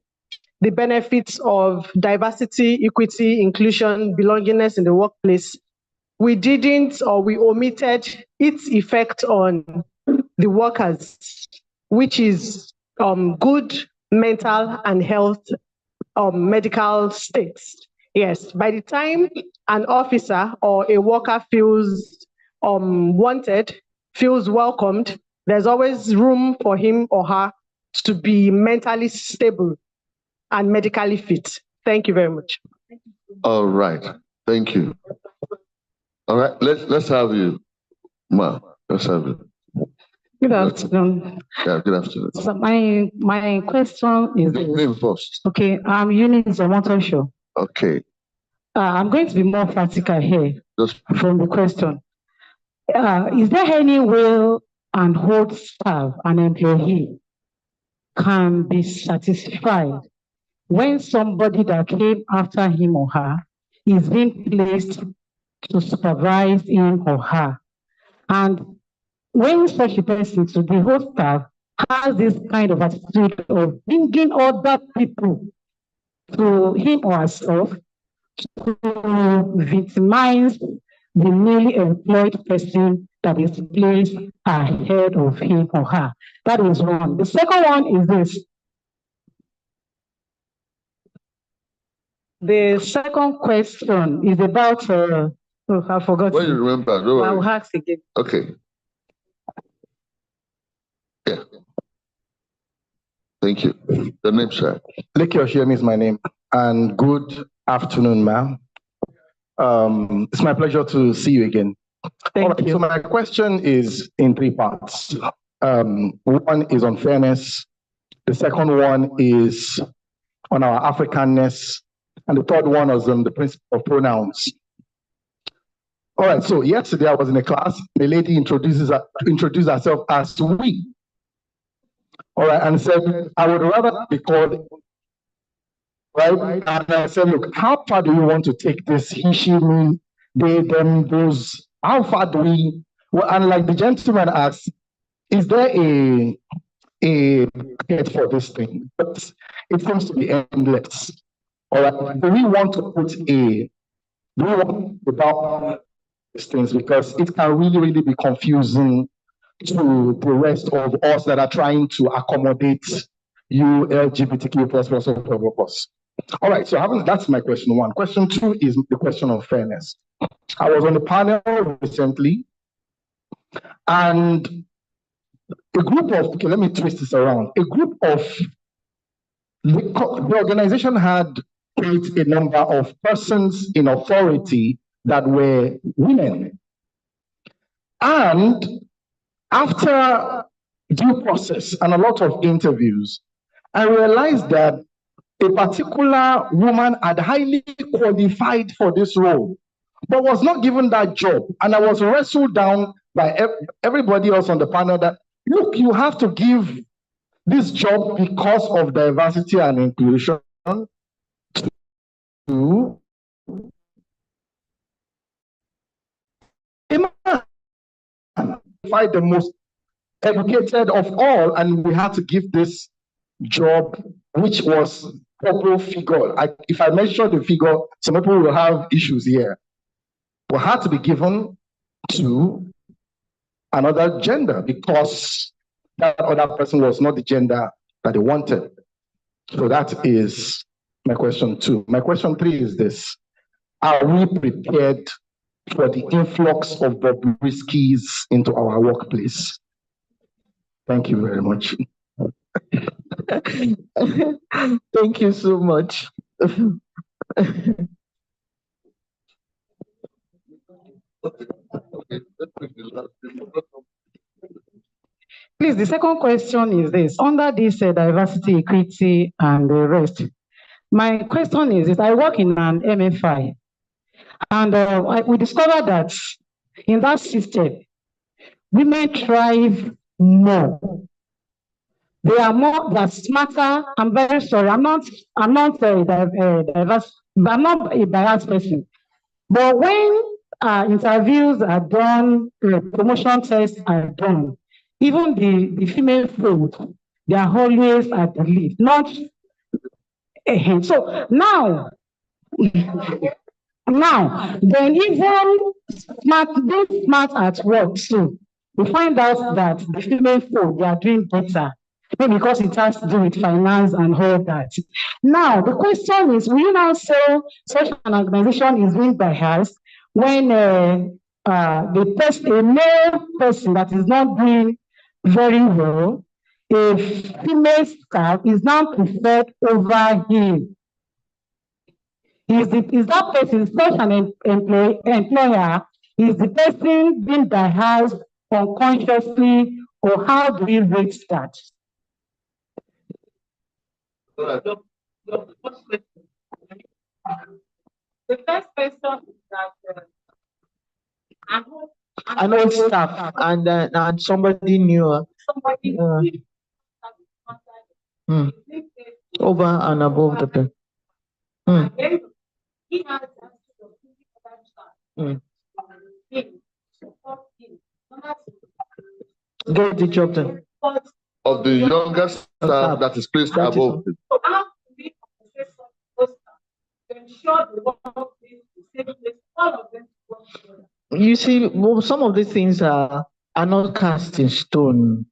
the benefits of diversity, equity, inclusion, belongingness in the workplace, we omitted its effect on the workers, which is good mental and health medical states. Yes, by the time an officer or a worker feels wanted, feels welcomed, there's always room for him or her to be mentally stable and medically fit. Thank you very much. All right. Thank you. All right. Let's have you, Ma. Let's have you. Good afternoon. Yeah, good afternoon. So my question is name first. Okay, I'm Eunice Omotosho. Okay. I'm going to be more practical here from the question. Is there any way an hold staff, an employee, can be satisfied when somebody that came after him or her is being placed to supervise him or her? And when such a person, so the whole staff, has this kind of attitude of bringing other people to him or herself to victimize the newly employed person that is placed ahead of him or her. That is one. The second one is this. The second question is about, I forgot. When you remember, don't I'll worry. ask again. Okay. Yeah. Thank you. The name, sir. Leke Oshiemi is my name. And good afternoon, ma'am. It's my pleasure to see you again. Thank you. So my question is in three parts. One is on fairness. The second one is on our Africanness. And the third one was on the principle of pronouns. All right, so yesterday I was in a class, the lady introduced herself as we. All right, and said, I would rather be called, right? And I said, look, how far do you want to take this? He, she, me, they, them, those. How far do we? Well, and like the gentleman asked, is there a market for this thing? But it seems to be endless. All right, do we want to put do we want to down these things, because it can really, really be confusing to the rest of us that are trying to accommodate you LGBTQ plus. All right, so that's my question one. Question two is the question of fairness. I was on the panel recently, and a group of, okay, let me twist this around. A group of, the organization had quite a number of persons in authority that were women. And after due process and a lot of interviews, I realized that a particular woman had highly qualified for this role, but was not given that job. And I was wrestled down by everybody else on the panel that, look, you have to give this job because of diversity and inclusion to a man. Fight the most educated of all, and we had to give this job, which was purple figure. If I mention the figure, some people will have issues here. But had to be given to another gender because that other person was not the gender that they wanted. So that is my question two. My question three is this. Are we prepared for the influx of Bobrisky's into our workplace? Thank you very much. Thank you so much. Please, the second question is this. Under this diversity, equity, and the rest, my question is I work in an MFI, and we discovered that in that system, women thrive more. They are smarter. I'm very sorry. I'm not diverse. I'm not a biased person. But when interviews are done, promotion tests are done, even the female fold, they are always at the lead. Not so now. Now, then even being smart at work too, we find out that the female folk, they are doing better. Maybe because it has to do with finance and all that. Now, the question is, will you now say such an organization is being biased when a male person that is not doing very well, a female staff is now preferred over him? Is that person, such an employer, is the person being biased unconsciously, or how do we rate that? The first question is that an old staff and somebody newer. Over and above the person. He has Get the job done. Of the youngest staff that is placed above it. So how do we ensure the work is the same place, all of them work together? You see, well, some of these things are not cast in stone.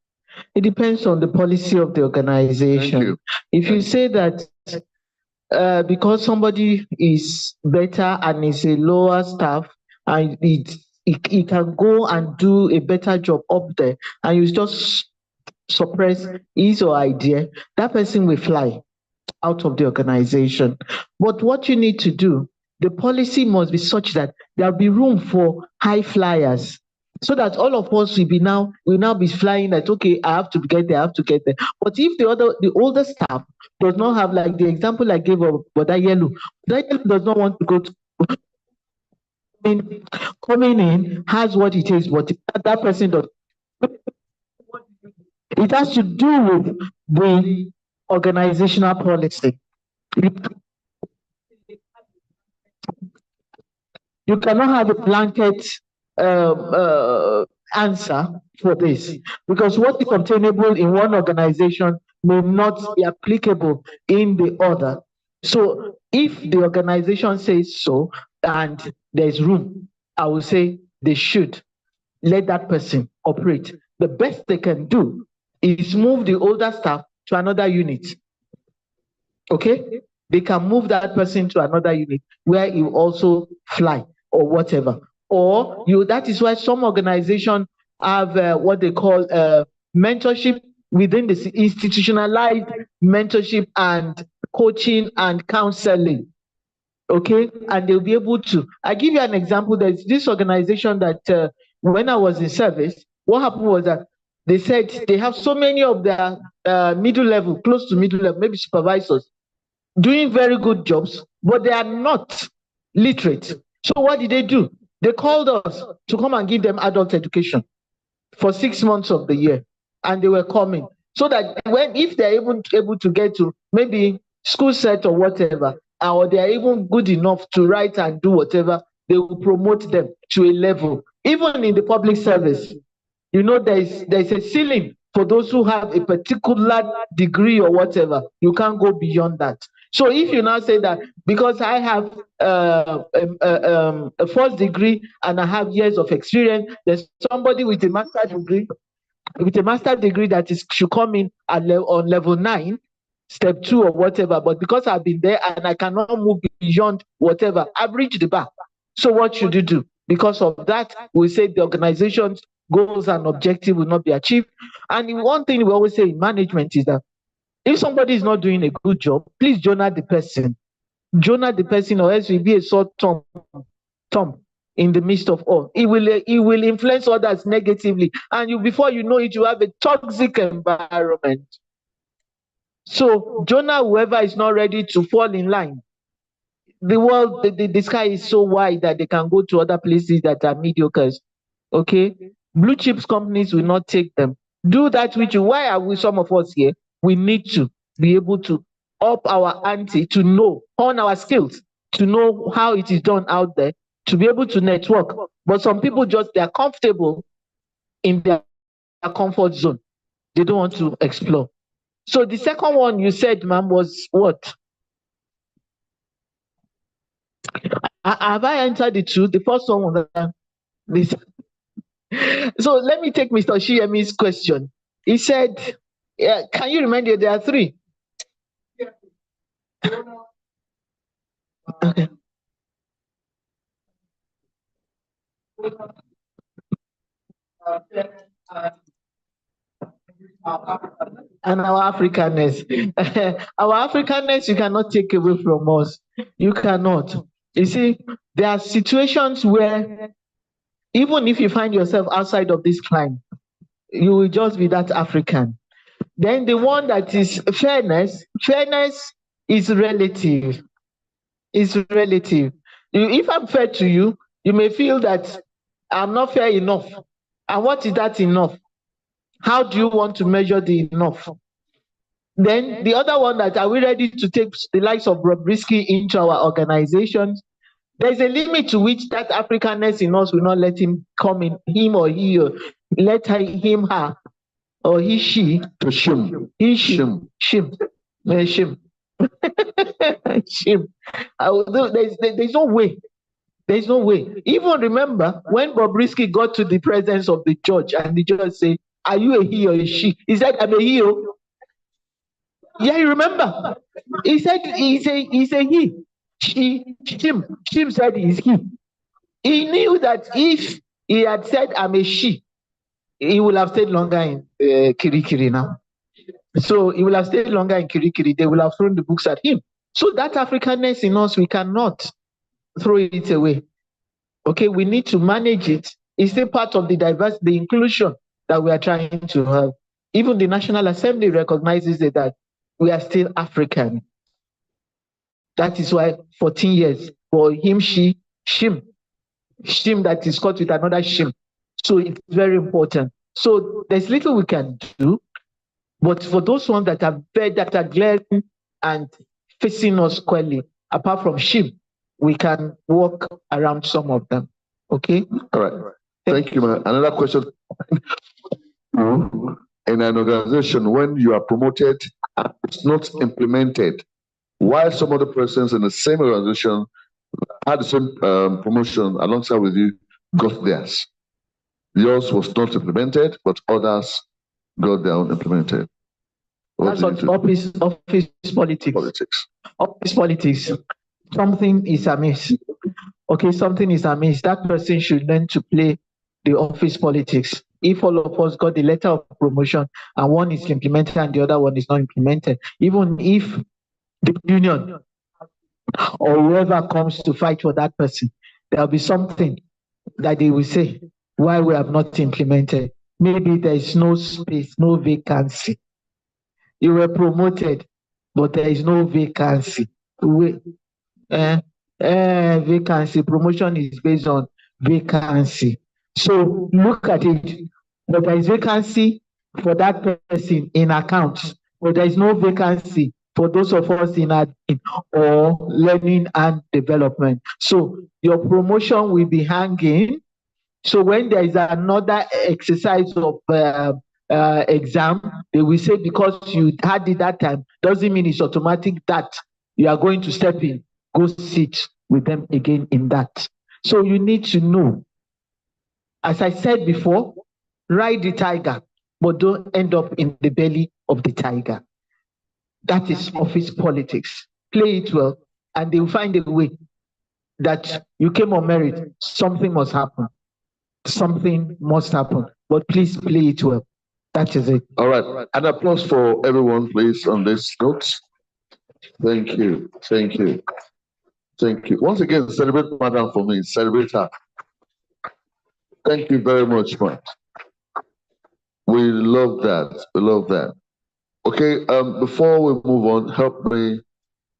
It depends on the policy of the organization. If you say that because somebody is better and is a lower staff and it can go and do a better job up there, and you just suppress his or idea, that person will fly out of the organization. But what you need to do, the policy must be such that there'll be room for high flyers, so that all of us will now be flying that, okay, I have to get there, I have to get there. But if the older staff does not have, like the example I gave of Boda Yellow, does not want to go to coming in, has what it is, but that person does. It has to do with the organizational policy. You cannot have a blanket answer for this, because what is obtainable in one organization may not be applicable in the other. So if the organization says so and there's room, I will say they should let that person operate. The best they can do is move the older staff to another unit. Okay? They can move that person to another unit where he will also fly or whatever. Or that is why some organizations have what they call mentorship within the institutionalized mentorship and coaching and counseling. Okay, and they'll be able to. I give you an example. There's this organization that when I was in service, what happened was that they said they have so many of their middle level, close to middle level, maybe supervisors, doing very good jobs, but they are not literate. So what did they do? They called us to come and give them adult education for 6 months of the year, and they were coming. So that if they're able to get to maybe school set or whatever, or they're even good enough to write and do whatever, they will promote them to a level. Even in the public service, there's a ceiling for those who have a particular degree or whatever. You can't go beyond that. So if you now say that because I have a first degree and I have years of experience, there's somebody with a master's degree that should come in on level 9, step 2 or whatever, but because I've been there and I cannot move beyond whatever, I've reached the bar. So what should you do? Because of that, we say the organization's goals and objective will not be achieved. And one thing we always say in management is that if somebody is not doing a good job, please journal the person. Journal the person, or else will be a short thumb in the midst of all. It will influence others negatively. And before you know it, you have a toxic environment. So journal whoever is not ready to fall in line. The world, the sky is so wide that they can go to other places that are mediocres. Okay? Blue chips companies will not take them. Do that with you. Why are we, some of us here? We need to be able to up our ante, to know, hone our skills, to know how it is done out there, to be able to network. But some people they are comfortable in their comfort zone. They don't want to explore. So the second one you said, ma'am, was what? Have I answered the two? The first one was this. So let me take Mr. Shiemi's question. He said, can you remind you there are 3? Okay. And our Africanness. Our Africanness, you cannot take away from us. You cannot. You see, there are situations where even if you find yourself outside of this climb, you will just be that African. Then the one that is fairness is relative. It's relative. If I'm fair to you, you may feel that I'm not fair enough. And what is that enough? How do you want to measure the enough? Then the other one, that are we ready to take the likes of Bobrisky into our organizations? There's a limit to which that Africanness in us will not let him come in, him or he, or let him, her, or he, she, to shim. He, she, shim. Shim. Shim. Shim. There's no way There's no way. Even remember when Bobrisky got to the presence of the judge and the judge said, "Are you a he or a she?" He said, "I'm a he." Yeah, you remember? He said he's a he. Shim said he's he. He knew that if he had said I'm a she, he would have stayed longer in Kirikiri now. So he will have stayed longer in Kirikiri. They will have thrown the books at him. So that Africanness in us, we cannot throw it away. Okay, we need to manage it. It's still part of the diversity, the inclusion that we are trying to have. Even the National Assembly recognizes that we are still African. That is why 14 years for him, she, shim that is caught with another shim. So it's very important. So there's little we can do, but for those ones that are glaring and facing us squarely, apart from shim, we can work around some of them. Okay? All right. Thank you, man. Another question. In an organization, when you are promoted, it's not implemented. Why some other persons in the same organization had the same promotion alongside with you got theirs? Yours was not implemented, but others got their own implemented. That's office politics. Office politics. Something is amiss. Okay, something is amiss. That person should learn to play the office politics. If all of us got the letter of promotion and one is implemented and the other one is not implemented, even if the union or whoever comes to fight for that person, there'll be something that they will say why we have not implemented. Maybe there is no space, no vacancy. You were promoted, but there is no vacancy. Vacancy, promotion is based on vacancy. So look at it. But there is vacancy for that person in accounts, but there is no vacancy for those of us in admin or learning and development. So your promotion will be hanging. So when there is another exercise of exam, they will say because you had it that time, doesn't mean it's automatic that you are going to step in, go sit with them again in that. So you need to know, as I said before, ride the tiger, but don't end up in the belly of the tiger. That is office politics. Play it well, and they will find a way that you came on merit. Something must happen. Something must happen. But please play it well. That is it. All right. An applause for everyone, please, on this note. Thank you. Thank you. Thank you. Once again, celebrate Madam for me. Celebrate her. Thank you very much, man. We love that. We love that. Okay, before we move on, help me.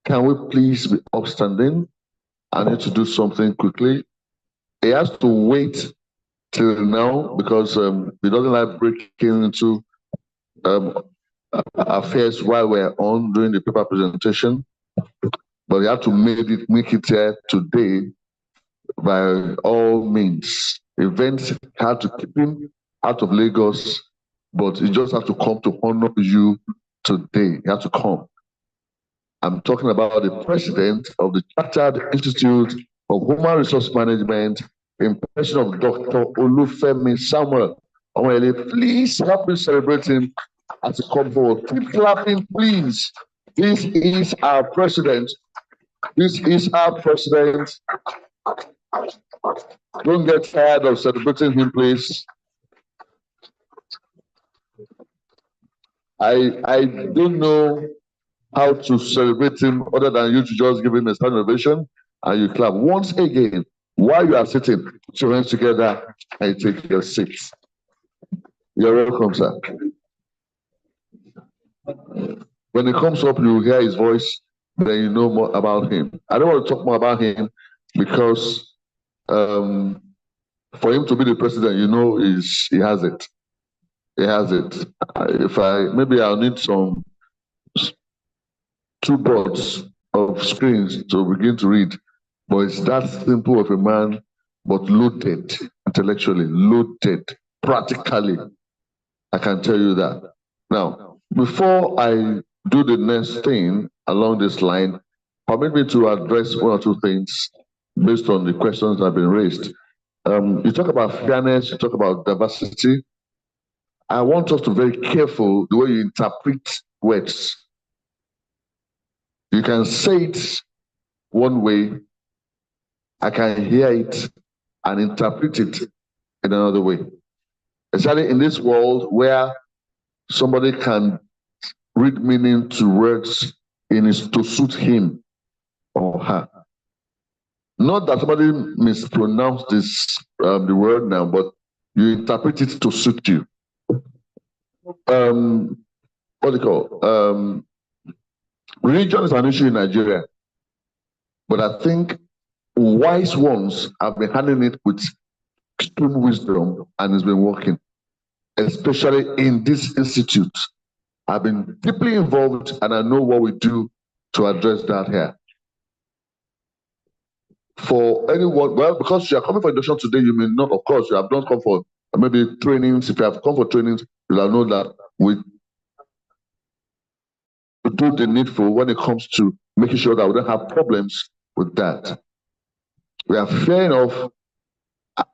Can we please be upstanding? I need to do something quickly. He has to wait till now because he doesn't like breaking into affairs while we're on doing the paper presentation. But you have to make it here today by all means. Events had to keep him out of Lagos, but he just has to come to honor you today. He has to come. I'm talking about the president of the Chartered Institute of Human Resource Management, in person of Dr. Olufemi Samuel. Please help me celebrate him as he comes forward. Keep clapping, please. This is our president. This is our president. Don't get tired of celebrating him, please. I don't know how to celebrate him other than you to just give him a standing ovation and you clap. Once again, while you are sitting, put your hands together and take your seats. You're welcome, sir. When he comes up, you hear his voice, then you know more about him. I don't want to talk more about him because for him to be the president, you know, he has it. He has it. Maybe I'll need some 2 boards of screens to begin to read. But it's that simple of a man, but loaded, intellectually, loaded, practically. I can tell you that. Now, before I do the next thing along this line, permit me to address 1 or 2 things based on the questions that have been raised. You talk about fairness, you talk about diversity. I want us to be very careful the way you interpret words. You can say it one way, I can hear it and interpret it in another way. Especially in this world where somebody can read meaning to words to suit him or her. Not that somebody mispronounced the word now, but you interpret it to suit you. What do you call? Religion is an issue in Nigeria, but I think wise ones have been handling it with extreme wisdom and it's been working, especially in this institute. I've been deeply involved and I know what we do to address that here. For anyone, well, because you are coming for induction today, you may not, of course, you have not come for maybe trainings. If you have come for trainings, you will know that we do the needful when it comes to making sure that we don't have problems with that. We are fair enough.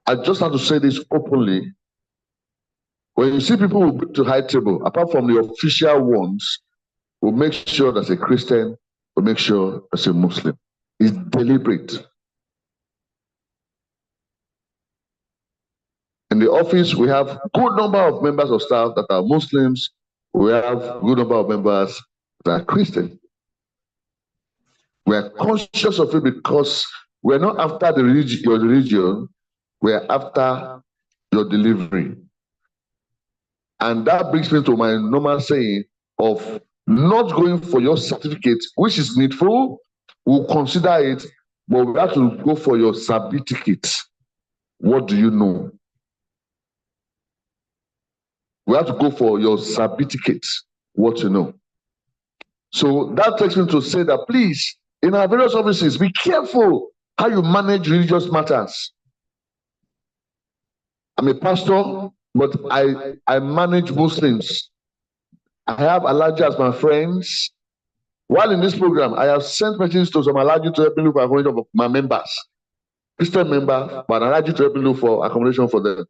I just have to say this openly. When you see people who bring to high table, apart from the official ones, we'll make sure there's a Christian, we'll make sure there's a Muslim. It's deliberate. In the office, we have a good number of members of staff that are Muslims. We have a good number of members that are Christian. We are conscious of it because we're not after your religion, we're after your delivery. And that brings me to my normal saying of not going for your certificate, which is needful. We'll consider it, but we have to go for your certificate. What do you know? We have to go for your certificate, what you know. So that takes me to say that please, in our various offices, be careful how you manage religious matters. I'm a pastor, but I manage Muslims. I have Alaji as my friends. While in this program, I have sent messages to some Alaji to help me look for accommodation for my members. Christian member, but Alaji to help me look for accommodation for them.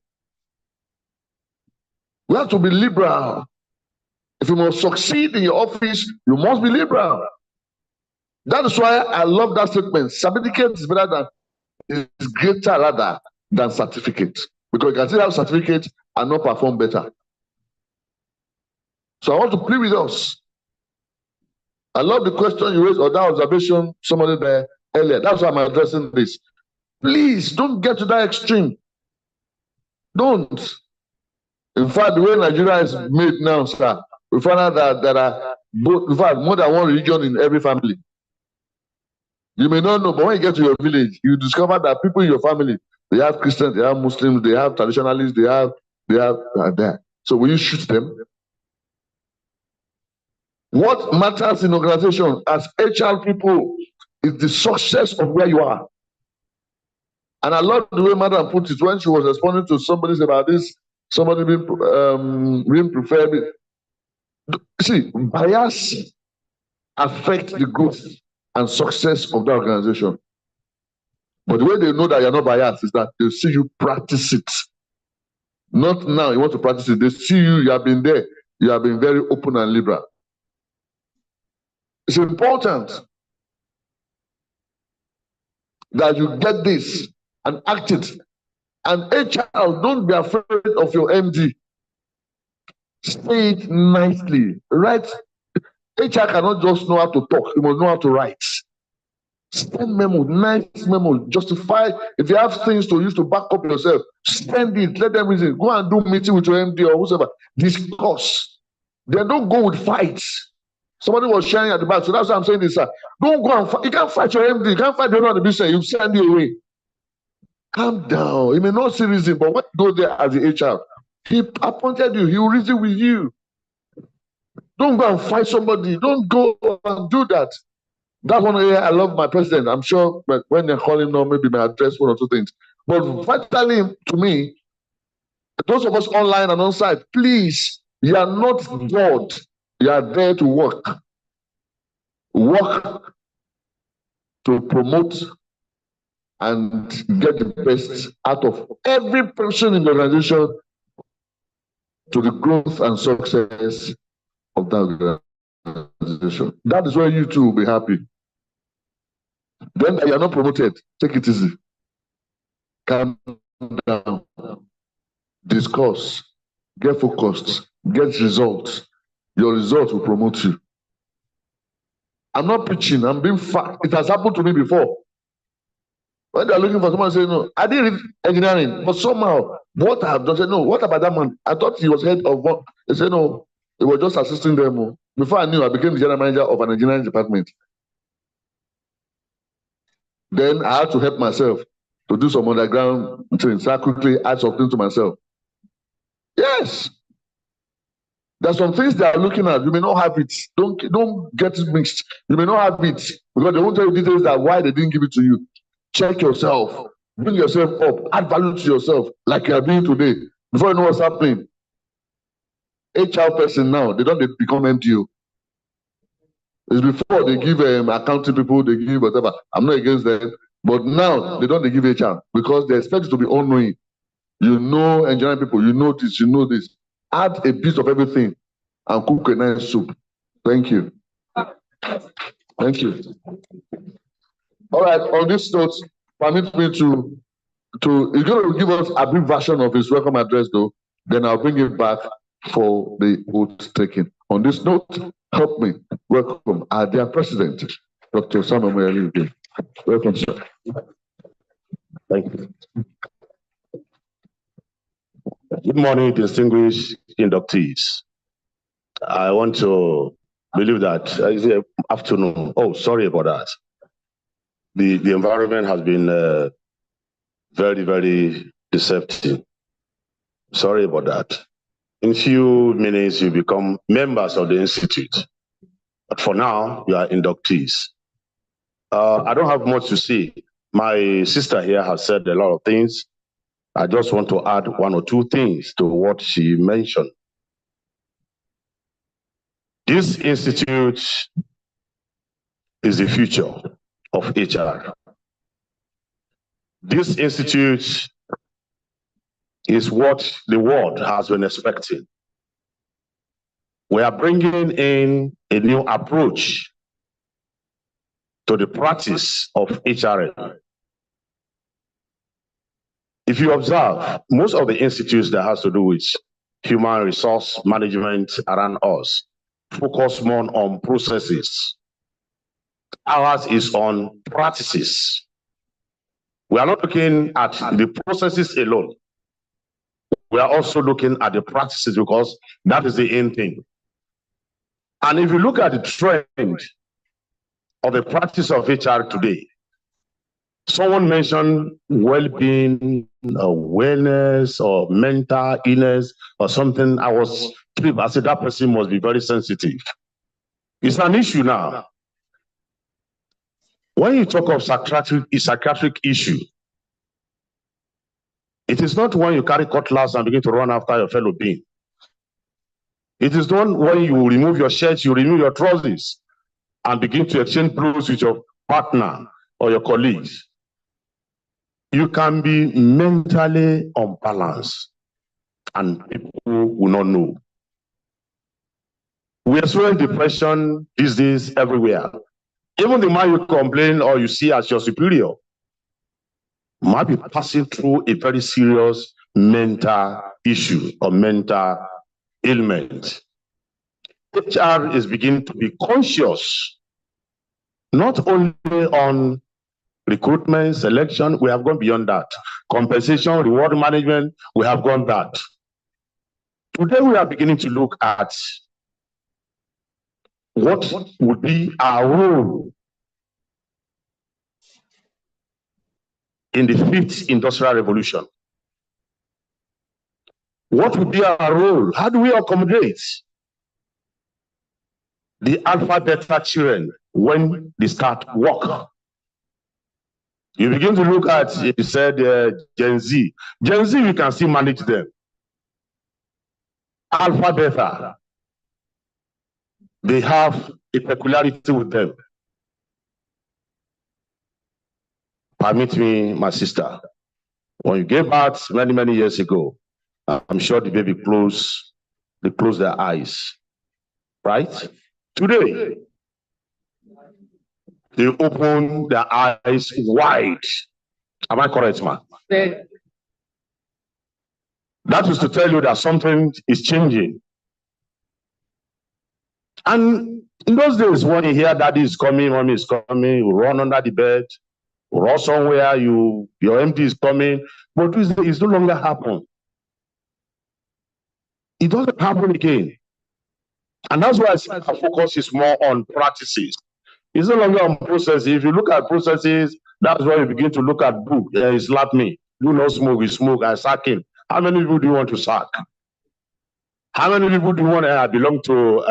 We have to be liberal. If you must succeed in your office, you must be liberal. That is why I love that statement. Certificate is better than, is greater rather than certificate. Because you can still have certificate and not perform better. So I want to plead with us. I love the question you raised or that observation somebody there earlier. That's why I'm addressing this. Please don't get to that extreme. Don't. In fact, the way Nigeria is made now, sir, we find out that there are both, in fact, more than one religion in every family. You may not know, but when you get to your village, you discover that people in your family, they have Christians, they have Muslims, they have traditionalists, they have that. So will you shoot them? What matters in organization as HR people is the success of where you are. And I love the way Madam put it when she was responding to somebody about this, somebody being preferred. See, bias affect the growth and success of the organization. But the way they know that you're not biased is that they see you practice it. Not now you want to practice it. They see you have been there. You have been very open and liberal. It's important that you get this and act it. And HR, don't be afraid of your MD. Say it nicely, right? HR cannot just know how to talk, you must know how to write. Send memo, nice memo, justify. If you have things to use to back up yourself, send it, let them reason. Go and do meeting with your MD or whoever. Discuss. Then don't go with fights. Somebody was sharing at the back, so that's why I'm saying this, sir. Don't go and fight. You can't fight your MD, you can't fight the owner of the business, you send you away. Calm down. He may not see reason, but when you go there as the HR, he appointed you, he will reason with you. Don't go and fight somebody. Don't go and do that. That's one area I love my president. I'm sure when they call him now, maybe may address one or two things. But vitally, to me, those of us online and on site, please, you are not bored. You are there to work. Work to promote and get the best out of every person in the organization to the growth and success of that organization. That is where you two will be happy. Then you are not promoted. Take it easy. Calm down. Discuss. Get focused. Get results. Your results will promote you. I'm not preaching. I'm being fact. It has happened to me before. When they are looking for someone saying, no, I didn't read engineering, but somehow, what I have done, said, no, what about that man? I thought he was head of one. They said, no, he was just assisting them. Before I knew, I became the general manager of an engineering department. Then I had to help myself to do some underground things. So I quickly add something to myself. Yes. There's some things they are looking at. You may not have it. Don't get it mixed. You may not have it because they won't tell you details that why they didn't give it to you. Check yourself. Bring yourself up. Add value to yourself like you are doing today. Before you know what's happening. HR person now, they don't become MDO. It's before they give accounting people, they give whatever. I'm not against them. But now they don't give HR because they expect you to be all-knowing. You know engineering people, you know this, you know this. Add a bit of everything and cook a nice soup. Thank you. Thank you. All right, on this note, permit me to he's going to give us a brief version of his welcome address, though. Then I'll bring it back for the oath taking. On this note, help me welcome our dear President, Dr. Samuel Moyali. Welcome, sir. Thank you. Good morning, distinguished inductees. I want to believe that afternoon. Oh, sorry about that. The environment has been very, very deceptive. Sorry about that. In a few minutes, you become members of the institute. But for now, you are inductees. I don't have much to say. My sister here has said a lot of things. I just want to add one or two things to what she mentioned. This institute is the future of HR. This institute is what the world has been expecting. We are bringing in a new approach to the practice of HRM. If you observe, most of the institutes that has to do with human resource management around us focus more on processes. Ours is on practices. We are not looking at the processes alone. We are also looking at the practices because that is the end thing. And if you look at the trend of the practice of HR today, someone mentioned well-being, wellness, or mental illness, or something. I said that person must be very sensitive. It's an issue now. When you talk of psychiatric issue, it is not when you carry cutlass and begin to run after your fellow being. It is not when you remove your shirt, you remove your trousers, and begin to exchange blows with your partner or your colleagues. You can be mentally unbalanced and people will not know. We experience depression these days everywhere. Even the man you complain or you see as your superior might be passing through a very serious mental issue or mental ailment. HR is beginning to be conscious, not only on recruitment, selection, we have gone beyond that. Compensation, reward management, we have gone that. Today we are beginning to look at what would be our role in the 5th industrial revolution. What would be our role? How do we accommodate the alpha beta children when they start work? You begin to look at, you said Gen Z. Gen Z, we can still manage them. Alpha beta, they have a peculiarity with them. permit me, my sister, when you gave birth many, many years ago, I'm sure the baby closed their eyes, right? Today, they open their eyes wide. Am I correct, man? That is to tell you that something is changing. And in those days, when you hear daddy is coming, mommy is coming, you run under the bed, you run somewhere, your MD is coming, but it's no longer happen. It doesn't happen again. And that's why I said our focus is more on practices. It's no longer on processes. If you look at processes, that's why you begin to look at book. He slapped me. Do not smoke, he smoke, I sack him. How many people do you want to sack? How many people do you want to belong to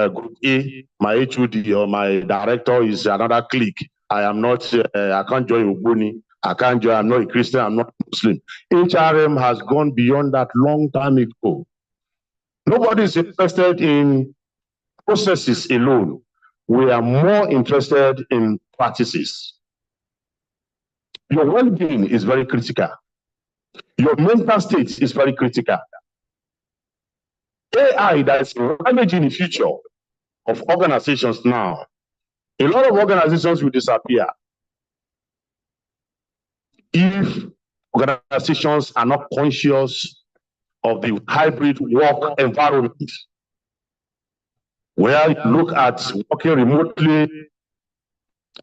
group A? My HOD or my director is another clique. I am not, I can't join Ubuni. I can't join, I'm not a Christian, I'm not Muslim. HRM has gone beyond that long time ago. Nobody is interested in processes alone. We are more interested in practices. Your well-being is very critical. Your mental state is very critical. AI that is ravaging the future of organizations now. A lot of organizations will disappear if organizations are not conscious of the hybrid work environment, where you look at working remotely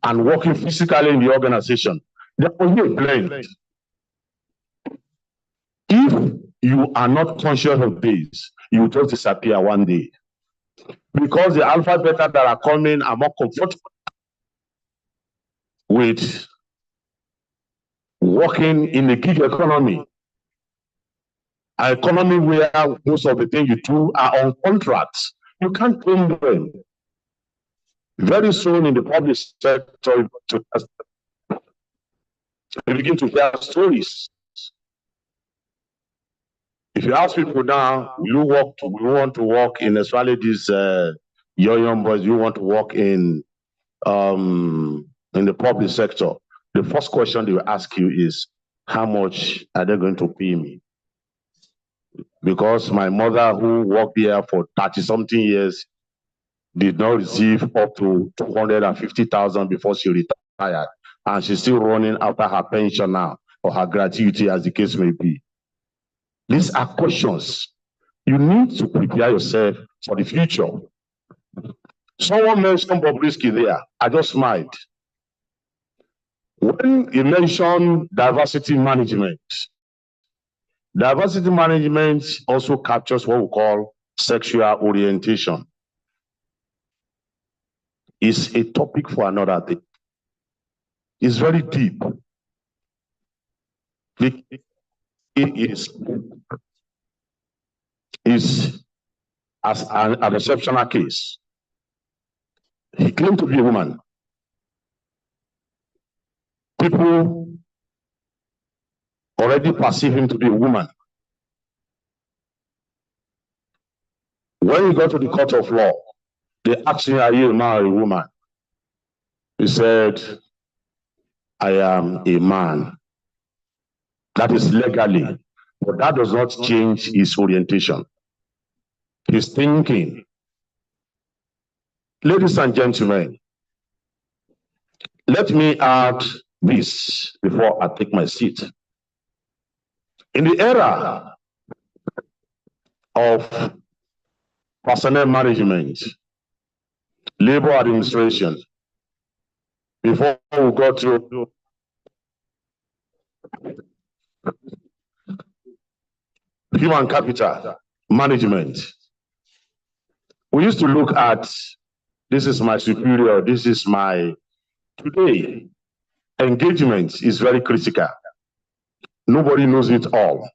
and working physically in the organization. There will be a blend. If you are not conscious of this, you will just disappear one day. Because the alpha beta that are coming are more comfortable with working in a gig economy. An economy where most of the things you do are on contracts. You can't claim them. Very soon in the public sector, you begin to hear stories. If you ask people now, we want to work in, especially these young boys, you want to work in the public sector, the first question they will ask you is, how much are they going to pay me? Because my mother, who worked there for 30-something years, did not receive up to 250,000 before she retired. And she's still running after her pension now, or her gratuity, as the case may be. These are questions. You need to prepare yourself for the future. Someone mentioned Bobrisky there. I just smiled. When you mention diversity management also captures what we call sexual orientation. It's a topic for another day. It's very deep. It is as an exceptional case. He claimed to be a woman. People already perceive him to be a woman. When he got to the court of law, they asked him, are you a man or a woman? He said, I am a man. That is legally, but that does not change his orientation, his thinking. Ladies and gentlemen, let me add this before I take my seat. In the era of personnel management, labor administration, before we go to human capital management, we used to look at, this is my superior, this is my... Today, engagement is very critical. Nobody knows it all.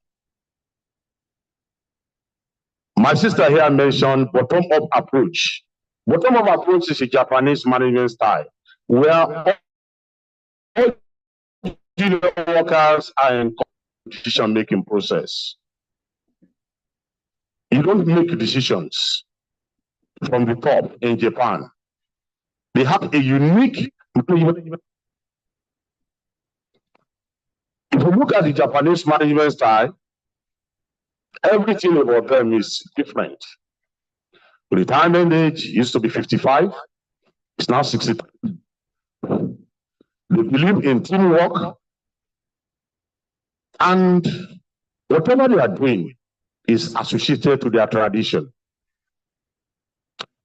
My sister here mentioned bottom-up approach. Bottom-up approach is a Japanese management style, where all junior workers are in decision-making process. You don't make decisions from the top in Japan. They have a unique management If you look at the Japanese management style, everything about them is different. Retirement age used to be 55, it's now 60. They believe in teamwork, and whatever they are doing is associated to their tradition.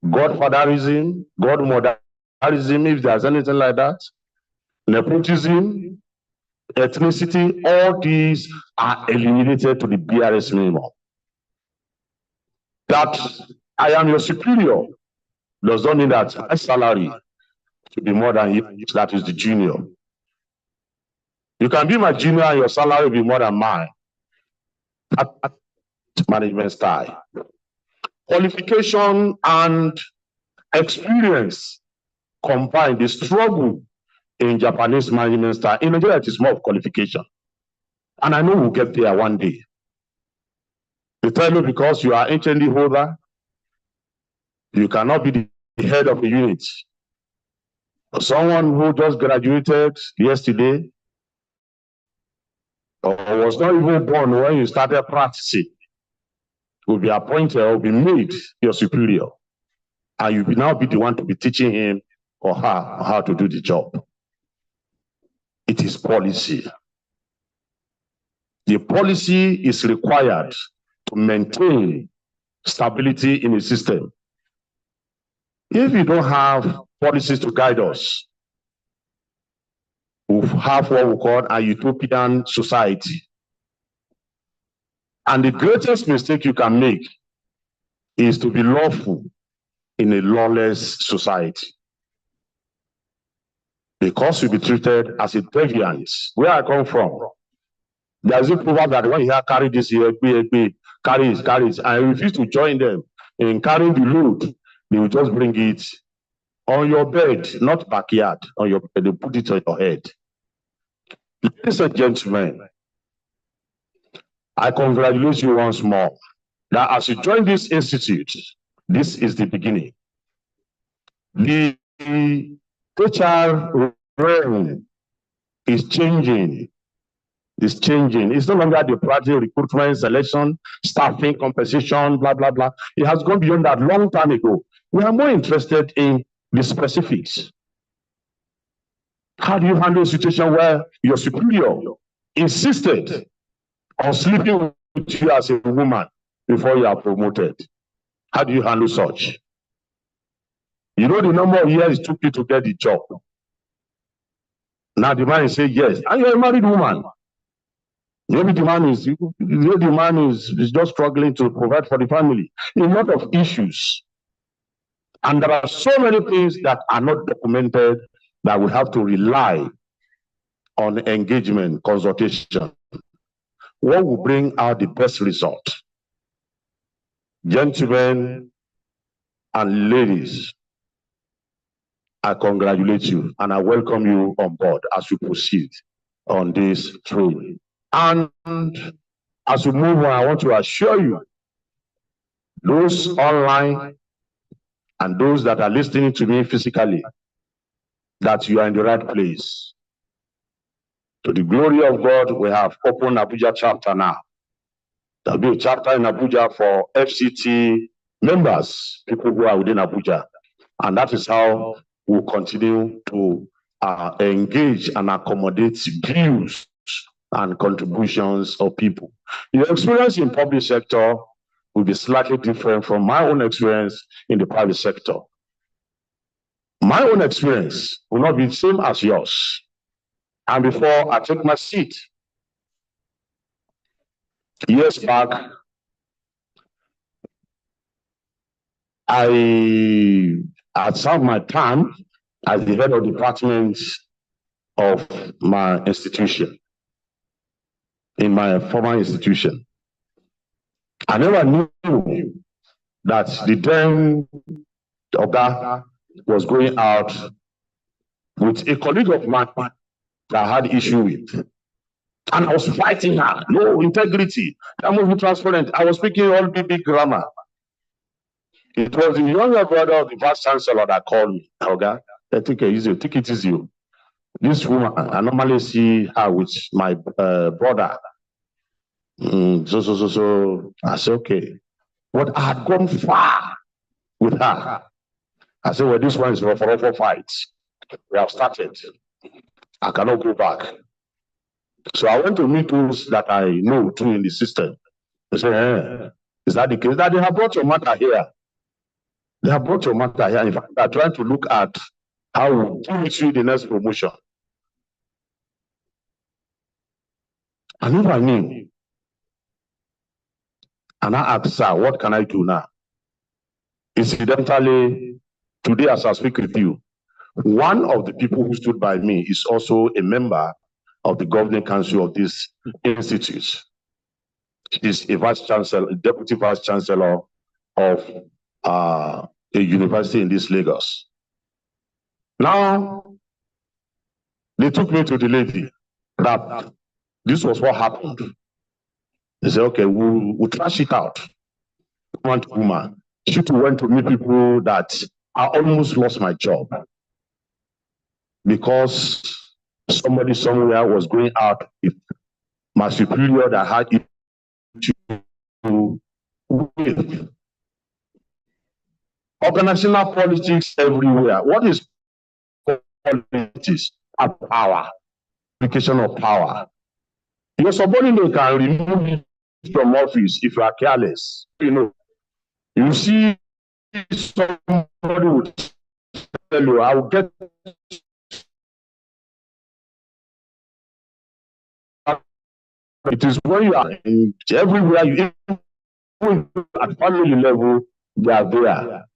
Godfatherism, godmotherism, if there's anything like that, nepotism, ethnicity, all these are eliminated to the BRS minimum. That I am your superior does not mean that my salary should be more than you, that is the junior. You can be my junior and your salary will be more than mine. That management style. Qualification and experience combined, the struggle in Japanese management style. In Nigeria, it is more of qualification. And I know we'll get there one day. They tell you because you are HND holder, you cannot be the head of a unit. Someone who just graduated yesterday or was not even born when you started practicing will be appointed or be made your superior. And you will now be the one to be teaching him or her how to do the job. It is policy. The policy is required to maintain stability in the system. If you don't have policies to guide us, we have what we call a utopian society. And the greatest mistake you can make is to be lawful in a lawless society. Because you'll be treated as a deviant. Where I come from, there's a proverb that when you hear carry this here, carry it, and I refuse to join them in carrying the load, they will just bring it on your bed, not backyard, on your bed, they put it on your head. Ladies and gentlemen, I congratulate you once more that as you join this institute, this is the beginning. The HR realm is changing. It's changing. It's no longer the practice, recruitment, selection, staffing, compensation, blah, blah, blah. It has gone beyond that long time ago. We are more interested in the specifics. How do you handle a situation where your superior insisted on sleeping with you as a woman before you are promoted? How do you handle such? You know the number of years it took you to get the job. Now the man is saying yes, and you're a married woman. Maybe the man is just struggling to provide for the family. A lot of issues. And there are so many things that are not documented that we have to rely on engagement, consultation. What will bring out the best result? Gentlemen and ladies, I congratulate you and I welcome you on board as we proceed on this training. And as we move on, I want to assure you, those online and those that are listening to me physically, that you are in the right place. To the glory of God, we have opened Abuja chapter now. There'll be a chapter in Abuja for FCT members, people who are within Abuja. And that is how we'll continue to engage and accommodate views and contributions of people. Your experience in public sector will be slightly different from my own experience in the private sector. My own experience will not be the same as yours. And before I take my seat, years back, I had served my time as the head of department of my institution, in my former institution. I never knew that the then Oga was going out with a colleague of mine that I had issue with. And I was fighting her. No integrity. I'm moving transparent. I was speaking all big grammar. It was the younger brother of the vice chancellor that called me. Oga, take it easy. This woman, I normally see her with my brother. So I said, okay. But I had gone far with her. I said, well, this one is for fight. We have started. I cannot go back. So I went to meet those that I know too in the system. They say, is that the case? That they have brought your matter here. They have brought your matter here. In fact, they are trying to look at how we give you the next promotion. And if I knew, and I asked, sir, what can I do now? Incidentally, today as I speak with you, one of the people who stood by me is also a member of the governing council of this institute. She's a vice chancellor, deputy vice chancellor of a university in this Lagos. Now, they took me to the lady that this was what happened. They said, okay, we'll trash it out. One woman. She too went to meet people that I almost lost my job because somebody somewhere was going out with my superior that had it with organizational politics everywhere. What is politics? Power, application of power. Your subordinate can remove you from office if you are careless. You see somebody would tell you, I will get it is when you are in everywhere, you at family level, they are there.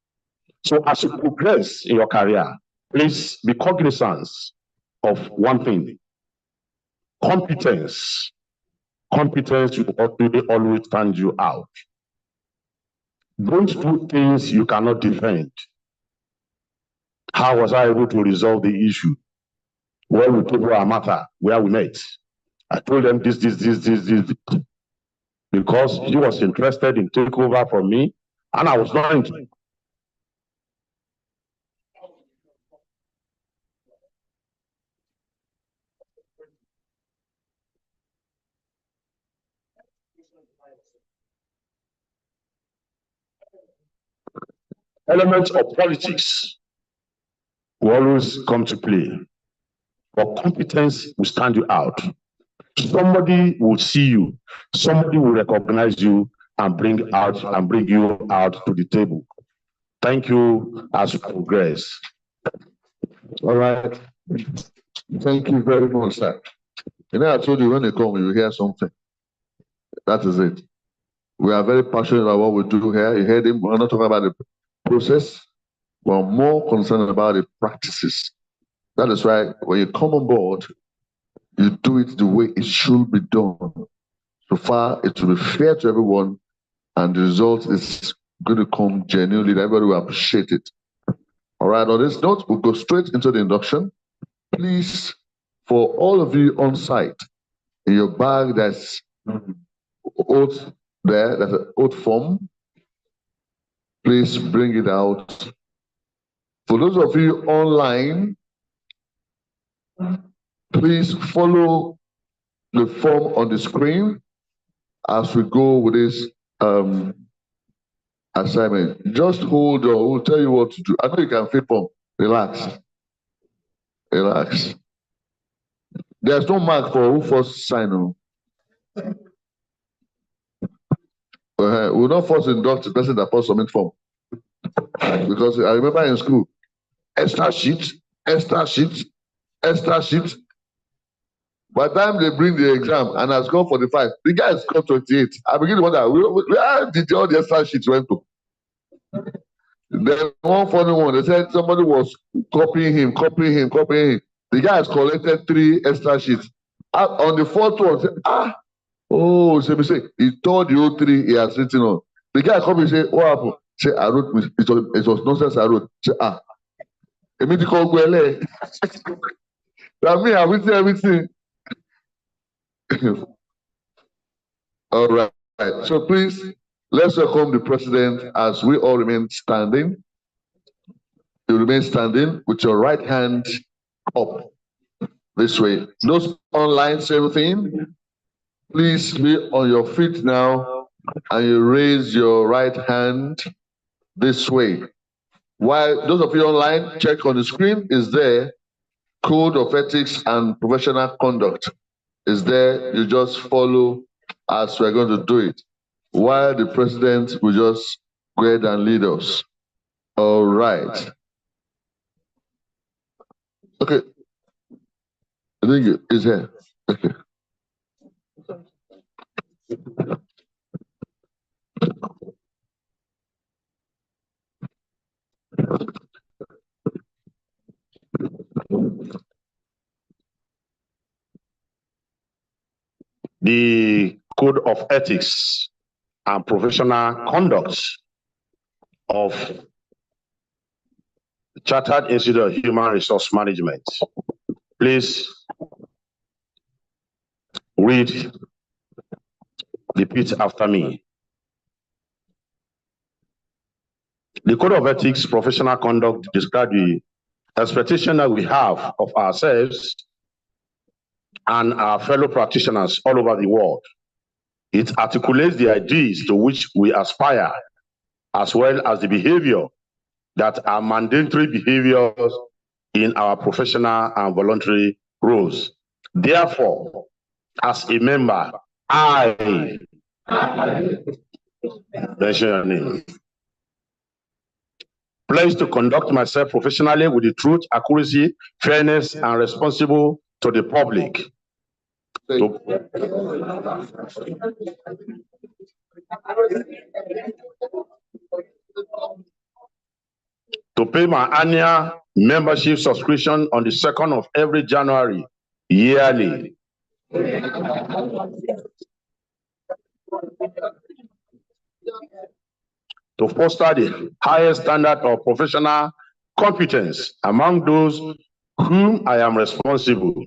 So as you progress in your career, please be cognizant of one thing. Competence. Competence will always stand you out. Don't do things you cannot defend. How was I able to resolve the issue? Well, we told our matter where we met. I told them this. Because he was interested in taking over from me, and I was not interested. Elements of politics will always come to play, but competence will stand you out. Somebody will see you, somebody will recognize you and bring you out to the table. Thank you as we progress. All right. Thank you very much, sir. I told you when you come, you hear something. That is it. We are very passionate about what we do here. You heard him. We're not talking about the process. We're more concerned about the practices. That is why when you come on board, you do it the way it should be done. So far, it will be fair to everyone, and the result is going to come genuinely. Everybody will appreciate it. All right, on this note, we'll go straight into the induction. Please, for all of you on site, in your bag, there's oath there, there's an oath form. Please bring it out. For those of you online, please follow the form on the screen as we go with this assignment. Just hold on, we'll tell you what to do. I know you can flip on. Relax. Relax. There's no mark for who first sign on. We'll not first induct the person that first submit form. Because I remember in school, extra sheet. By the time they bring the exam and I score 45, the guy scored 28. I begin to wonder, where did all the extra sheets went to? Then one funny one, they said somebody was copying him. The guy has collected 3 extra sheets. On the 4th one, said, oh, it's a mistake. He told the whole 3 he has written on. The guy come and say, what happened? Say, I wrote, it was nonsense I wrote. Say, immediately call Gwele. That me, I've written everything. All right. So please, let's welcome the president as we all remain standing. You remain standing with your right hand up. this way. Those online, same thing. Please be on your feet now and you raise your right hand this way. While those of you online, check on the screen, is there Code of Ethics and Professional Conduct. Is there, you just follow as we're going to do it. While the president will just go ahead and lead us. All right. Okay. I think it's here. Okay. The Code of Ethics and Professional Conduct of the Chartered Institute of Human Resource Management. Please repeat after me. The Code of Ethics, Professional Conduct describes the expectation that we have of ourselves and our fellow practitioners all over the world. It articulates the ideas to which we aspire, as well as the behavior that are mandatory behaviors in our professional and voluntary roles. Therefore, as a member, I mention your name. Pledge to conduct myself professionally with the truth, accuracy, fairness, and responsible to the public. To pay my annual membership subscription on the 2nd of every January yearly. To foster the highest standard of professional competence among those whom I am responsible.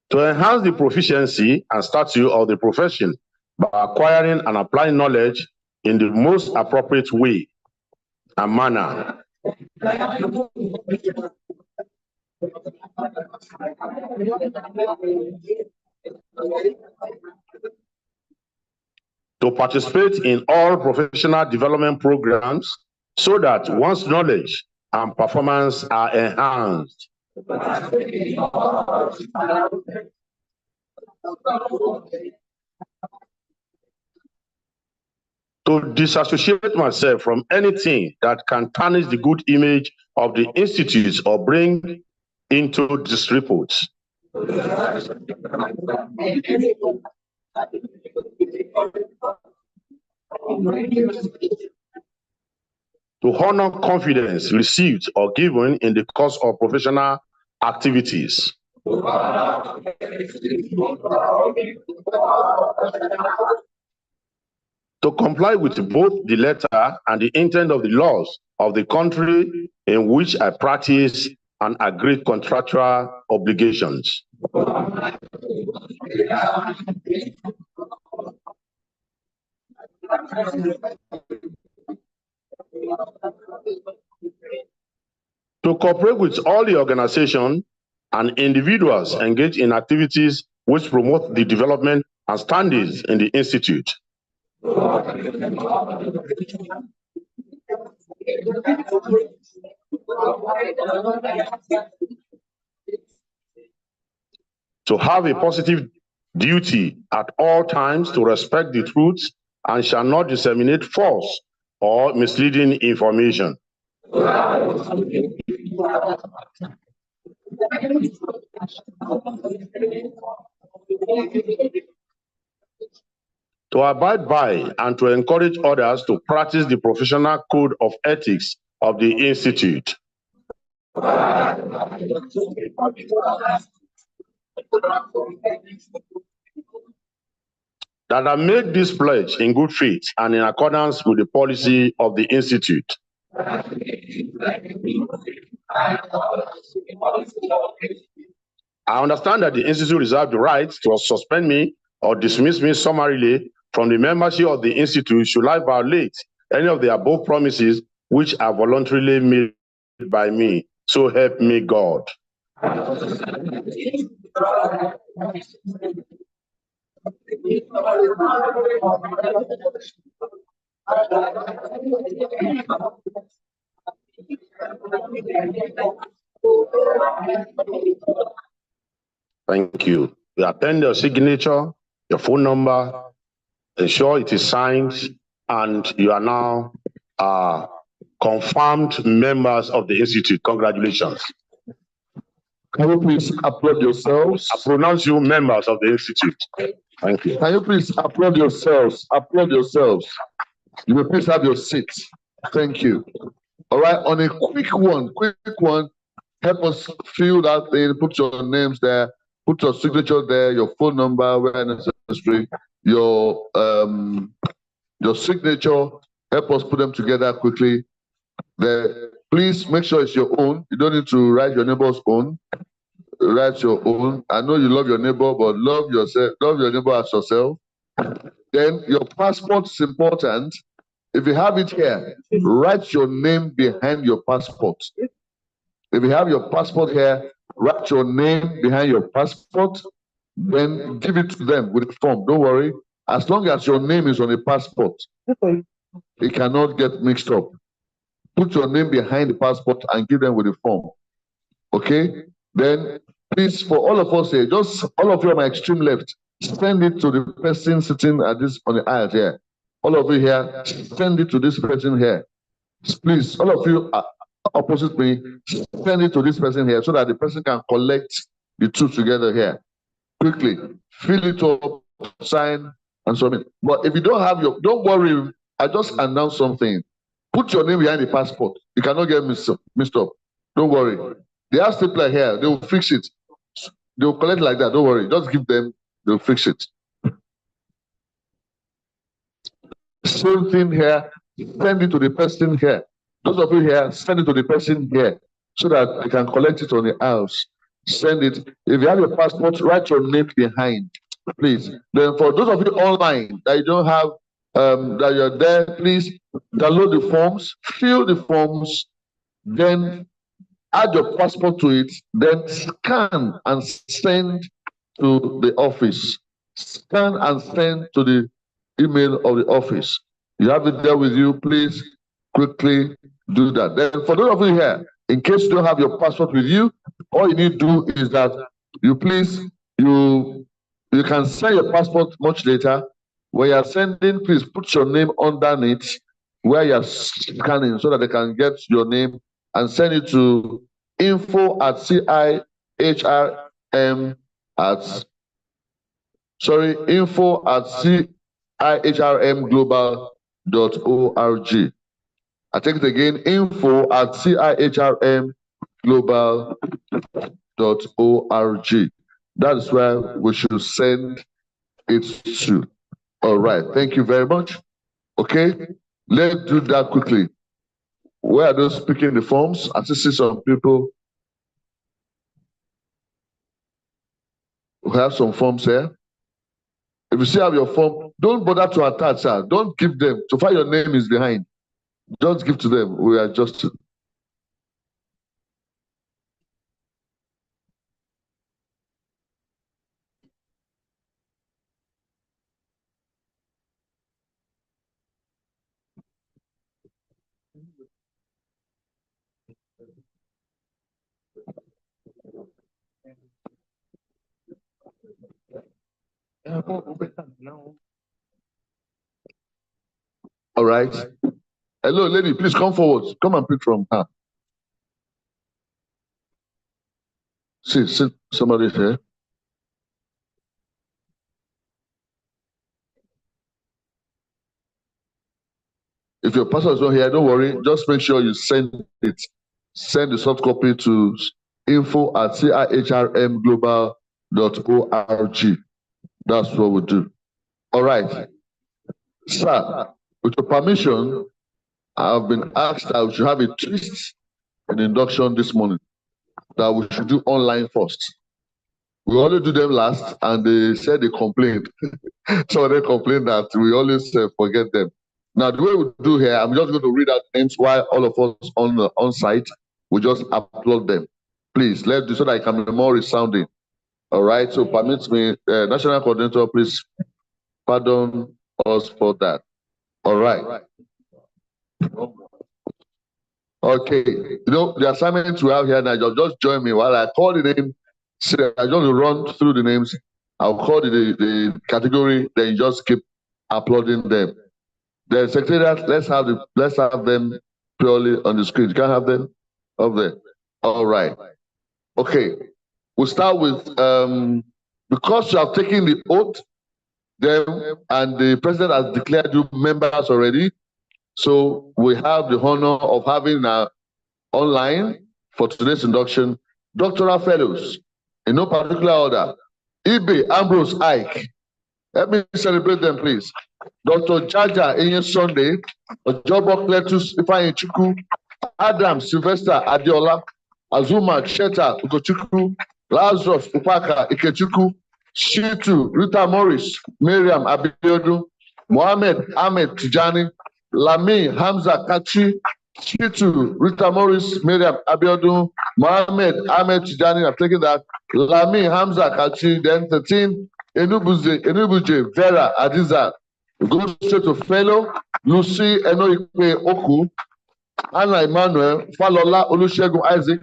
To enhance the proficiency and stature of the profession by acquiring and applying knowledge in the most appropriate way and manner. To participate in all professional development programs so that one's knowledge and performance are enhanced. To disassociate myself from anything that can tarnish the good image of the institute or bring into disrepute. To honor confidence received or given in the course of professional activities. To comply with both the letter and the intent of the laws of the country in which I practice and agreed contractual obligations. To cooperate with all the organizations and individuals engaged in activities which promote the development and standards in the institute. To have a positive duty at all times to respect the truth and shall not disseminate false or misleading information. To abide by and to encourage others to practice the professional code of ethics of the institute. That I make this pledge in good faith and in accordance with the policy of the institute. I understand that the institute reserves the right to suspend me or dismiss me summarily from the membership of the institute should I violate any of the above promises which are voluntarily made by me. So help me God. Thank you. You attend your signature, your phone number, ensure it is signed, and you are now confirmed members of the Institute. Congratulations. Can you please applaud yourselves? I pronounce you members of the Institute. Thank you. Can you please applaud yourselves? Applaud yourselves. You may please have your seats. Thank you. All right, on a quick one, help us fill that thing, put your names there, put your signature there, your phone number where necessary, your signature, help us put them together quickly. There, please make sure it's your own. You don't need to write your neighbor's own. Write your own. I know you love your neighbor, but love yourself, love your neighbor as yourself. Then your passport is important. If you have it here, write your name behind your passport. If you have your passport here, write your name behind your passport, then give it to them with the form. Don't worry. As long as your name is on a passport, it cannot get mixed up. Put your name behind the passport and give them with the form. Okay? Then, please, for all of us here, just all of you on my extreme left, send it to the person sitting at this on the aisle here. All of you here, send it to this person here. Please, all of you opposite me, send it to this person here so that the person can collect the two together here. Quickly, fill it up, sign, and submit. But if you don't have your, don't worry, I just announced something. Put your name behind the passport. You cannot get mixed up. Don't worry. They have stapler here. They will fix it. They will collect like that. Don't worry. Just give them. They'll fix it. Same thing here. Send it to the person here. Those of you here, send it to the person here so that they can collect it on the house. Send it. If you have your passport, write your name behind, please. Then for those of you online that you don't have, that you're there, please download the forms, fill the forms, then add your passport to it, then scan and send to the office. Scan and send to the email of the office. You have it there with you, please quickly do that. Then for those of you here, in case you don't have your passport with you, all you need to do is that you please, you can send your passport much later. When you are sending, please put your name underneath where you are scanning so that they can get your name and send it to info@cihrmglobal.org. I take it again, info@cihrmglobal.org. That's where we should send it to. All right, thank you very much. Okay, let's do that quickly. Where are those picking the forms? I see some people who have some forms here. If you still have your form, don't bother to attach, sir. Don't give them. So far your name is behind. Just give to them. We are just. All right. Hello, lady, please come forward. Come and pick from her. See, somebody here. If your pastor is not here, don't worry. Just make sure you send it. Send the soft copy to info@cihrmglobal.org. That's what we do. All right. Sir, with your permission, I've been asked that we should have a twist in induction this morning, that we should do online first. We always do them last, and they said they complained. Some of them complained that we always forget them. Now, the way we do here, I'm just going to read out names while all of us on site, we just upload them. Please, let's do so that it can be more resounding. All right, so permit me, National Coordinator, please pardon us for that. All right. Okay, the assignments we have here now, just join me while I call the name. I just run through the names. I'll call the category, then you just keep uploading them. The secretariat, let's have them purely on the screen. You can't have them up there. All right. Okay. We'll start with because you have taken the oath, and the president has declared you members already. So we have the honor of having online for today's induction doctoral fellows in no particular order. Ibe Ambrose Ike. Let me celebrate them, please. Dr. Jaja Enye Sunday, Ojobo Cletus Ifeanyi Chukwu, Adam Sylvester Adiola, Azuma Cheta Ugochukwu, Lazarus Upaka Ikechukwu, Shitu Rita Morris, Miriam Abiodun, Mohammed Ahmed Tijani, Lami Hamza Kachi, Shitu Rita Morris, Miriam Abiodun, Mohammed Ahmed Tijani, I'm taking that, Lami Hamza Kachi, then 13, Enubuje Vera Adiza. We go straight to fellow Lucy Enoikpe Oku, Anna Emmanuel, Falola Olusegun Isaac,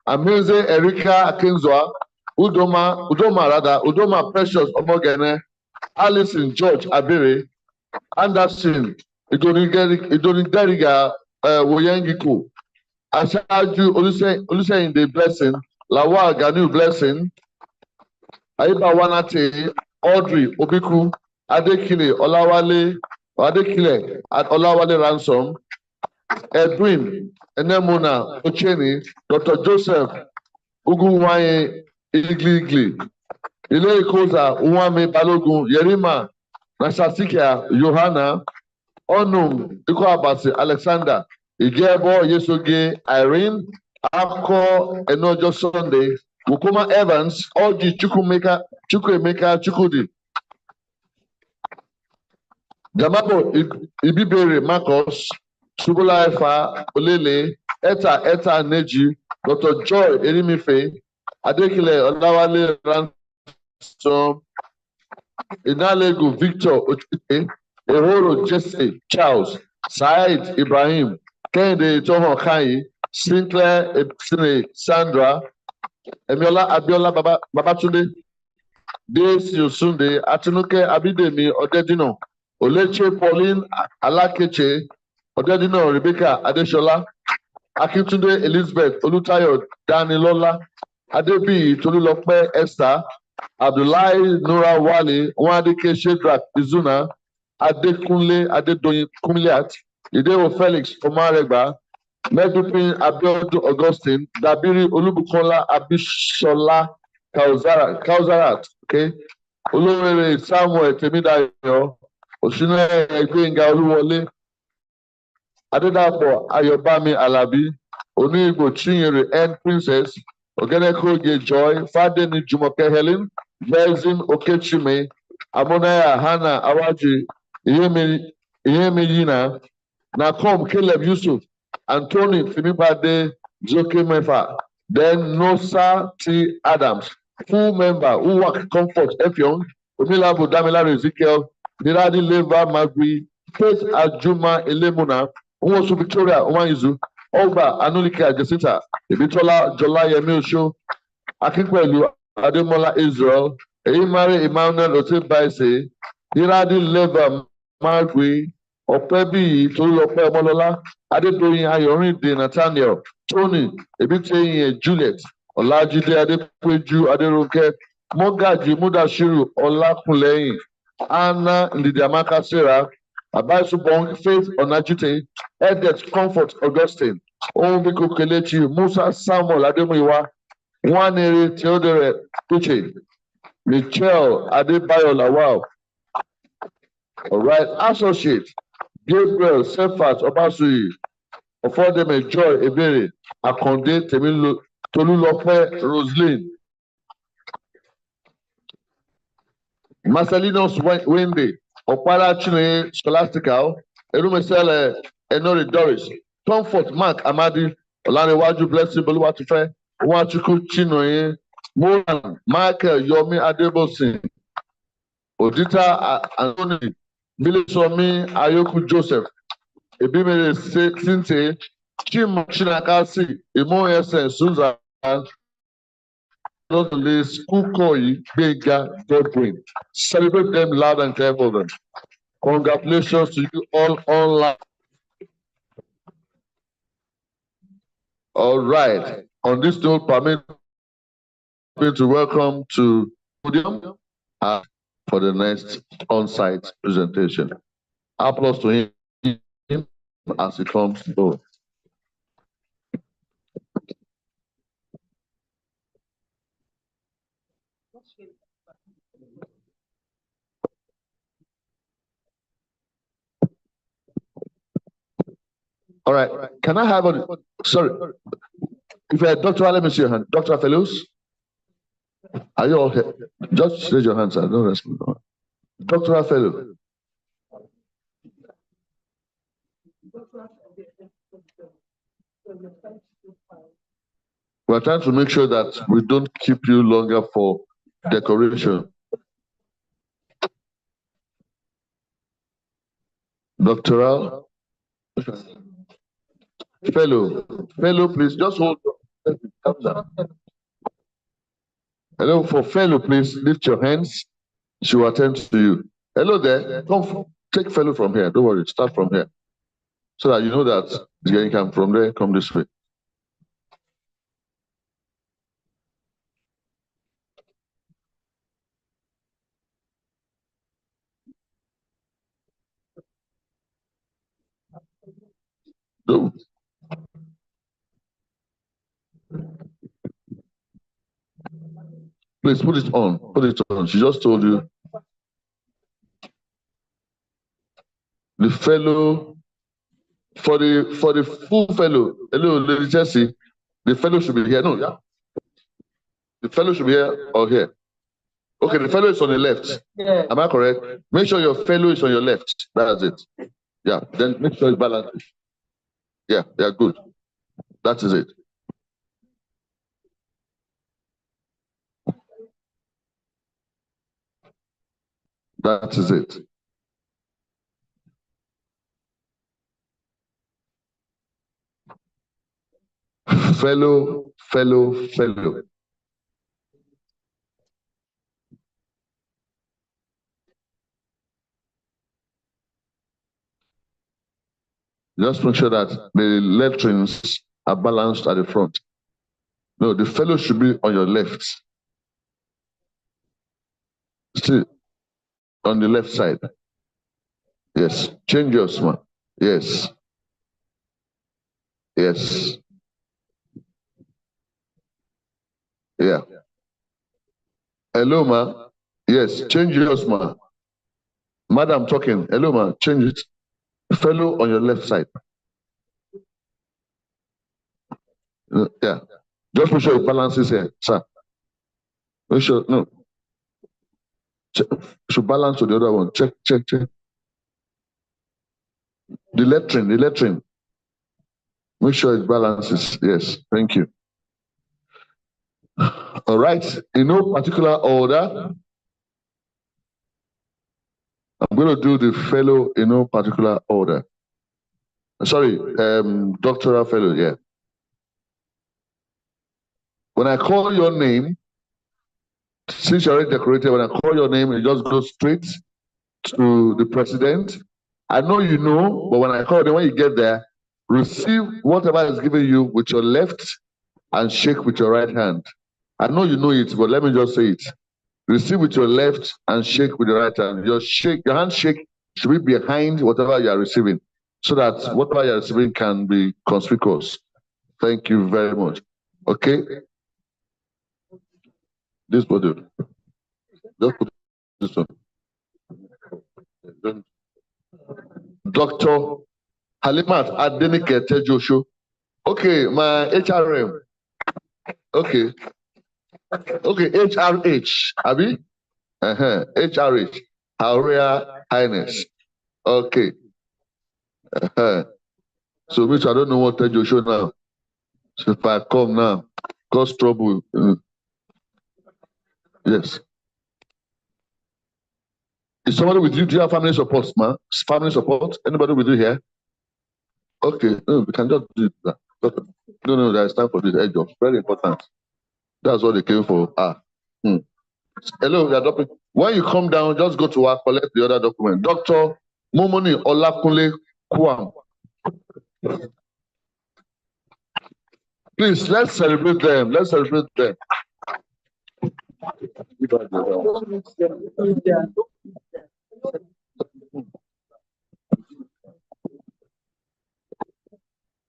Amaze Erika Akinzoa, Udoma Precious Omogene, Alison George Abere, Anderson Idonideriga Woyengiku, Ashaju Oluseyin the Blessing, Lawal Ganu Blessing, Aiba Wanate, Audrey Obiku, Adekile Olawale at Olawale Ransom, Edwin Enemuna Ocheni, Dr. Joseph Uguwaye Igli, Ile Koza Uwame Balogun, Yerima Nasasikia Johanna, Onum Ikoabasi Alexander, Igebo Yesoge Irene, Akko Enojo Sunday, Wukuma Evans, Oji Chukwemeka Chukwudi, Jamabo Ibibere Marcos, Subula Efa Olele, Eta Neji, Dr. Joy Erimife, Adekile Olawale Ransom, Inalegu Victor Ochike, Ehoro Jesse Charles, Said Ibrahim, Kende Toho Kai, Sinclair Ebsine Sandra, Emiola Abiola Babatunde, Desi Osunde, Atinuke Abidemi Odedino, Oleche Pauline Alakeche, Odedino Rebecca Adeshola, Akintunde Elizabeth Olutayo Danilola, Adebi Tolulope Esther, Abdullahi Nura Wali, Nwadike Shedrack Izuna, Adekunle Adedoyin Kumliat, Ideo Felix Omaregba, Medupin Abiodun Augustine, Dabiri Olubukola Abishola Kauzarat, okay? Olorere Samuel Temidayo, Oshune Egbenga Oluwole, Adedapo Ayobami Alabi, Onigbo Chinyere N Princess, Ogenekoge Joy, Fadeni Jumoke Helen, Vezin Okechime, Amonaya Hannah Awaji, Iyemi Yina, Nakom Caleb Yusuf, Anthony Finibade Zoke Mefa, then Nosa T. Adams, full member, Uwak Comfort Effiong, Omilabu Damilare Ezekiel, Niradi Leva Magui, Faith Ajuma Elemuna, Uwosu Victoria Uwanyizu, Oba Anulike Jacinta, Ibitola Jola Yemilsho, Akinkwelu Ademola Israel, Eimare Emmanuel Otebaise, Niradi Leva Magui, Opebi Tolulope Omolola, Adedoyin Ayorinde Nathaniel, Tony, Ebiteyin Juliet, Olajide Adepeju Aderonke, Mogaji Mudashiru Olakunleyin, Anna Ndidiamaka Sarah, Abaisubong Faith Onajite, Edet Comfort Augustine, Ombiko Kelechi, Musa Samuel Ademuyiwa, Nwanere Theodore Uche, Michelle Adebayo Lawal. All right, Associate Gabriel Sefat Obasuyi, Ofodeme Joy Ebere, Akonde Tolulope Roseline, Marcelinos Wende, Opala Chine Scholastical, Erumesele, Enori Doris, Comfort, Mark, Amadi, Olanewaju, Blessing, Boluwatife, Wachuku, Chinoye, Moran, Michael, Yomi, Adebosin, Odita, Anthony, Bilisomi, Ayoku, Joseph, Ebimere, Sinte, Chima, Chinakasi, Imo Esen, Susan, not the least, Kukoi, Bega, Godwin. Celebrate them loud and clear for them. Congratulations to you all online. All right. On this note, permit me to welcome to podium for the next on-site presentation. Applause to him as he comes forward. All right. Can I have a sorry? If you're a doctor, let me see your hand. Dr. Fellows, are you all here? Just raise your hands. I don't respond. Dr. Fellow. We're trying to make sure that we don't keep you longer for decoration. Doctoral fellow, please just hold on. Hello, for fellow, please lift your hands. She will attend to you. Hello there. Take fellow from here. Don't worry. Start from here, so that you know that you can from there come this way. No. Please put it on. Put it on. She just told you. The fellow for the full fellow. Hello, Lady Jessie. The fellow should be here. No, yeah. The fellow should be here or here. Okay, the fellow is on the left. Yeah. Am I correct? Make sure your fellow is on your left. That's it. Yeah. Then make sure it's balanced. Yeah, good. That is it. That is it. Fellow. Just make sure that the letterings are balanced at the front. No, the fellow should be on your left. Still on the left side. Yes. Change your smile. Yes. Yes. Yeah. Hello, ma. Yes. Change your smile. Madam talking. Hello, ma. Change it. Fellow on your left side. Yeah. Just make sure it balances here, sir. Make sure, no. Should balance to the other one. Check. The lettering. Make sure it balances. Yes. Thank you. All right. In no particular order, I'm going to do the fellow in no particular order. Sorry, doctoral fellow, yeah. When I call your name, since you're already decorated, when I call your name, you just go straight to the president. I know you know, but when I call them, when you get there, receive whatever is given you with your left and shake with your right hand. I know you know it, but let me just say it. Receive with your left and shake with the right hand. Your handshake should be behind whatever you are receiving, so that whatever you are receiving can be conspicuous. Thank you very much. Okay? This body. Just put this one. Dr. Halimat Adenike Tejosho. Okay, my HRM. Okay, HRH. Abi? HRH. Her Royal Highness. Okay. So, which I don't know what to show now. So if I come now, cause trouble. Yes. Is somebody with you? Do you have family support, man? Family support? Anybody with you here? Okay. No, we can just do that. No, there is time for this edge job. Very important. That's what they came for. Hello, we are dropping. When you come down, just go to work, collect the other document. Dr. Momoni Olakunle Kwam. Please, let's celebrate them. Let's celebrate them.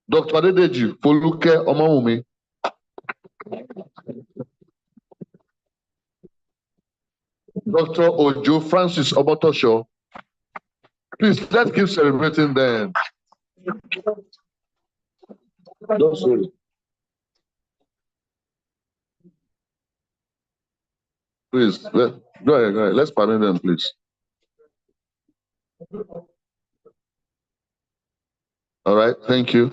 Dr. Adedeji Foluke Omawumi. Dr. Ojo Francis Obotosho. Please, let's keep celebrating them. Don't worry. Please, go ahead. Let's permit them, please. All right, thank you.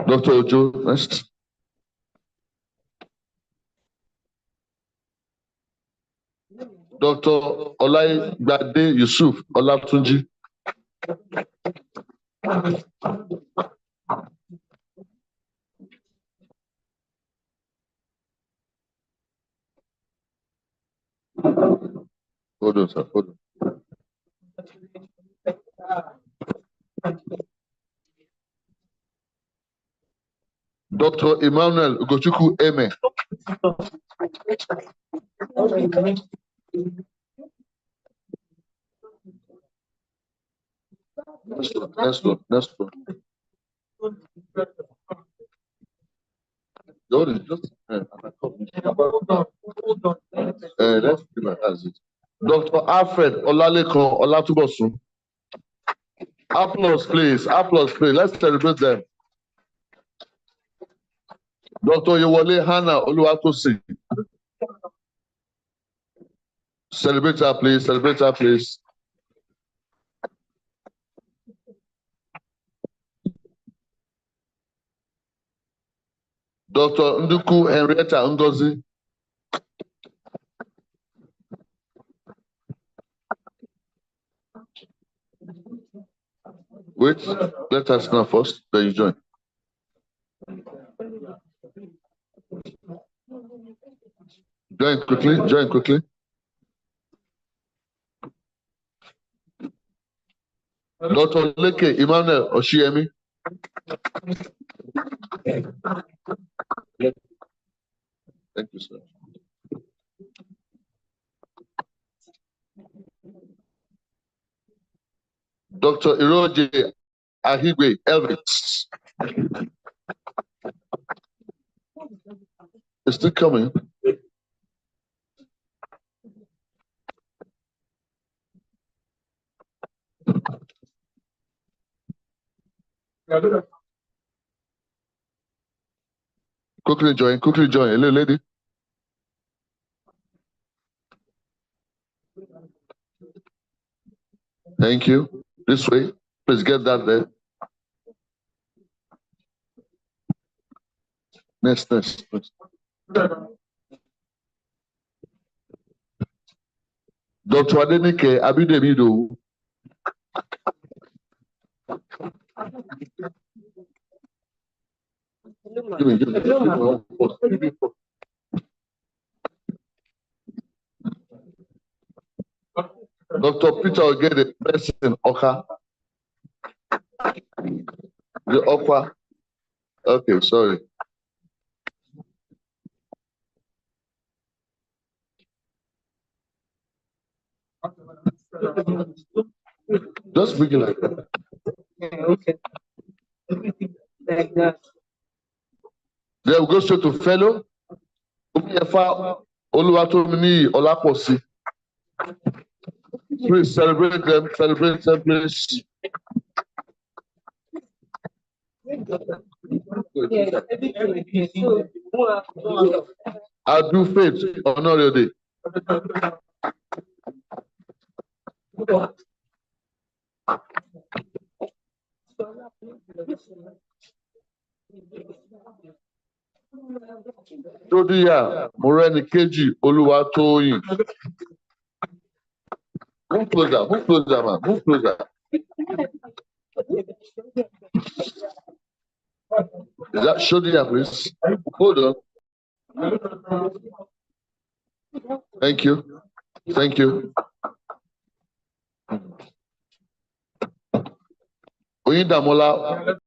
Dr. Ojo, next. Dr. Olai Gbade Yusuf Olatunji. Hold on, sir. Hold on. Dr. Emmanuel Ugochukwu Eme. Let's go. Just let's do that as it. Dr. Alfred Olalekan Olatubosun. Applause, please. Applause, please. Let's celebrate them. Dr. Yewole Hannah Oluwatosi. Celebrate her, please. Celebrate her, please. Dr. Nduku Henrietta Ngozi. Wait, let us know first, then you join. Join quickly. Dr. Leke Emmanuel Oshiemi. Thank you, sir. Dr. Iroje Ahigwe Elvis. It's still coming. Quickly join. Hello, lady. Thank you. This way. Please get that there. Next. Dr. Adenike Abidemido. Give me. Dr. Peter Ogede, person Oka. The Okwa. Okay, sorry. Just begin like that. Okay. Like that. Then we go straight to fellow. Oluwatomini Olaposi. Please celebrate them, please. I do faith honor your day. Jodiya Morenikeji Oluwatoyin. Move closer, man. Move closer. Is that Jodiya, please? Hold on. Thank you. Thank you. Oyindamola